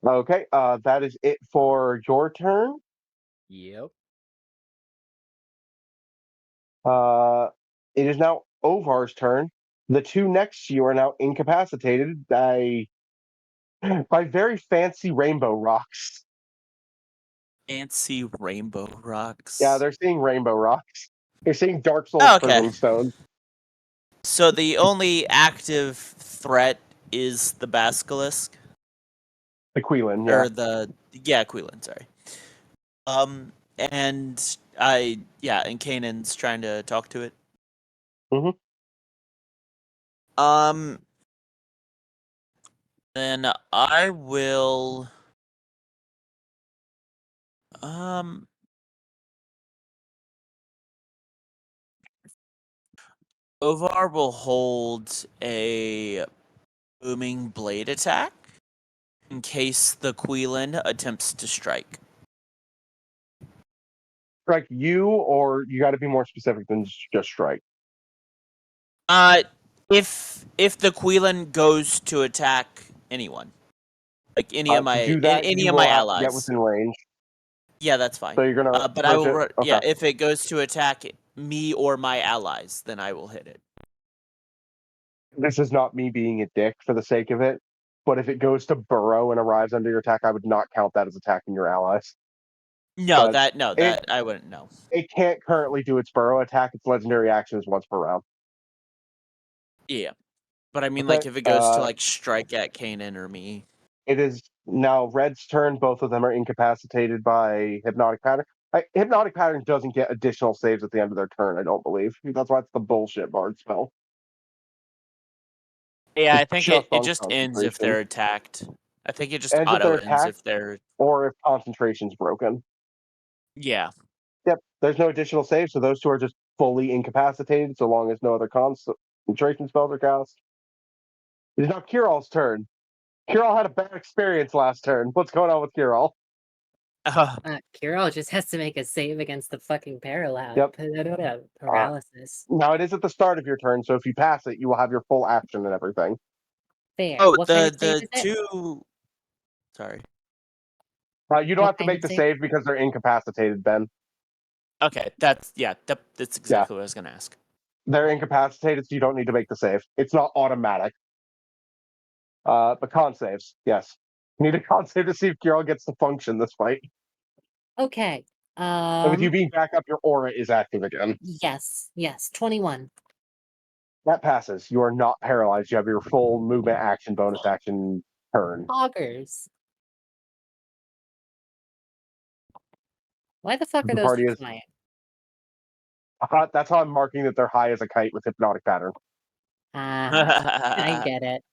okay. That is it for your turn. Yep. It is now Ovar's turn. The two next to you are now incapacitated by very fancy rainbow rocks. Fancy rainbow rocks. Yeah, they're seeing rainbow rocks. They're seeing Dark Souls Oh, okay. prism stones. So the only active threat is the basilisk, The Quilin, yeah. or the Quilin. Sorry. And and Kanan's trying to talk to it. Mhm. Then I will. Ovar will hold a booming blade attack in case the Quilin attempts to strike. Strike you, or you got to be more specific than just strike. If the Quilin goes to attack anyone, like any of my To do that, any you of will my have to get allies, within range. yeah, that's fine. So you're gonna. But I will. Okay. Yeah, if it goes to attack me or my allies, then I will hit it. This is not me being a dick for the sake of it, but if it goes to burrow and arrives under your attack, I would not count that as attacking your allies. No, But that I wouldn't know. It can't currently do its burrow attack. Its legendary action is once per round. Yeah, but I mean, Okay, like if it goes to like strike at Kanan or me. It is now Red's turn. Both of them are incapacitated by Hypnotic Pattern. Hypnotic Pattern doesn't get additional saves at the end of their turn, I don't believe. That's why it's the bullshit bard spell. Yeah, I It's think just it on just ends if concentration. they're attacked. I think it just Ends if auto they're ends attacked, if they're. or if concentration's broken. Yeah. Yep, there's no additional saves, so those two are just fully incapacitated so long as no other concentration spells are cast. It is now Kiral's turn. Kiral had a bad experience last turn. What's going on with Kiral? Kiral just has to make a save against the fucking Yep. paralysis. Now it is at the start of your turn, so if you pass it, you will have your full action and everything. Fair. Oh, What kind of save the is it? two. Sorry. You don't What have to kind make of the save? save because they're incapacitated, Ben. Okay, that's exactly what I was gonna ask. They're incapacitated, so you don't need to make the save. It's not automatic. But con saves, yes. You need a con save to see if Kiral gets to function this fight. Okay. And with you being back up, your aura is active again. Yes. 21. That passes. You are not paralyzed. You have your full movement action, bonus action turn. Poggers. Why the fuck The are those party two is- flying? That's how I'm marking that they're high as a kite with Hypnotic Pattern. I get it.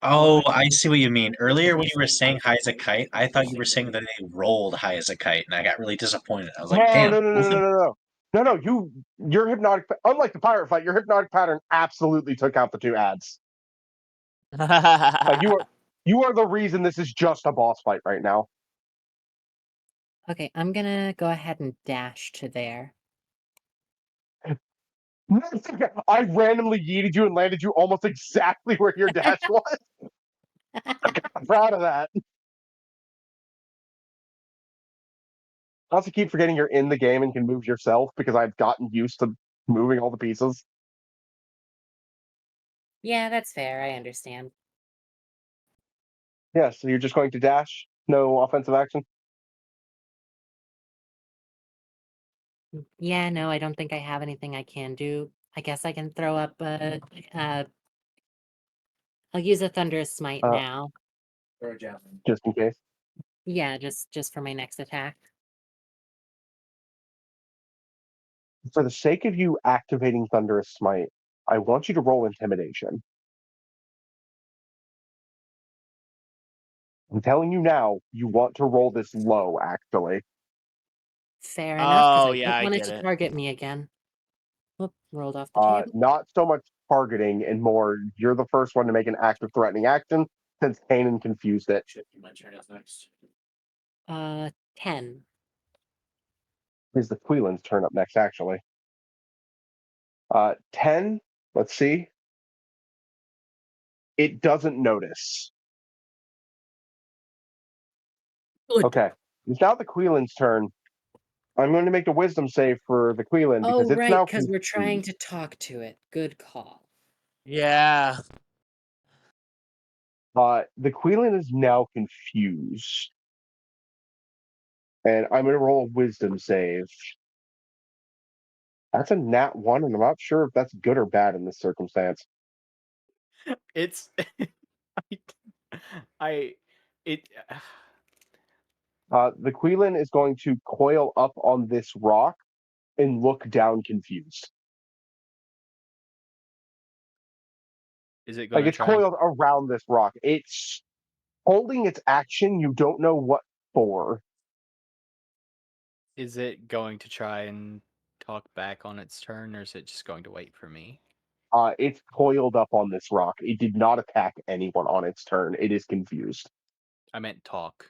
Oh, I see what you mean. Earlier when you were saying high as a kite, I thought you were saying that they rolled high as a kite, and I got really disappointed. I was like, No, damn. no, no, no, no, no, no. No, no, your hypnotic, unlike the pirate fight, your hypnotic pattern absolutely took out the 2 ads. Like you are the reason this is just a boss fight right now. Okay, I'm gonna go ahead and dash to there. I randomly yeeted you and landed you almost exactly where your dash was. I'm proud of that. I also keep forgetting you're in the game and can move yourself because I've gotten used to moving all the pieces. Yeah, that's fair. I understand. Yeah, so you're just going to dash? No offensive action? Yeah, no, I don't think I have anything I can do. I guess I can throw up I'll use a Thunderous Smite Uh, now. Throw a javelin. Just in case. Yeah, just for my next attack. For the sake of you activating Thunderous Smite, I want you to roll Intimidation. I'm telling you now, you want to roll this low, actually. Fair enough, because Oh, I yeah, don't I want it get to it. target me again. Whoop, rolled off the table. Not so much targeting and more, you're the first one to make an active threatening action since Kanan confused it. Shifting my turn is next. 10. Is the Queelan's turn up next, actually. 10, let's see. It doesn't notice. Good. Okay. It's now the Queelan's turn. I'm going to make a wisdom save for the Queelan because Oh, it's right, now because we're trying confused. to talk to it. Good call. Yeah. The Queelan is now confused. And I'm going to roll a wisdom save. That's a nat 1, and I'm not sure if that's good or bad in this circumstance. It's I it The Queelan is going to coil up on this rock and look down confused. is it Like going to it's try and coiled around this rock. It's holding its action. You don't know what for. is it going to try and talk back on its turn, or is it just going to wait for me? It's coiled up on this rock. It did not attack anyone on its turn. It is confused. I meant talk.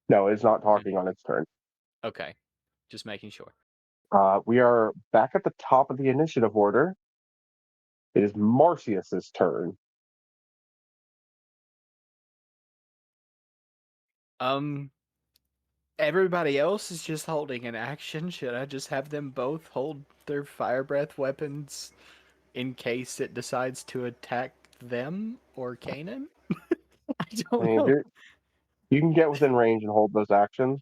No, it's not talking on its turn. Okay. Just making sure. We are back at the top of the initiative order. It is Marcius's turn. Everybody else is just holding an action. Should I just have them both hold their fire breath weapons in case it decides to attack them or Kanan? I I don't mean, know. you can get within range and hold those actions.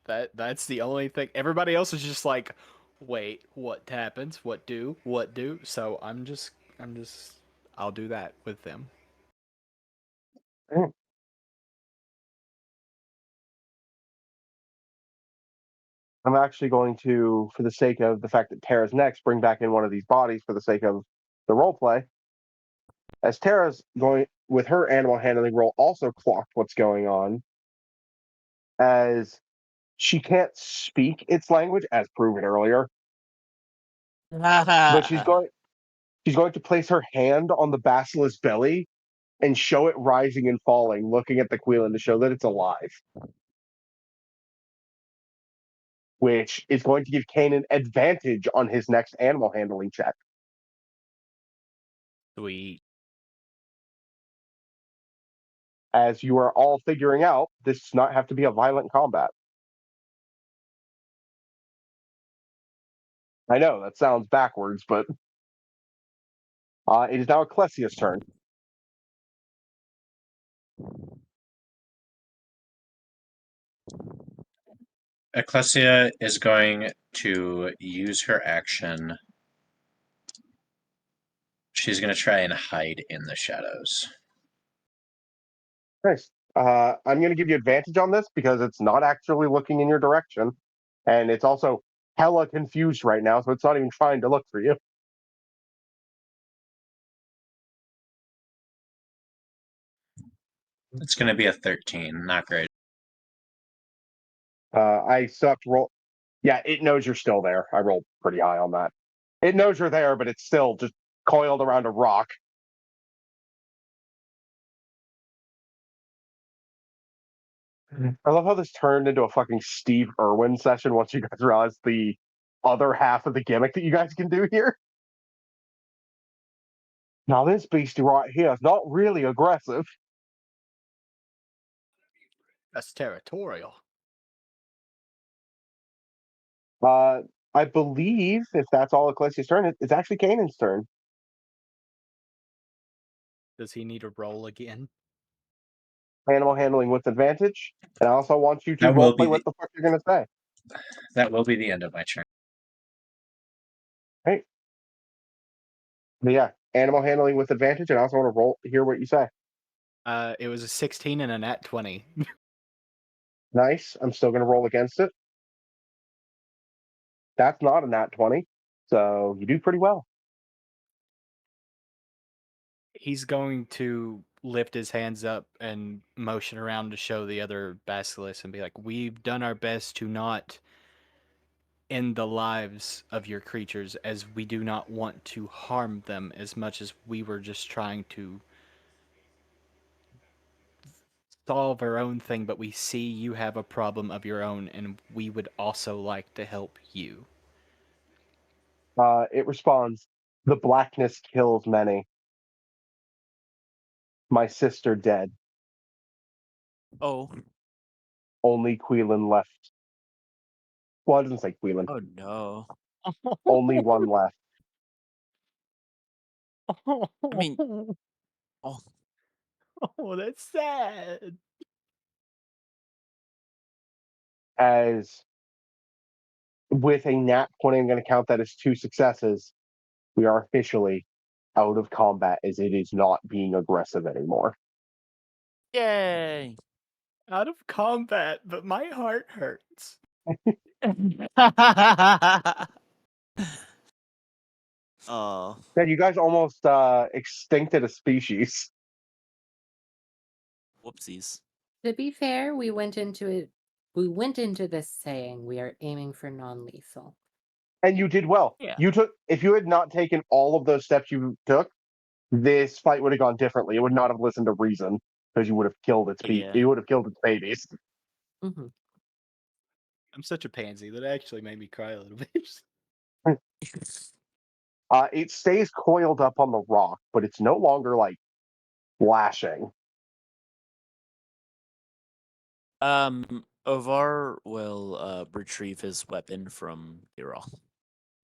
That's the only thing. Everybody else is just like, wait, what happens? What do? What do? So I'm just I'll do that with them. I'm actually going to, for the sake of the fact that Tara's next, bring back in one of these bodies for the sake of the role play. As Tara's going with her animal handling role, also clocked what's going on, as she can't speak its language, as proven earlier, but she's going to place her hand on the basilisk's belly and show it rising and falling, looking at the Queelan to show that it's alive. Which is going to give Kanan advantage on his next animal handling check. Sweet. As you are all figuring out, this does not have to be a violent combat. I know, that sounds backwards, but it is now Ecclesia's turn. Ecclesia is going to use her action. She's going to try and hide in the shadows. Nice. I'm going to give you advantage on this because it's not actually looking in your direction. And it's also hella confused right now, so it's not even trying to look for you. It's going to be a 13. Not great. I sucked roll. Yeah, it knows you're still there. I rolled pretty high on that. It knows you're there, but it's still just coiled around a rock. I love how this turned into a fucking Steve Irwin session once you guys realized the other half of the gimmick that you guys can do here. Now, this beastie right here is not really aggressive. That's territorial. I believe if that's all Ecclesia's turn, it's actually Kanan's turn. Does he need to roll again? Animal handling with advantage. And I also want you to That will roleplay be what the fuck you're going to say. That will be the end of my turn. Right? But yeah, animal handling with advantage, and I also want to hear what you say. It was a 16 and a nat 20. Nice. I'm still going to roll against it. That's not a nat 20, so you do pretty well. He's going to lift his hands up and motion around to show the other basilisks and be like, "We've done our best to not end the lives of your creatures, as we do not want to harm them as much as we were just trying to solve our own thing, but we see you have a problem of your own, and we would also like to help you." It responds, "The blackness kills many. My sister dead. Oh. Only Queelan left." Well, it doesn't say Queelan. Oh no. Only one left. I mean, oh, Oh, that's sad. As with a nat 20, I'm going to count that as 2 successes. We are officially out of combat as it is not being aggressive anymore. yay. Out of combat, but my heart hurts. Oh, Yeah, you guys almost extincted a species. whoopsies. To be fair, we went into it. We went into this saying we are aiming for non-lethal. And you did well. Yeah. If you had not taken all of those steps you took, this fight would have gone differently. It would not have listened to reason because you would have killed its Yeah. you would have killed its babies. Mm-hmm. I'm such a pansy that actually made me cry a little bit. It stays coiled up on the rock, but it's no longer like lashing. Ovar will retrieve his weapon from Hero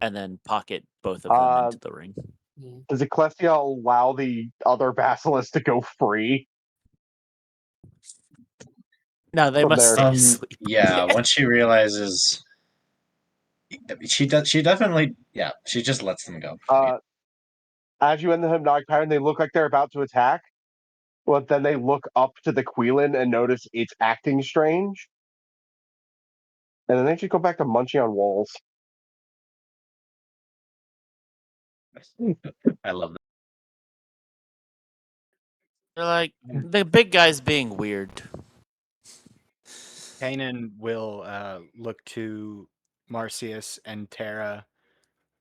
and then pocket both of them into the ring. Yeah. Does Ecclesia allow the other basilisk to go free? No, they From must there. stay asleep. Yeah, once she realizes, she definitely, yeah, she just lets them go. As you end the hypnotic pattern, they look like they're about to attack, but then they look up to the Queelan and notice it's acting strange. And then they just go back to munching on walls. I love that. They're like, the big guy's being weird. Kanan will look to Marcius and Tara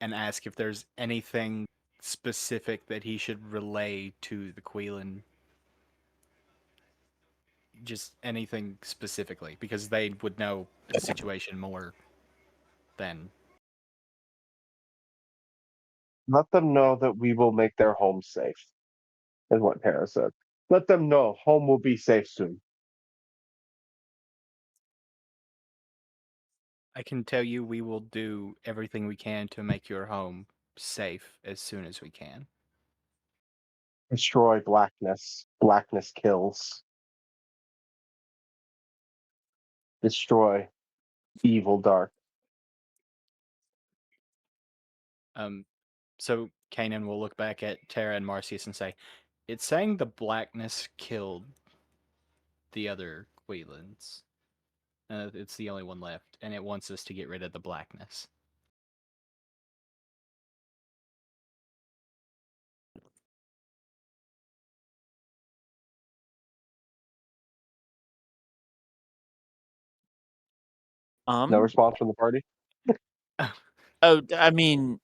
and ask if there's anything specific that he should relay to the Queelan. Just anything specifically, because they would know the situation more than. Let them know that we will make their home safe, is what Tara said. Let them know home will be safe soon. I can tell you we will do everything we can to make your home safe as soon as we can. Destroy blackness. Blackness kills. Destroy evil dark. So Kanan will look back at Tara and Marcius and say, "It's saying the blackness killed the other Queelans. It's the only one left, and it wants us to get rid of the blackness." No response from the party. Oh, I mean,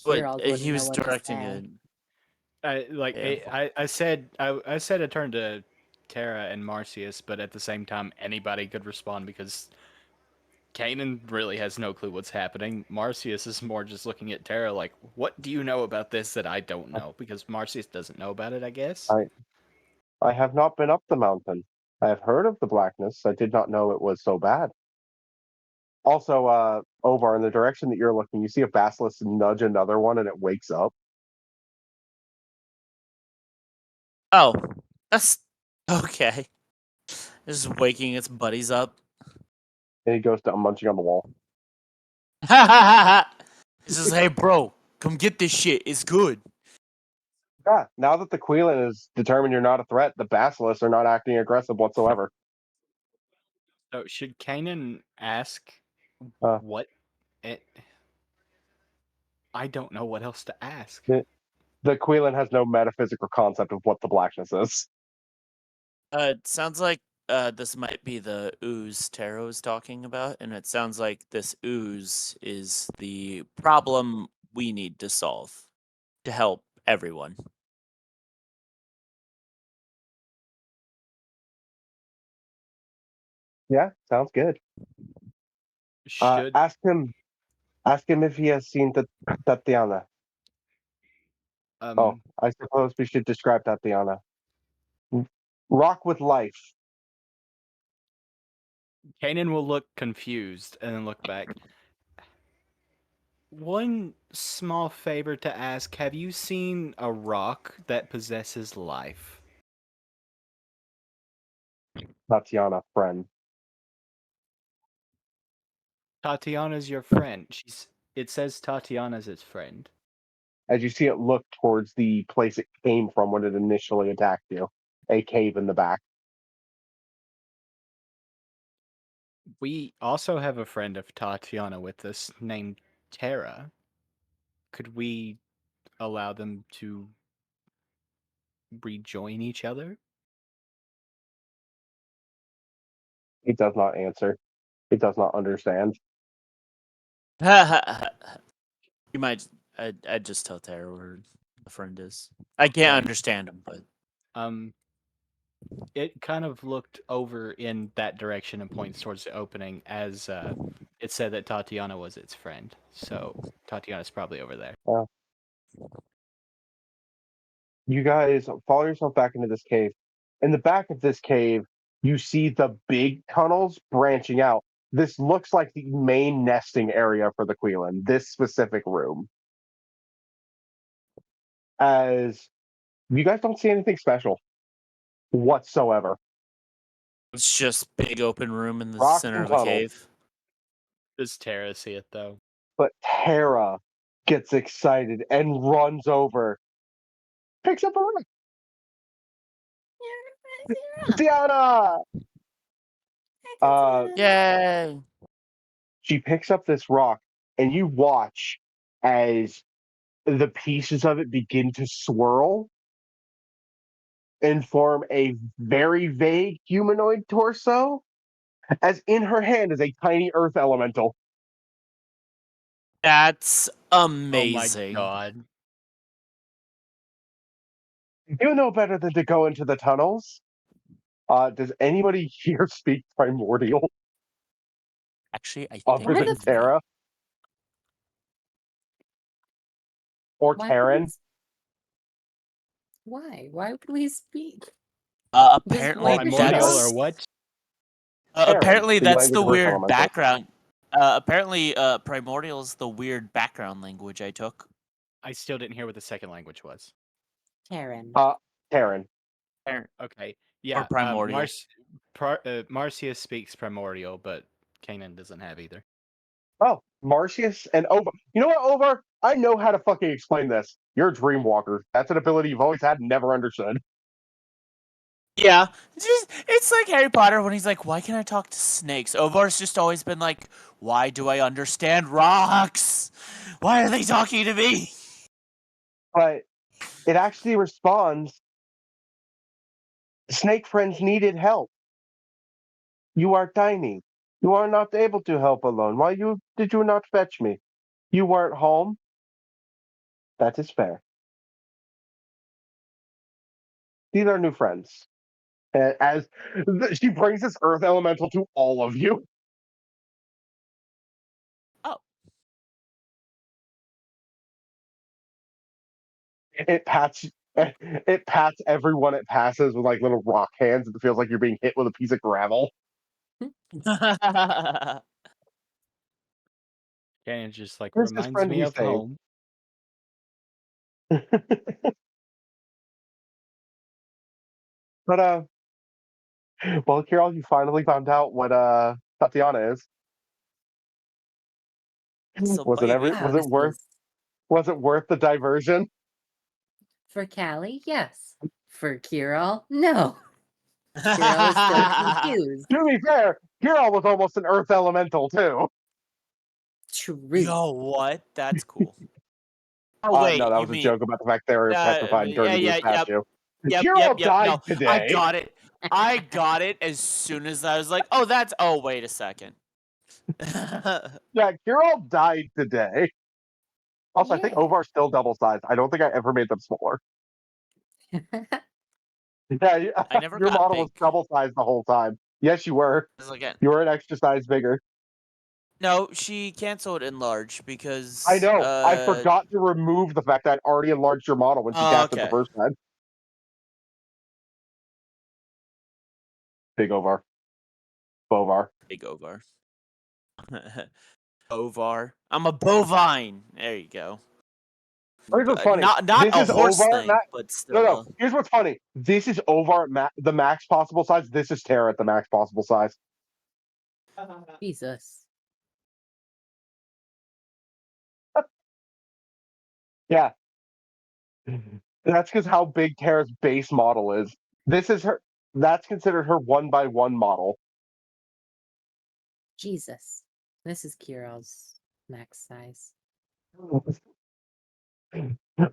Herold wouldn't he know was what to directing say. Yeah. I said a turn to Tara and Marcius, but at the same time anybody could respond because Kanan really has no clue what's happening. Marcius is more just looking at Tara like, what do you know about this that I don't know? Because Marcius doesn't know about it, I guess. I have not been up the mountain. I have heard of the blackness. I did not know it was so bad. Also, Ovar, in the direction that you're looking, you see a basilisk nudge another one, and it wakes up. Oh, that's okay. Just waking its buddies up. And he goes down munching on the wall. He says, "Hey, bro, come get this shit. It's good." Yeah, now that the Queelan is determined you're not a threat, the basilisks are not acting aggressive whatsoever. So should Kanan ask Uh. what it? I don't know what else to ask. The Queelan has no metaphysical concept of what the blackness is. It sounds like this might be the ooze Taro is talking about, and it sounds like this ooze is the problem we need to solve to help everyone. Yeah, sounds good. Should Ask him if he has seen Tatiana. Oh, I suppose we should describe Tatiana. Rock with life. Kanan will look confused and then look back. One small favor to ask, have you seen a rock that possesses life? Tatiana, friend. Tatiana's your friend. It says Tatiana's its friend. As you see it look towards the place it came from when it initially attacked you, a cave in the back. We also have a friend of Tatiana with us named Tara. Could we allow them to rejoin each other? He does not answer. He does not understand. You might. I'd just tell Tara where the friend is. I can't understand him, but It kind of looked over in that direction and points towards the opening as it said that Tatiana was its friend. So Tatiana's probably over there. You guys follow yourself back into this cave. In the back of this cave, you see the big tunnels branching out. This looks like the main nesting area for the Queelan, this specific room. As you guys don't see anything special whatsoever. it's just big open room in the Rocks center and of a tunnels. cave. Does Tara see it though? But Tara gets excited and runs over, picks up a rock. Tatiana! Yay! She picks up this rock, and you watch as the pieces of it begin to swirl and form a very vague humanoid torso, as in her hand is a tiny earth elemental. That's Oh my amazing. god. You know better than to go into the tunnels. Does anybody here speak primordial Actually, I other think than Tara or Karen? Why? Why would we speak? apparently Primordial Well, or that's what? Karen, apparently the that's language the of earth weird elemental. background. Apparently, primordial is the weird background language I took. I still didn't hear what the second language was. Karen. Karen. Okay. Yeah. primordial. Marcius speaks primordial, but Kanan doesn't have either. Oh, Marcius and Over. You know what, Over? I know how to fucking explain this. You're a dreamwalker. That's an ability you've always had and never understood. Yeah, it's like Harry Potter when he's like, "Why can I talk to snakes?" Ovar's just always been like, "Why do I understand rocks? Why are they talking to me?" But it actually responds, snake friends needed help. You are tiny. You are not able to help alone. Why did you not fetch me? You weren't home? That is fair. These are new friends. As she brings this earth elemental to all of you. Oh. It pats everyone it passes with like little rock hands. It feels like you're being hit with a piece of gravel. Canyon just like This is reminds friend me we of saved. home. But well, Kirill, you finally found out what Tatiana is. So Was it baby. Wow, this is was it worth the diversion? for Callie, yes. For Kirill, no. Kirill is still confused. To be fair, Kirill was almost an earth elemental too. True. Yo, what? That's cool. Oh No, wait, that you was a mean joke about the fact they were petrified and turned yeah, into a yeah, yep. statue. Yep. Kirill died No, I today. got it. I got it as soon as I was like, oh, wait a second. Yeah, Kirill died today. Also, I think Yeah. Ovar's still double sized. I don't think I ever made them smaller. Yeah, I never your got model was big. double sized the whole time. Yes, you were. Again, You were an extra size bigger. no, she canceled enlarge I because know. I forgot to remove the fact that I'd already enlarged your model when she oh, cast it the okay. first time. Big Ovar. Bovar. Big Ovar. Ovar. I'm a bovine. There you go. Here's what's funny. Not This a is horse Ovar. thing, but No, no. still. Here's what's funny. This is Ovar at the max possible size. This is Tera at the max possible size. Jesus. Yeah. That's because how big Tara's base model is. This is her. That's considered her 1x1 model. Jesus. This is Kirill's max size.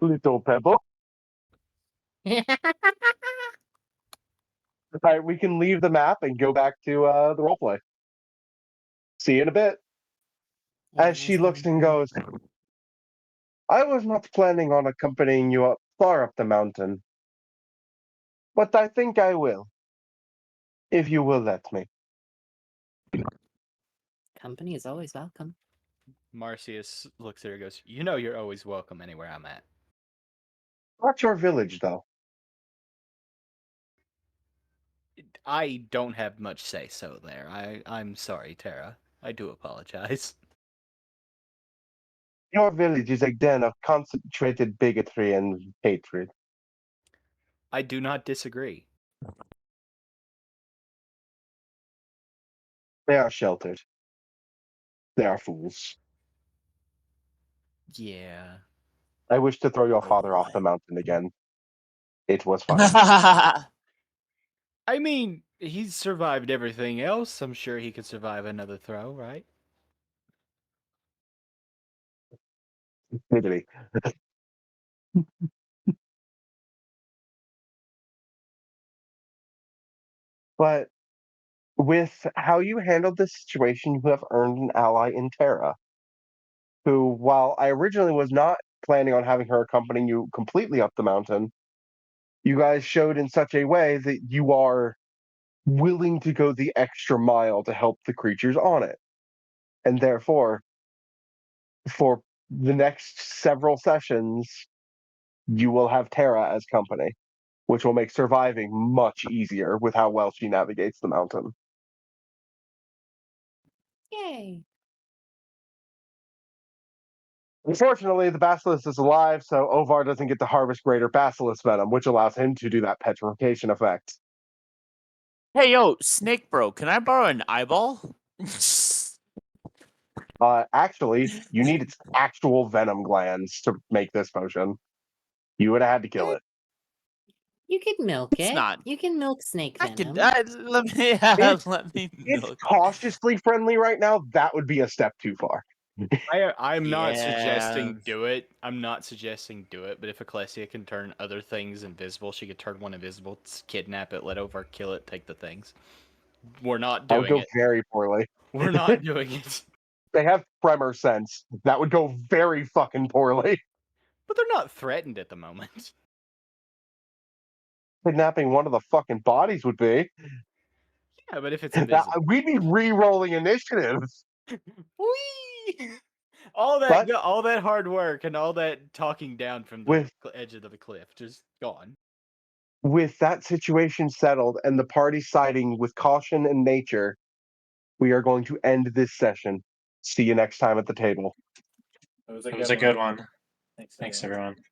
Little pebble. All right, we can leave the map and go back to the roleplay. See you in a bit. As she looks and goes, I was not planning on accompanying you far up the mountain, but I think I will, if you will let me. Company is always welcome. Marcius looks at her and goes, "You know you're always welcome anywhere I'm at." Not your village, though. I don't have much say so there. I'm sorry, Tara. I do apologize. Your village is a den of concentrated bigotry and hatred. I do not disagree. They are sheltered. They are fools. Yeah. I wish to throw your father off the mountain again. It was fun. I mean, he's survived everything else. I'm sure he could survive another throw, right? Literally. But with how you handled this situation, you have earned an ally in Terra, who, while I originally was not planning on having her accompanying you completely up the mountain, you guys showed in such a way that you are willing to go the extra mile to help the creatures on it. And therefore, for the next several sessions, you will have Terra as company, which will make surviving much easier with how well she navigates the mountain. Yay. Unfortunately, the basilisk is alive, so Ovar doesn't get to harvest greater basilisk venom, which allows him to do that petrification effect. Hey, yo, Snake Bro, can I borrow an eyeball? Actually, you need its actual venom glands to make this potion. You would have had to kill it. You can milk It's it. not. You can milk snake I venom. can. Let me. It's- Let me It's milk. cautiously friendly right now. That would be a step too far. I'm not Yeah. suggesting do it. I'm not suggesting do it, but if Ecclesia can turn other things invisible, she could turn one invisible, kidnap it, let over, kill it, take the things. We're not That would doing go it. very poorly. We're not doing it. They have tremor sense. That would go very fucking poorly. But they're not threatened at the moment. Kidnapping one of the fucking bodies would be. Yeah, but if it's invisible. We'd be re-rolling initiatives. Whee! All But- that hard work and all that talking down from the edge of the cliff just gone. With that situation settled and the party siding with caution and nature, we are going to end this session. See you next time at the table. It was It was a good one. Thanks, Thanks, everyone. everyone.